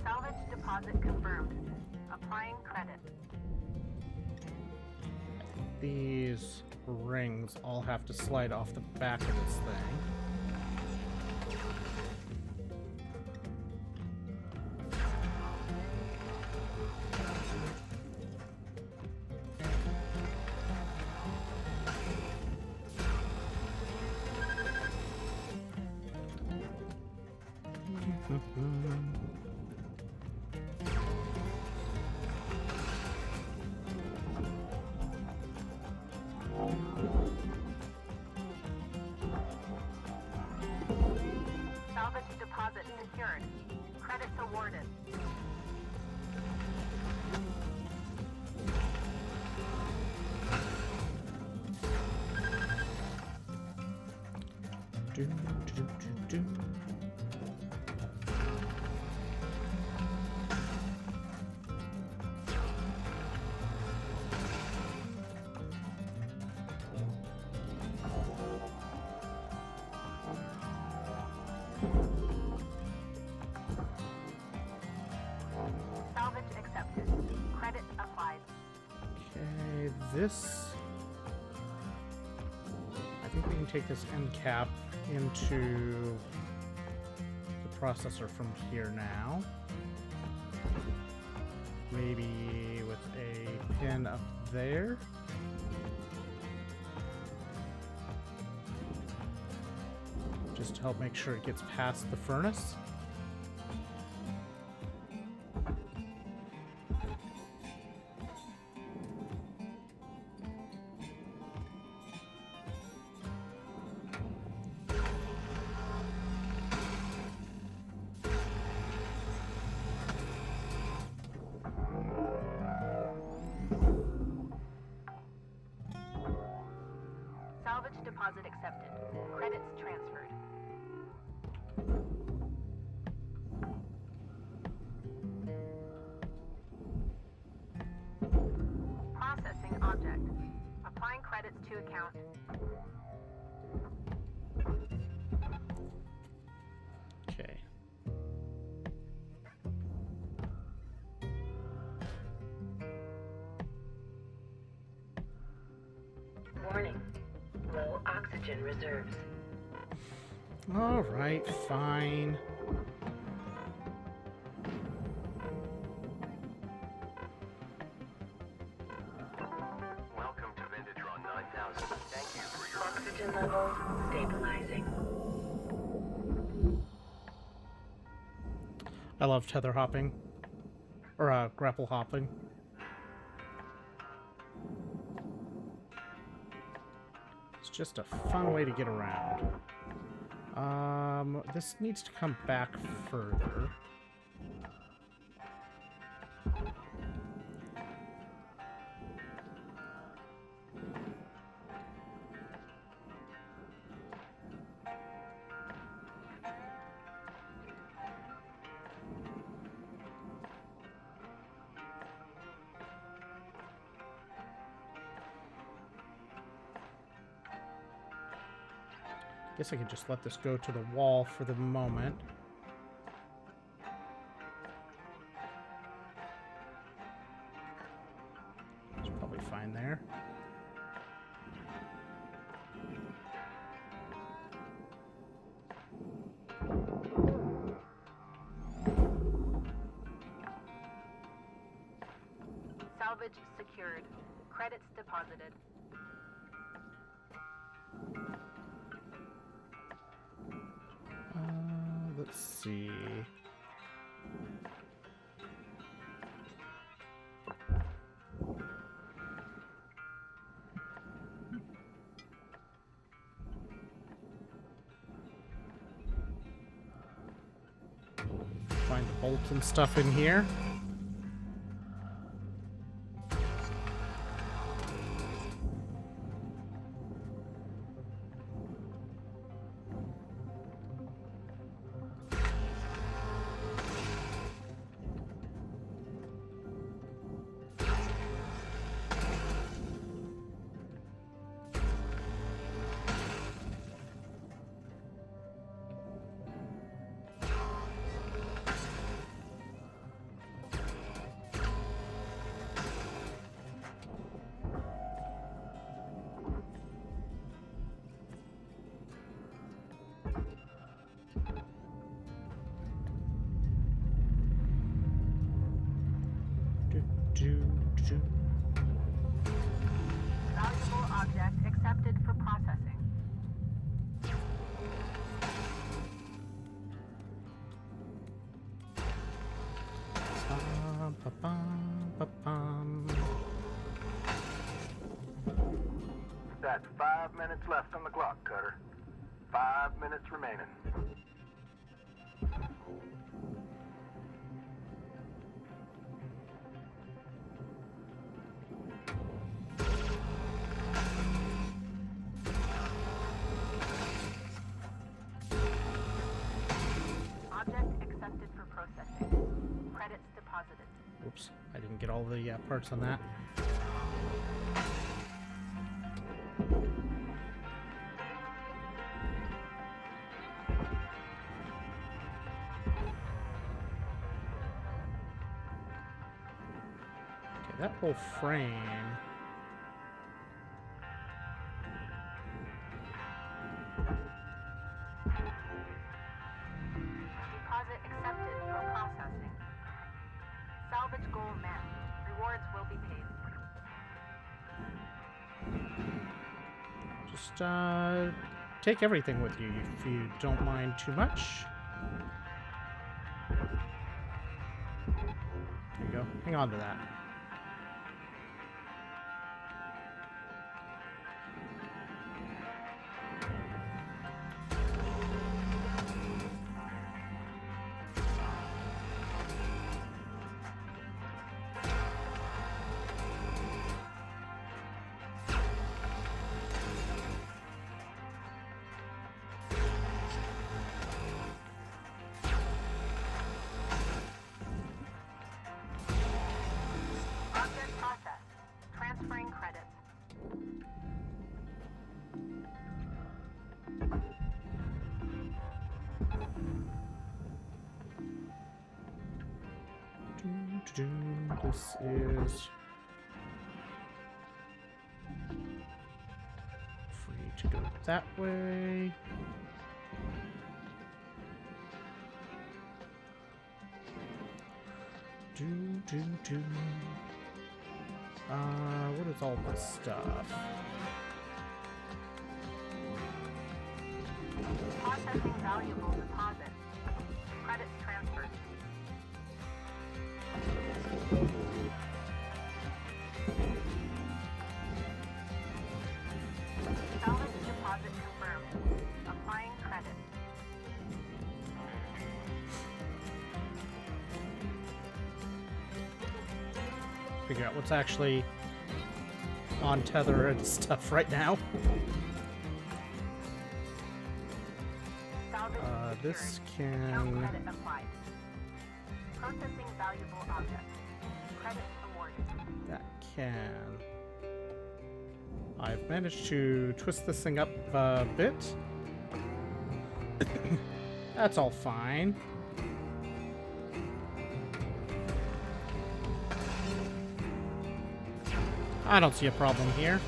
Salvage deposit confirmed. Applying credit. These rings all have to slide off the back of this thing. Salvage deposit secured. Credits awarded. Do, do, do, do. Salvage accepted. Credit applied. Okay, this... I think we can take this end cap into the processor from here now. Maybe with a pin up there. Just to help make sure it gets past the furnace. Salvage deposit accepted. Credits transferred. Processing object. Applying credits to account. Okay. Warning. Low oxygen reserves. All right, fine. Welcome to Vintatron 9000. Thank you for your... Oxygen levels stabilizing. I love tether hopping. Or grapple hopping. It's just a fun way to get around. This needs to come back further. Guess I could just let this go to the wall for the moment. It's probably fine there. Salvage secured. Credits deposited. Let's see. Find the bolts and stuff in here. Valuable object accepted for processing. That's 5 minutes left on the clock, Cutter. 5 minutes remaining. Object accepted for processing. Credits deposited. Oops, I didn't get all the parts on that. Okay, that whole frame. Deposit accepted for processing. Salvage goal met. Rewards will be paid. Just take everything with you if you don't mind too much. There you go. Hang on to that. Object processed. Transferring credits. This is free to go that way. What is all this stuff? Processing valuable deposit. Credits transferred. Salvage deposit confirmed. Applying credit. Figure out what's actually on tether and stuff right now. Salvage This secured. No can... credit applied. Processing valuable object. Credits awarded. That can... I've managed to twist this thing up a bit. That's all fine. I don't see a problem here.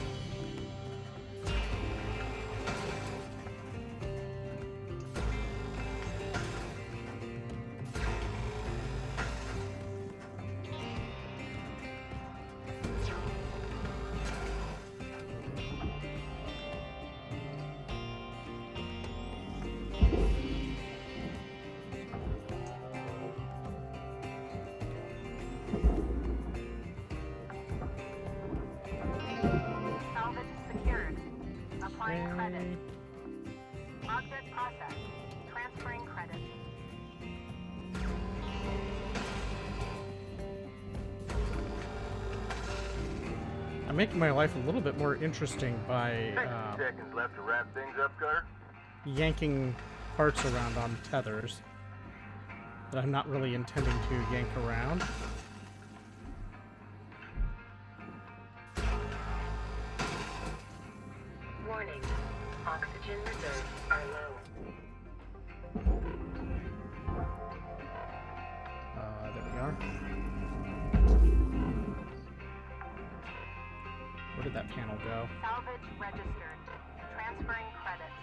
credits. I'm making my life a little bit more interesting by 60 seconds left to wrap things up, Cutter. yanking parts around on tethers that I'm not really intending to yank around. Warning. Oxygen reserves are low. There we are. Where did that panel go? Salvage registered. Transferring credits.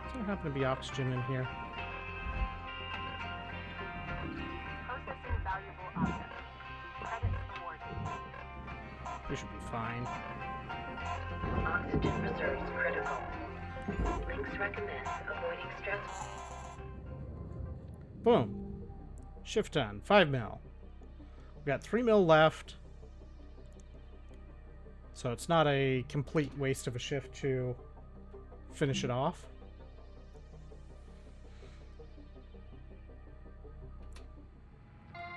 Does there happen to be oxygen in here? Processing valuable objects. Credits awarded. We should be fine. Oxygen reserves critical. Links recommends avoiding stress. Boom. Shift done. 5 mil. We've got 3 mil left. So it's not a complete waste of a shift to finish it off.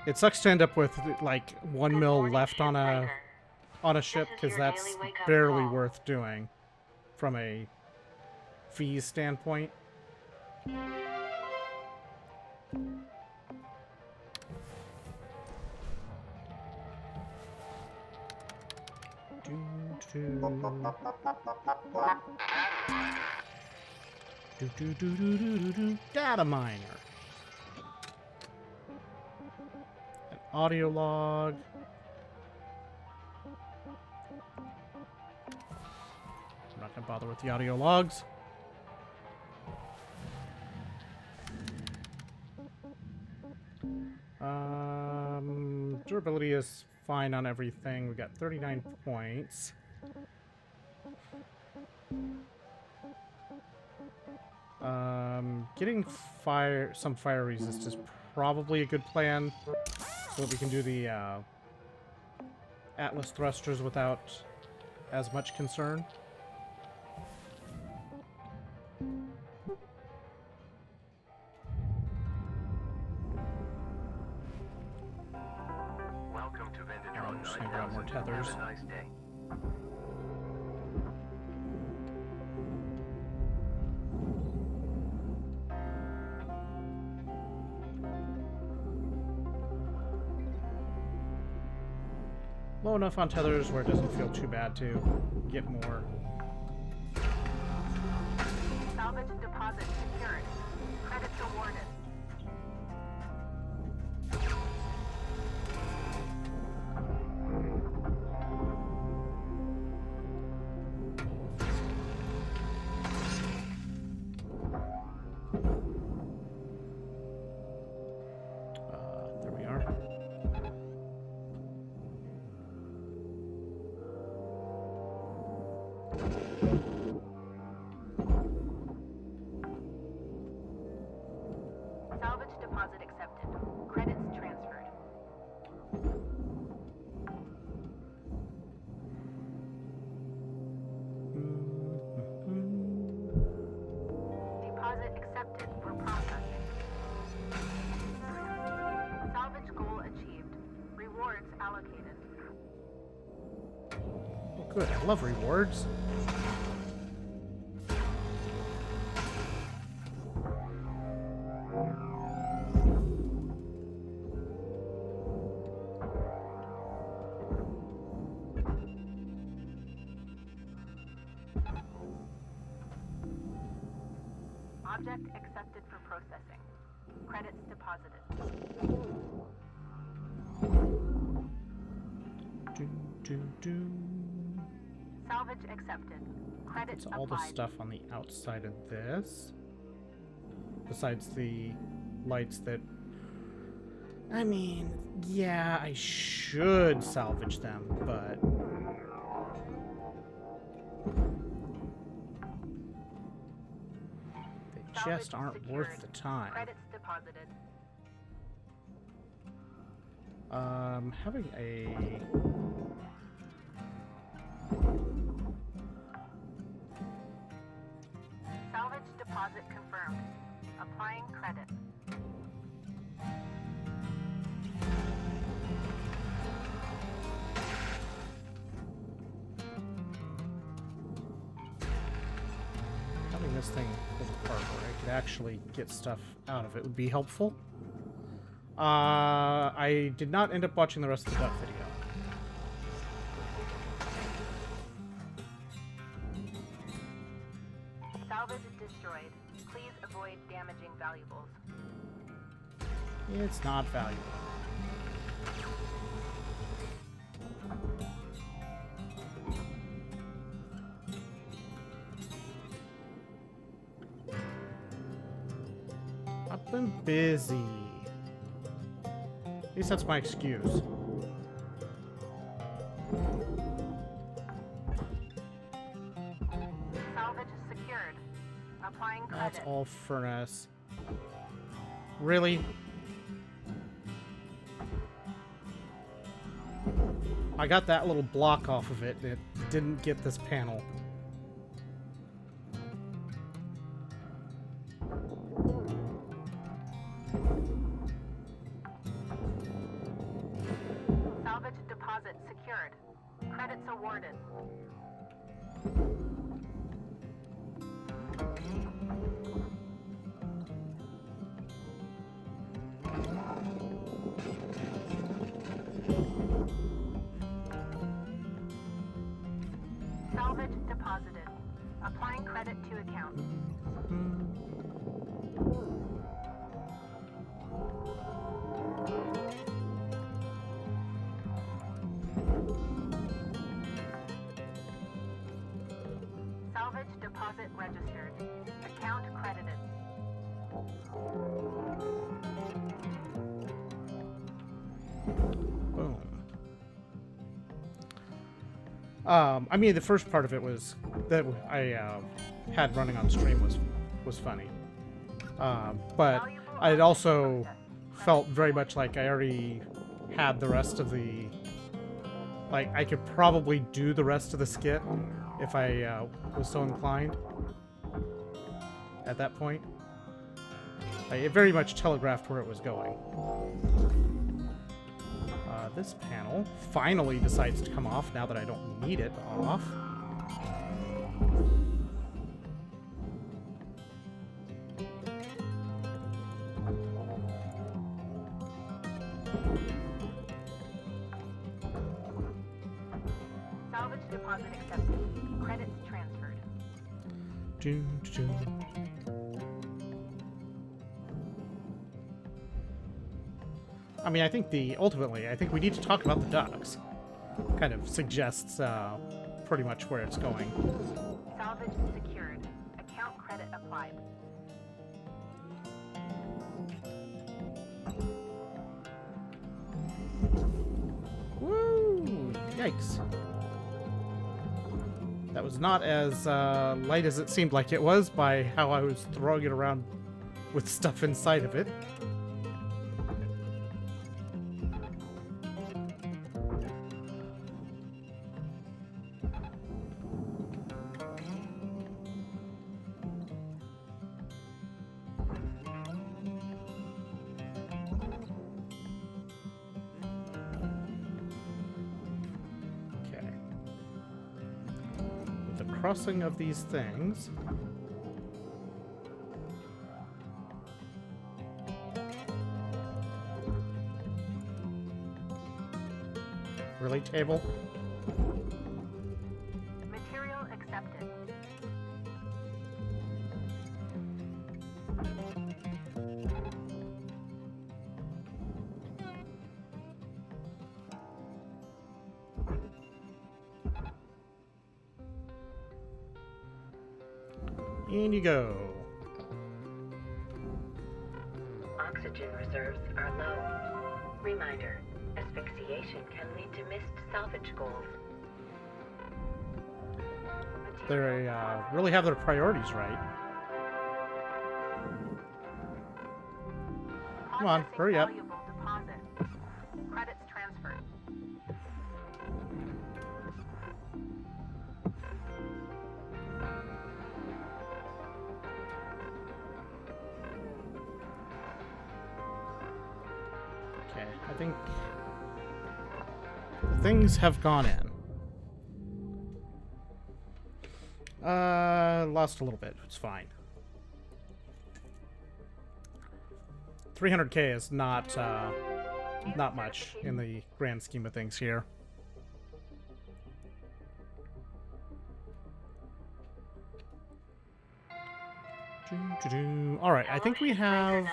It sucks to end up with like 1 mil left on a ship, because that's barely worth doing from a fees standpoint. Data miner. An audio log. I'm not gonna bother with the audio logs. Durability is fine on everything. We got 39 points. Getting some fire resist is probably a good plan, so that we can do the Atlas thrusters without as much concern. Welcome to Vendatron Just gonna grab more 9000. tethers. Have a nice day. Low enough on tethers where it doesn't feel too bad to get more. Salvage deposit secured. Credits awarded. There we are. Salvage deposit accepted. Credits transferred. Deposit accepted for processing. Salvage goal achieved. Rewards allocated. Oh, good. I love rewards. Object accepted for processing. Credits deposited. Salvage accepted. Credits That's all the applied. stuff on the outside of this. Besides the lights that... I mean, yeah, I should salvage them, but... they just aren't worth the time. Credits deposited. Having a... Salvage deposit confirmed. Applying credit. Having this thing pulled apart where I could actually get stuff out of it would be helpful. I did not end up watching the rest of the duck video. Salvage destroyed. Please avoid damaging valuables. It's not valuable. I've been busy. At least that's my excuse. Salvage secured. Applying credit. That's all furnace. Really? I got that little block off of it, and it didn't get this panel. Salvage deposit secured. Credits awarded. Salvage deposited. Applying credit to account. Salvage deposit registered. Account credited. Boom. I mean, the first part of it was that I had running on stream was funny, but I also felt very much like I already had the rest of the. Like, I could probably do the rest of the skit if I was so inclined. At that point, it very much telegraphed where it was going. This panel finally decides to come off now that I don't need it off. Salvage deposit accepted. Credits transferred. I mean, I think ultimately, I think we need to talk about the ducks. Kind of suggests pretty much where it's going. Salvage secured. Account credit applied. Woo! Yikes. That was not as light as it seemed like it was by how I was throwing it around with stuff inside of it. Crossing of these things. Relay table. Material accepted. In you go. Oxygen reserves are low. Reminder, asphyxiation can lead to missed salvage goals. They really have their priorities right. Come on, hurry up. Valuable deposit. Credits think things have gone in. Lost a little bit. It's fine. 300k is not much in the grand scheme of things here. All right, I think we have 9346-52.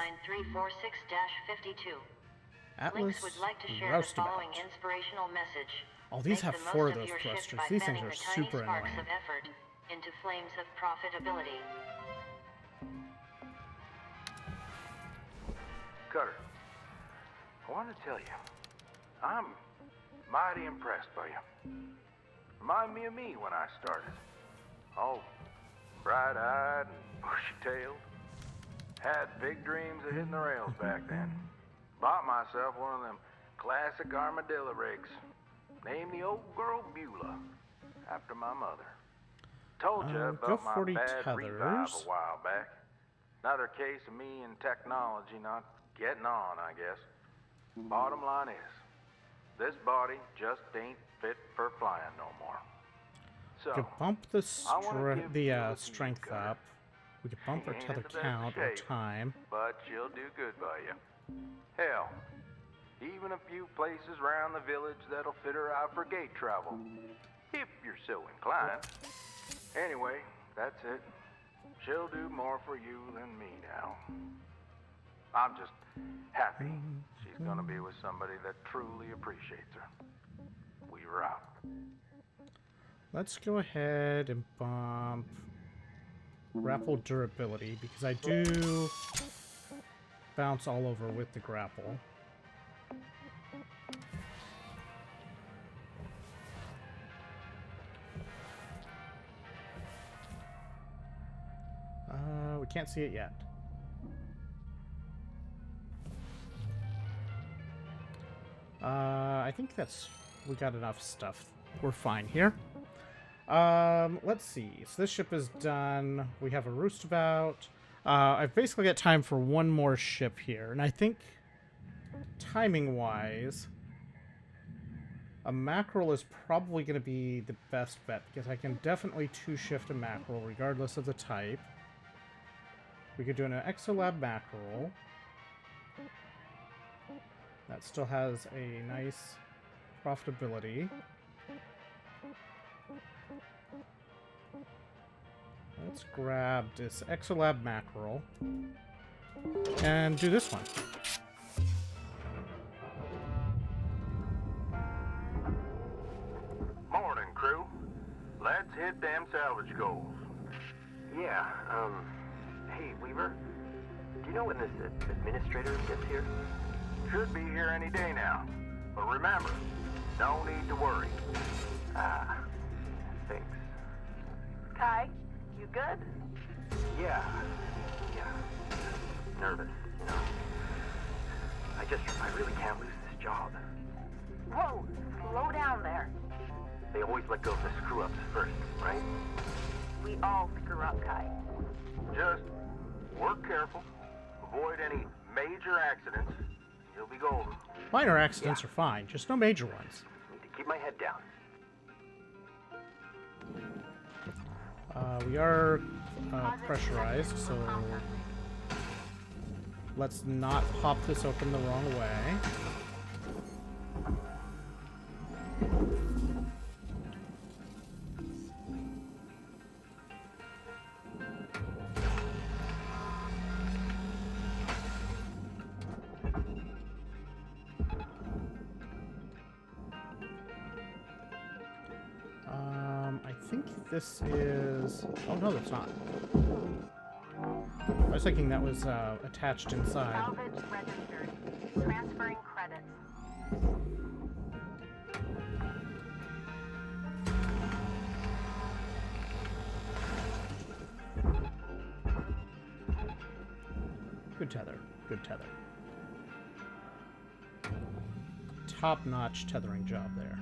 Atlas Lynx would like to share the Roustabout. following inspirational message. Oh, these Make have the 4 most of those your shift thrusters. by These things fanning are the tiny super sparks annoying. of effort into flames of profitability. Cutter, I want to tell you, I'm mighty impressed by you. Remind me of me when I started. All bright-eyed and bushy-tailed. Had big dreams of hitting the rails back then. Bought myself one of them classic armadillo rigs. Named the old girl Beulah, after my mother. Told you Go about my 40 bad revive tethers. a while back. Another case of me and technology not getting on, I guess. Bottom line is, this body just ain't fit for flying no more. So, We could bump the I wanna give Beulah to you, strength Cutter. up. We could bump our Ain't tether in the best count or shape, time. but she'll do good by you. Hell, even a few places around the village that'll fit her out for gate travel, if you're so inclined. Anyway, that's it. She'll do more for you than me now. I'm just happy she's gonna be with somebody that truly appreciates her. We're out. Let's go ahead and bump grapple durability, because I do bounce all over with the grapple. We can't see it yet. I think we got enough stuff. We're fine here. Let's see. So this ship is done. We have a roostabout. I've basically got time for one more ship here, and I think timing-wise, a mackerel is probably going to be the best bet, because I can definitely two-shift a mackerel regardless of the type. We could do an Exolab mackerel. That still has a nice profitability. Let's grab this Exolab mackerel and do this one. Morning, crew. Let's hit them salvage goals. Yeah, hey, Weaver, do you know when this administrator gets here? Should be here any day now. But remember, no need to worry. Ah, thanks. Kai, you good? Yeah. Nervous, you know. I really can't lose this job. Whoa, slow down there. They always let go of the screw-ups first, right? We all screw up, Kai. Just work careful. Avoid any major accidents. You'll be golden. Minor accidents are fine, just no major ones. Need to keep my head down. We are pressurized, so let's not pop this open the wrong way. I think this is... Oh, no, that's not. I was thinking that was attached inside. Salvage registered. Transferring credits. Good tether. Good tether. Top-notch tethering job there.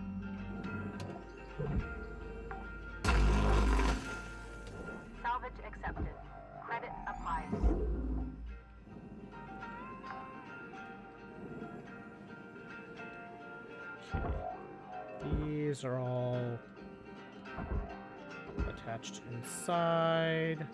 Salvage accepted. Credit applied. These are all attached inside.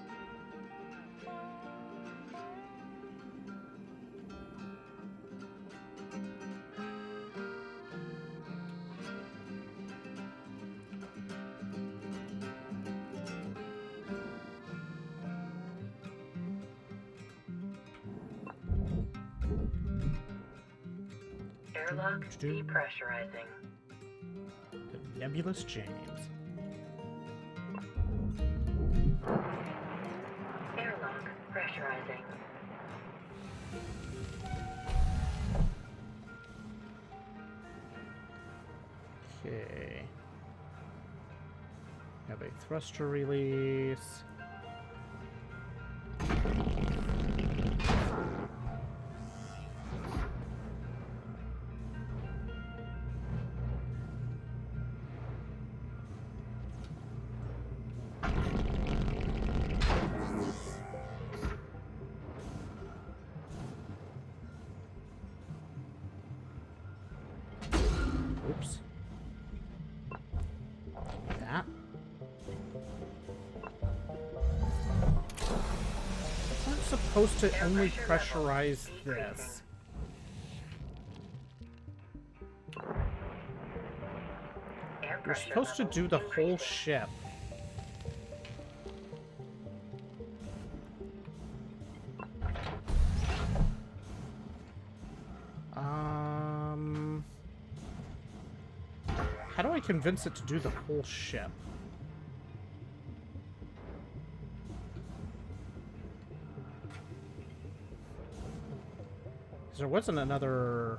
Airlock depressurizing. The Nebulous James. Airlock pressurizing. Okay. Have a thruster release. Oops. That. I'm supposed to only pressurize this. You're supposed to do the whole ship. How do I convince it to do the whole ship? Because there wasn't another...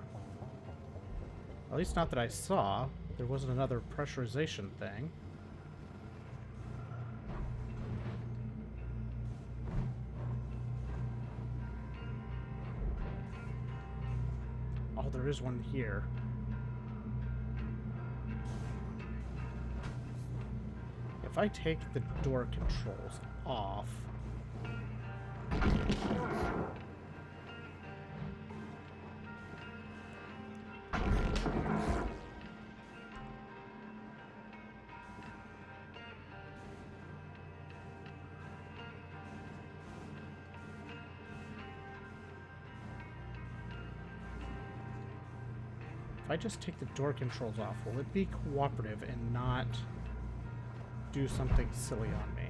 At least not that I saw. There wasn't another pressurization thing. Oh, there is one here. If I take the door controls off... If I just take the door controls off, will it be cooperative and not do something silly on me?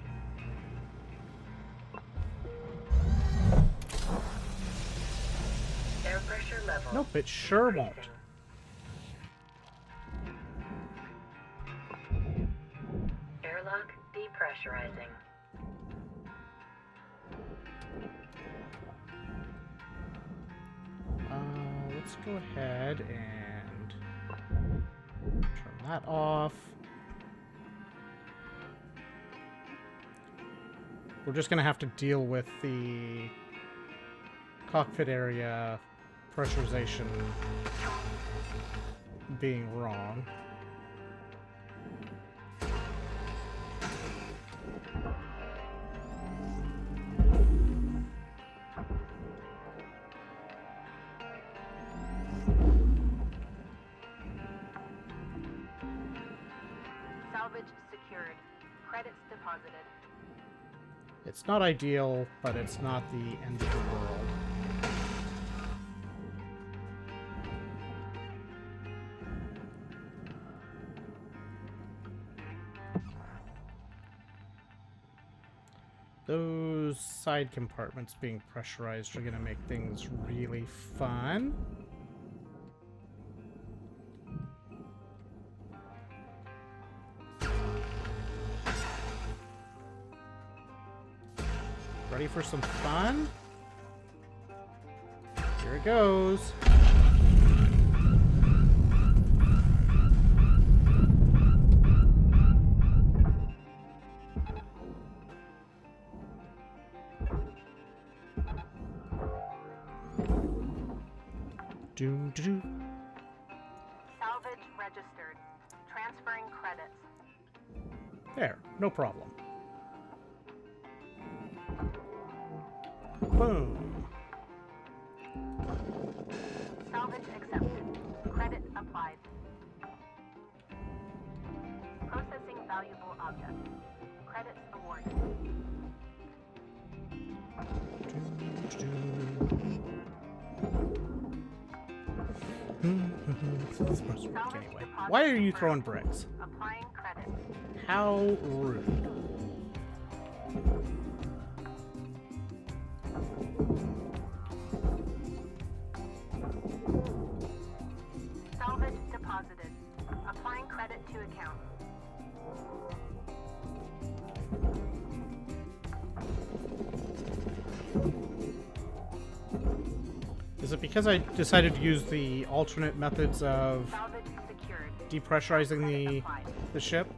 Air pressure level. Nope, it sure won't. Airlock depressurizing. Let's go ahead and turn that off. We're just going to have to deal with the cockpit area pressurization being wrong. Salvage secured. Credits deposited. It's not ideal, but it's not the end of the world. Those side compartments being pressurized are going to make things really fun. Ready for some fun? Here it goes. Do. Salvage registered. Transferring credits. There, no problem. Boom. Salvage accepted. Credit applied. valuable object. Credits awarded. Anyway, why are you throwing bricks? Applying credits. How rude. Salvage deposited. Applying credit to account. Is it because I decided to use the alternate methods of Salvage secured. depressurizing Credit applied. the ship?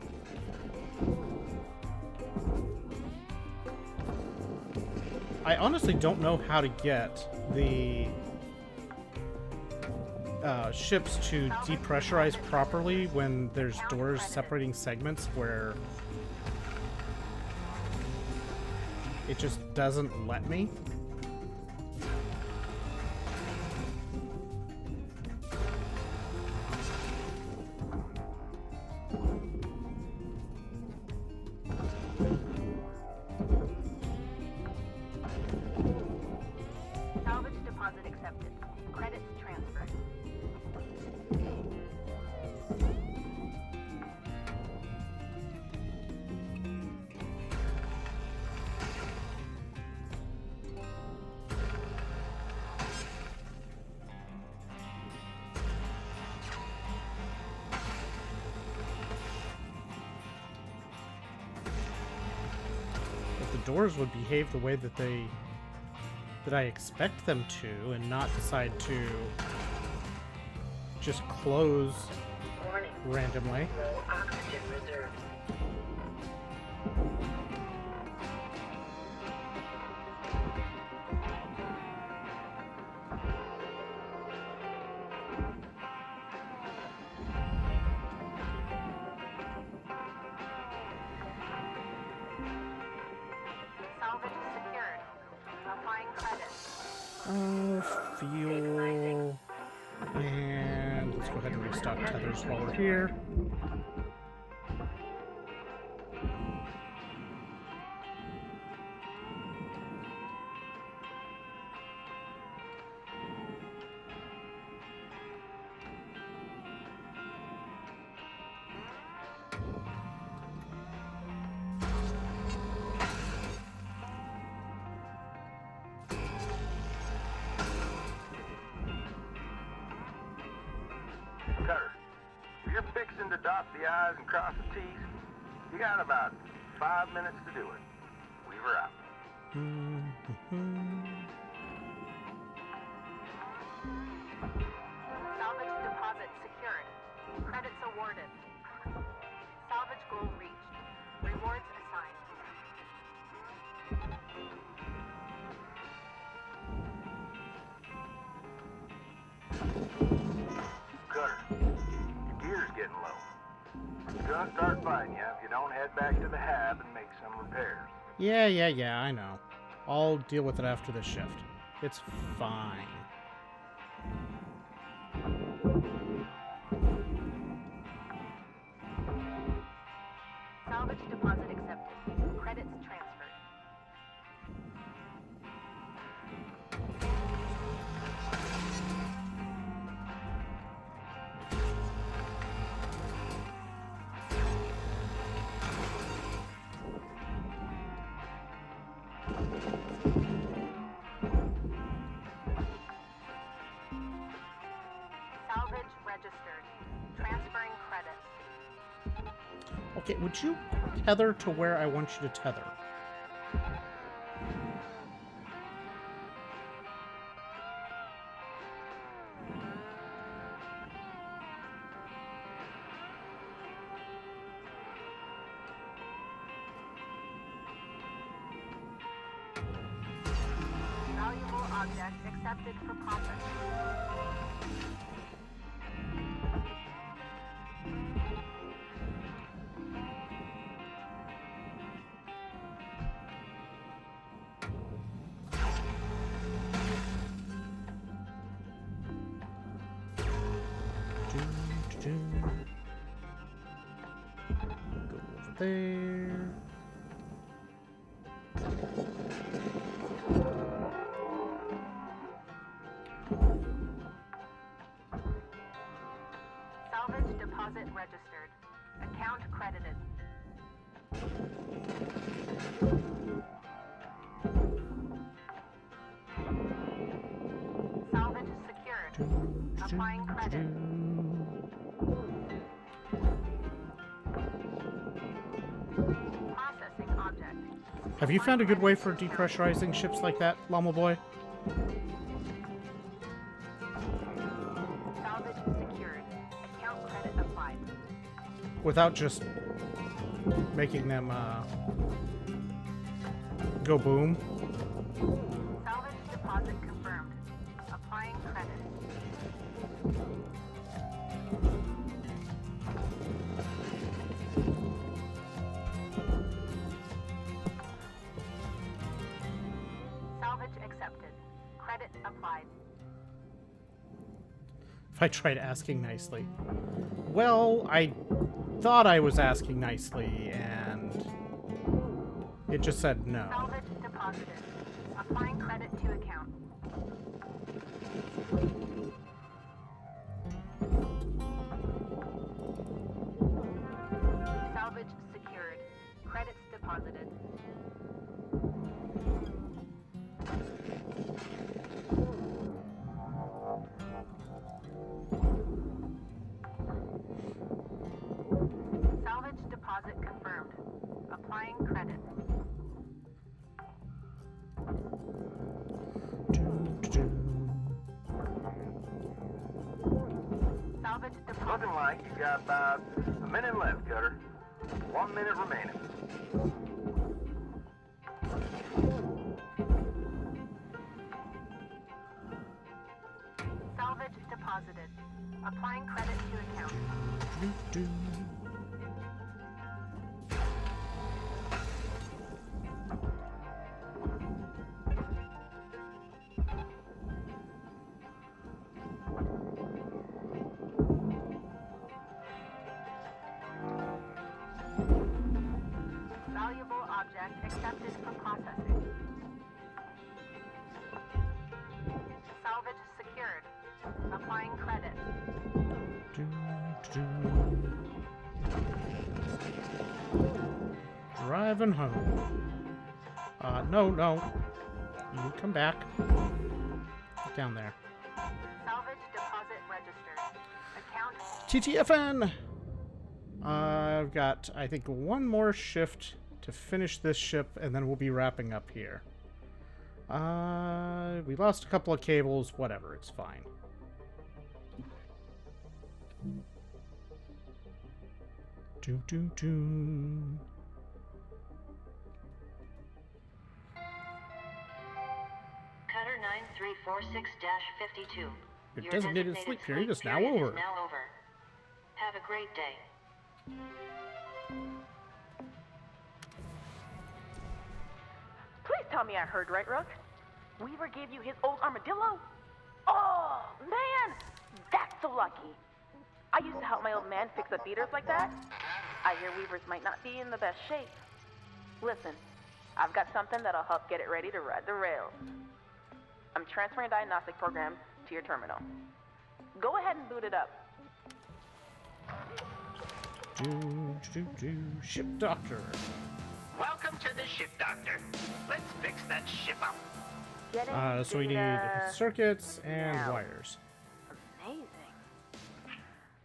I honestly don't know how to get the ships to depressurize properly when there's doors separating segments where it just doesn't let me. Salvage deposit accepted. Credits transferred. If the doors would behave the way that I expect them to and not decide to just close Warning. randomly. Low oxygen reserve. Salvage secured. Applying credits. Fuel. And let's go ahead and restock tethers while we're here. Cutter, if you're fixing to dot the I's and cross the T's, you got about 5 minutes to do it. Weaver out. Salvage deposit secured. Credits awarded. Salvage goal reached. Rewards assigned. Cutter, your gear's getting low. It's gonna start fighting you if you don't head back to the hab and make some repairs. Yeah, I know. I'll deal with it after this shift. It's fine. Salvage deposit accepted. Credits transferred. Salvage registered. Transferring credits. Okay, would you tether to where I want you to tether? Valuable object accepted for profit. Go over that there. Salvage deposit registered. Account credited. Salvage secured. Applying credit. Processing object. Have you found a good way for depressurizing ships like that, Llama Boy? Salvage secured. Account credit applied. Without just making them go boom. Salvage deposit confirmed. Applying credit. Salvage accepted. Credit applied. If I tried asking nicely. Well, I thought I was asking nicely, and it just said no. Salvage deposited. Applying credit to account. Salvage secured. Credits deposited. Salvage deposit confirmed. Applying credit. Salvage deposit. Looking like you got about a minute left, Cutter. 1 minute remaining. Salvage deposited. Applying credit to account. Valuable object accepted for processing. Salvage secured. Applying credit. Driving home. No. You come back. Get down there. Salvage deposit registered. Account. TTFN! I've got, I think, one more shift to finish this ship, and then we'll be wrapping up here. We lost a couple of cables. Whatever, it's fine. Cutter 9346-52. Your designated sleep period is now over. Have a great day. Please tell me I heard right, Rook. Weaver gave you his old armadillo? Oh, man! That's so lucky. I used to help my old man fix up beaters like that. I hear Weavers might not be in the best shape. Listen, I've got something that'll help get it ready to ride the rails. I'm transferring diagnostic programs to your terminal. Go ahead and boot it up. Ship doctor. Welcome to the ship, Doctor. Let's fix that ship up. So we need circuits and wires. Amazing.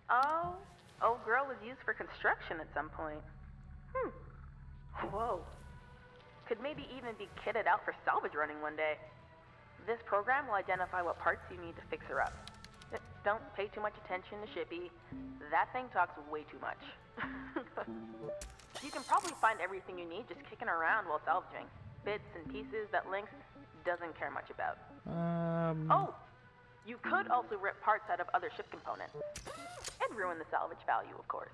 Oh, old girl was used for construction at some point. Whoa. Could maybe even be kitted out for salvage running one day. This program will identify what parts you need to fix her up. Don't pay too much attention to Shippy. That thing talks way too much. You can probably find everything you need just kicking around while salvaging. Bits and pieces that Lynx doesn't care much about. Oh, you could also rip parts out of other ship components. And ruin the salvage value, of course.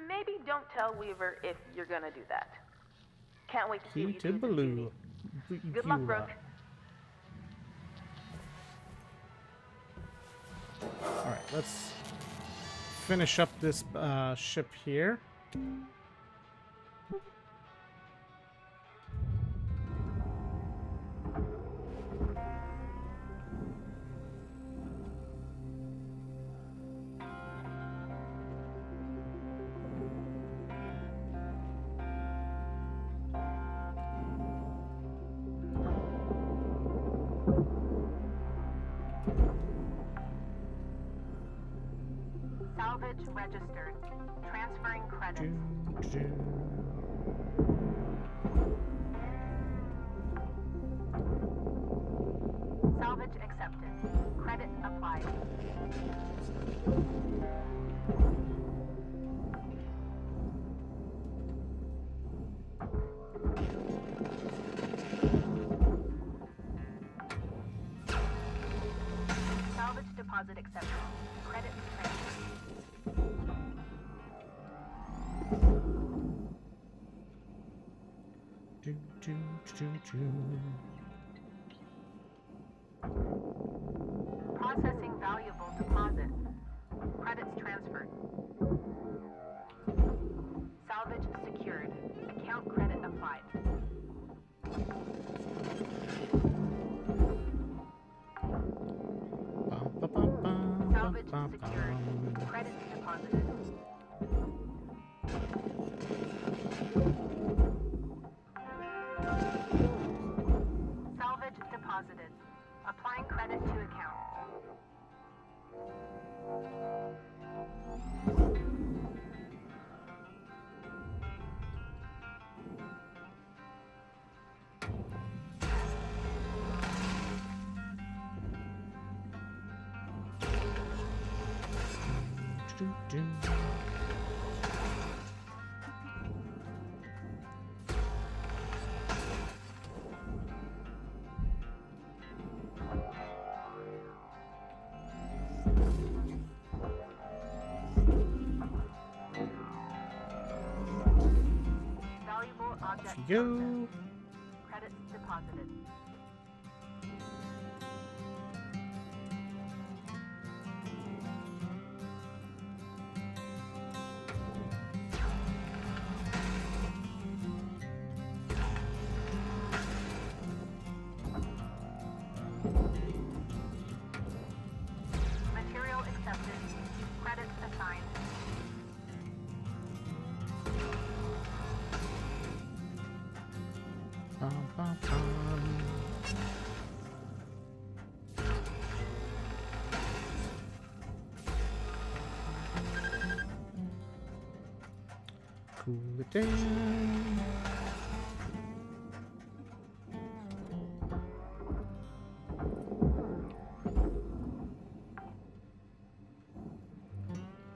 Maybe don't tell Weaver if you're gonna do that. Can't wait to see what you do with this beauty. Good luck, Brooke. Alright, let's finish up this ship here. Salvage registered. Transferring credits. Salvage accepted. Credit applied. Salvage deposit accepted. Credit transferred. Processing valuable deposit. Credits transferred. Salvage secured. Account credit applied. Salvage secured. Credits deposited. Salvage deposited. Applying credit to account. Valuable object Off you go. processed. Credits deposited. Material accepted. Credits assigned. Cool it down.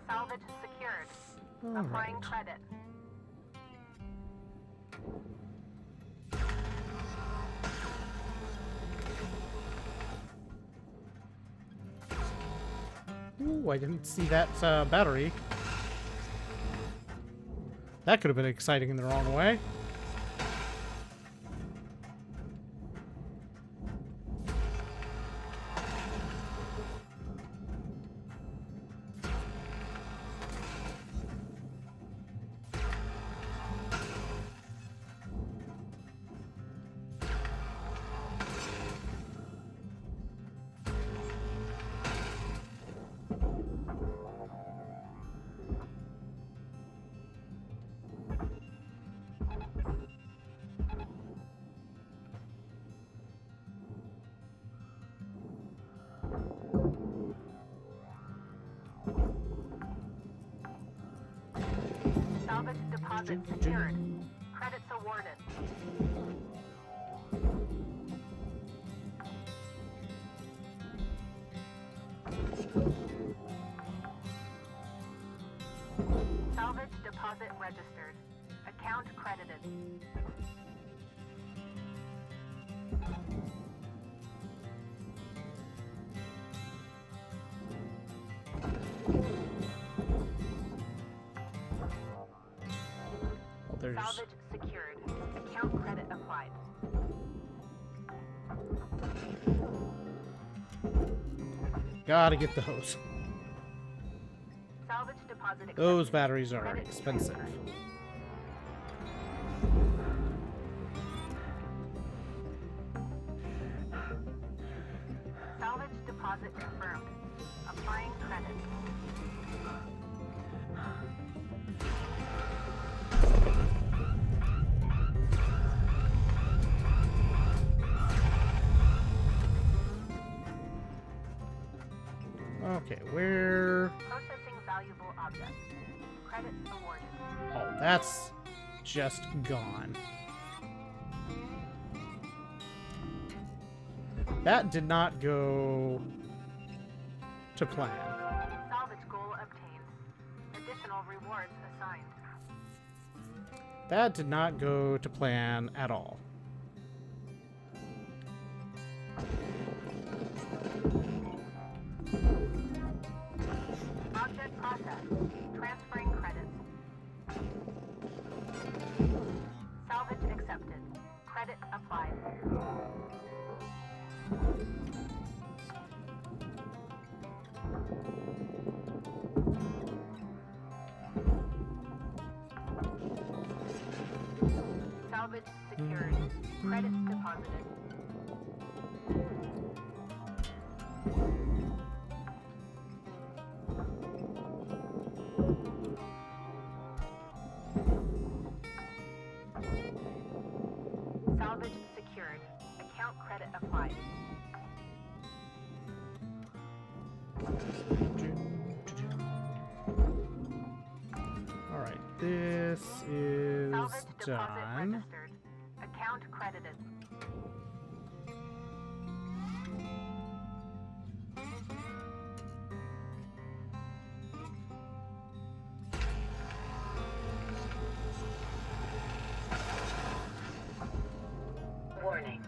Salvage secured. All Applying right. credit. Ooh, I didn't see that battery. That could have been exciting in the wrong way. Salvage deposit secured. Credits awarded. Salvage deposit registered. Account credited. Well, there's Salvage secured. Account credit applied. gotta get those. Salvage deposit accepted. Those batteries are Credit expensive. transferred. deposit confirmed. Applying credit. Okay, where... Processing valuable objects. Credits awarded. Oh, that's just gone. That did not go to plan. Salvage goal obtained. Additional rewards assigned. That did not go to plan at all. Object processed. Transferring credits. Salvage accepted. Credit applied. Salvage secured. Credits deposited. Salvage secured. Account credit applied. Alright, this is Salvage deposit done. registered. Account credited. Warning.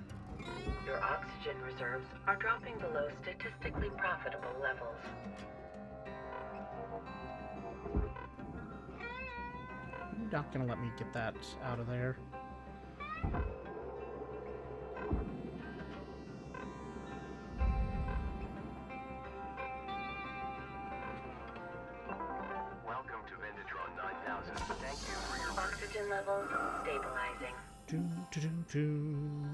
Your oxygen reserves are dropping below statistically profitable levels. You're not gonna let me get that out of there. Welcome to Vendatron 9000. Thank you for your Oxygen levels stabilizing. Do, do, do, do.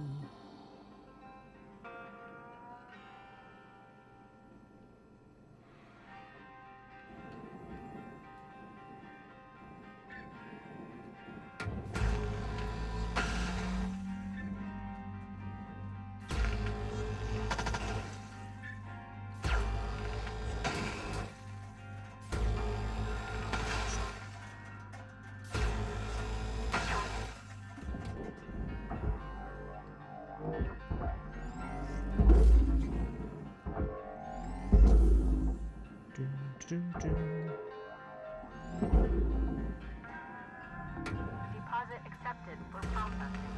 Do, do, do. Deposit accepted for processing.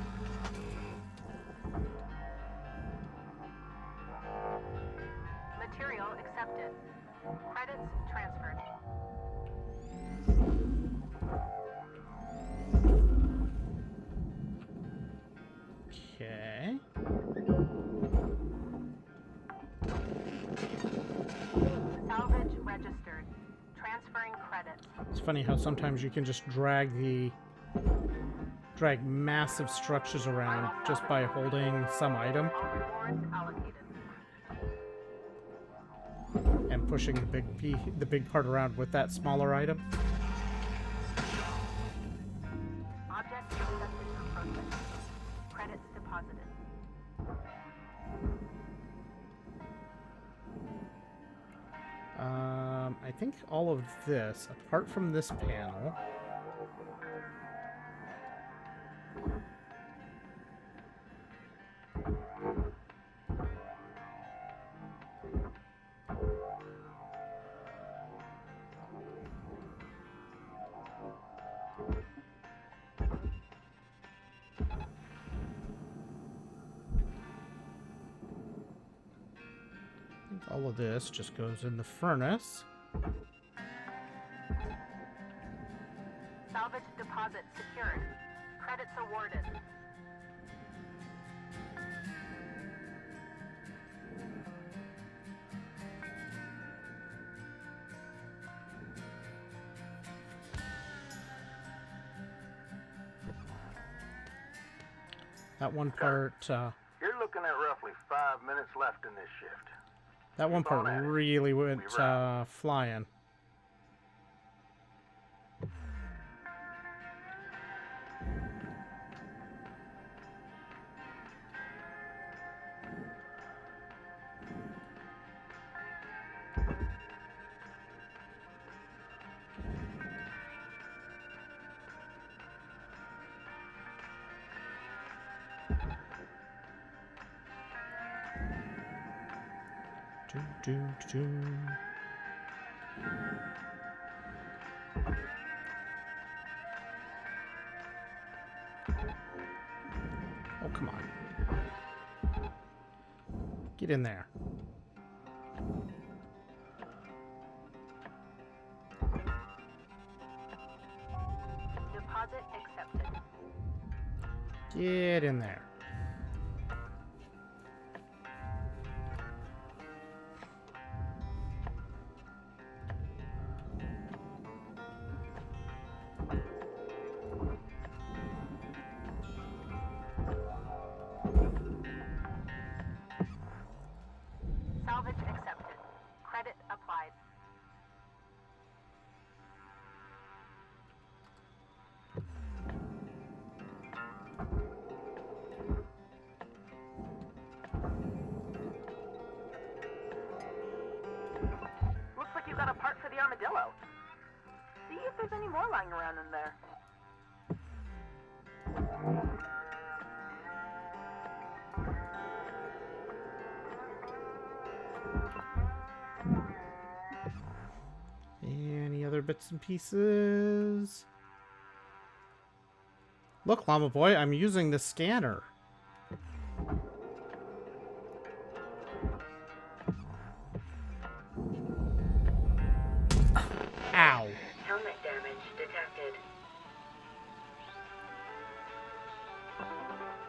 Material accepted. Credits transferred. Okay. Salvage registered. Transferring credits. It's funny how sometimes you can just drag massive structures around just by holding some item All rewards allocated. and pushing the big part around with that smaller item. Object accepted for processing. Credits deposited. I think all of this, apart from this panel, all of this just goes in the furnace. Salvage deposit secured. Credits awarded. That one part, You're looking at roughly 5 minutes left in this shift. That one Keep on part at it. really went Weaver out. flying. Do, do, do. Oh, come on. Get in there. Deposit accepted. Get in there. Salvage accepted. Credit applied. Looks like you got a part for the armadillo. See if there's any more lying around in there. Any other bits and pieces? Look, Llama Boy, I'm using the scanner. Ow. Helmet damage detected.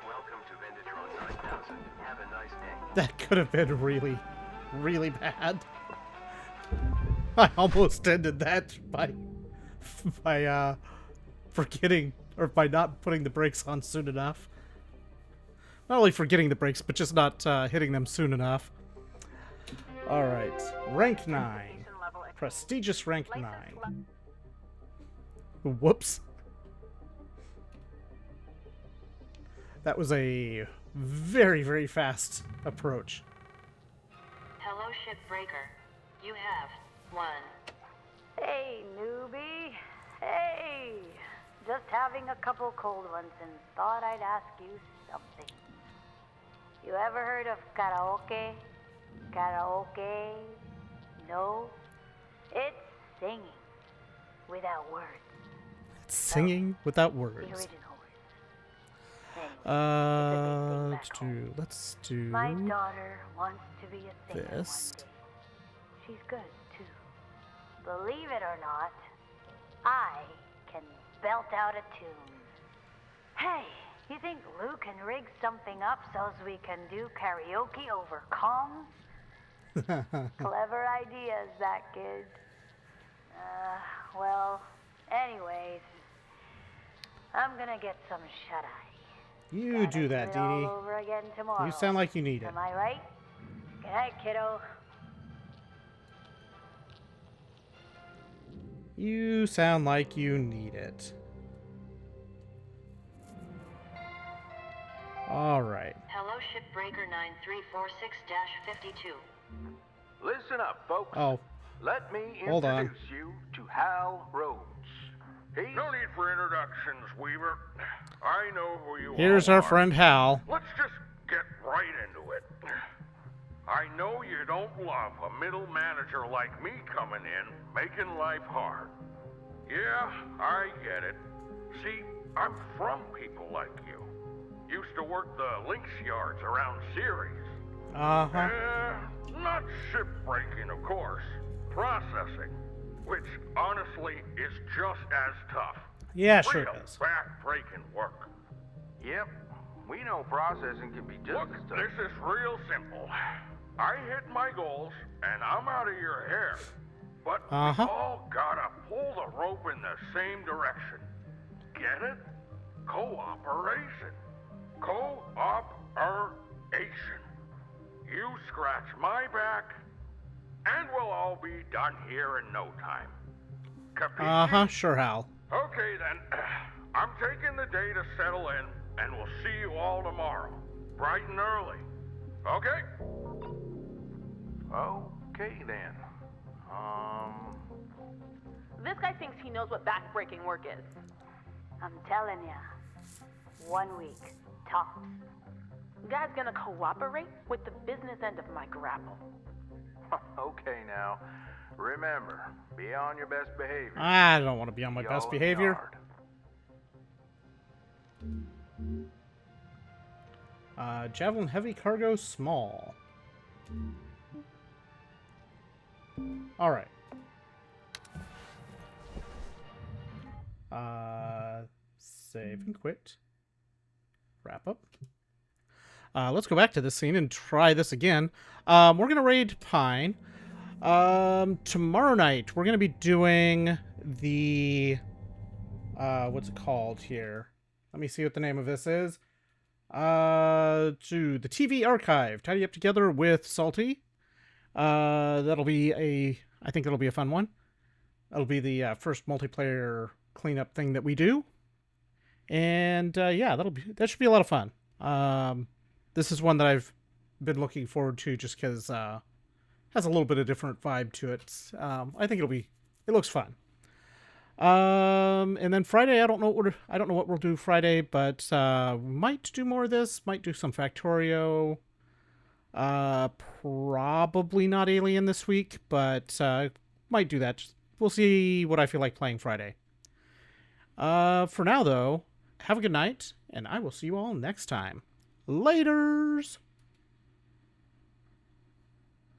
Welcome to Venditron 9000. Have a nice day. That could have been really, really bad. I almost ended that by forgetting, or by not putting the brakes on soon enough. Not only forgetting the brakes, but just not hitting them soon enough. Alright, rank 9. Prestigious rank 9. Whoops. That was a very, very fast approach. Hello, shipbreaker. You have 1. Hey, newbie. Hey. Just having a couple cold ones and thought I'd ask you something. You ever heard of karaoke? Karaoke? No? It's singing without words. It's singing without The words. original words. Anyway, it's a big thing back home. Let's do My daughter wants to be a singer this. one day. She's good, too. Believe it or not, I can belt out a tune. Hey, you think Lou can rig something up so as we can do karaoke over comms? Clever ideas, that kid. Well, anyways, I'm gonna get some shut-eye. You Gotta do that, it Dee all Dee. over again tomorrow. You sound like you need it. Am I right? Good night, kiddo. You sound like you need it. Alright. Hello, shipbreaker 9346-52. Listen up, folks. Oh, Let me Hold on. introduce you to Hal Rhodes. He's No need for introductions, Weaver. I know who you here's all our are. friend Hal. Let's just get right into it. I know you don't love a middle manager like me coming in, making life hard. Yeah, I get it. See, I'm from people like you. Used to work the links yards around Ceres. Uh-huh. Not shipbreaking, of course. Processing, which honestly is just as tough. Yeah, sure Real it is. back-breaking work. Yep. We know processing can be just Look, as tough. this is real simple. I hit my goals, and I'm out of your hair. But Uh-huh. we all gotta pull the rope in the same direction. Get it? Cooperation. Cooperation. You scratch my back, and we'll all be done here in no time. Capisce? Uh-huh, sure, Hal. Okay then, I'm taking the day to settle in, and we'll see you all tomorrow, bright and early. Okay? Okay then. This guy thinks he knows what back-breaking work is. I'm telling ya. 1 week, tops. Guy's gonna cooperate with the business end of my grapple. Okay now. Remember, be on your best behavior. I don't want to be on my See best y'all in the behavior. yard. Javelin heavy, cargo small. All right. Save and quit. Wrap up. Let's go back to this scene and try this again. We're gonna raid Pine. Tomorrow night we're gonna be doing the what's it called here? Let me see what the name of this is. To the TV archive. Tidy up together with Salty. That'll be I think it'll be a fun one. That'll be the first multiplayer cleanup thing that we do. And yeah, that should be a lot of fun. This is one that I've been looking forward to just because has a little bit of different vibe to it. I think it looks fun. And then Friday, I don't know what we'll do Friday, but might do more of this. Might do some Factorio. Probably not Alien this week, but might do that. We'll see what I feel like playing Friday. For now, though, have a good night, and I will see you all next time. Laters!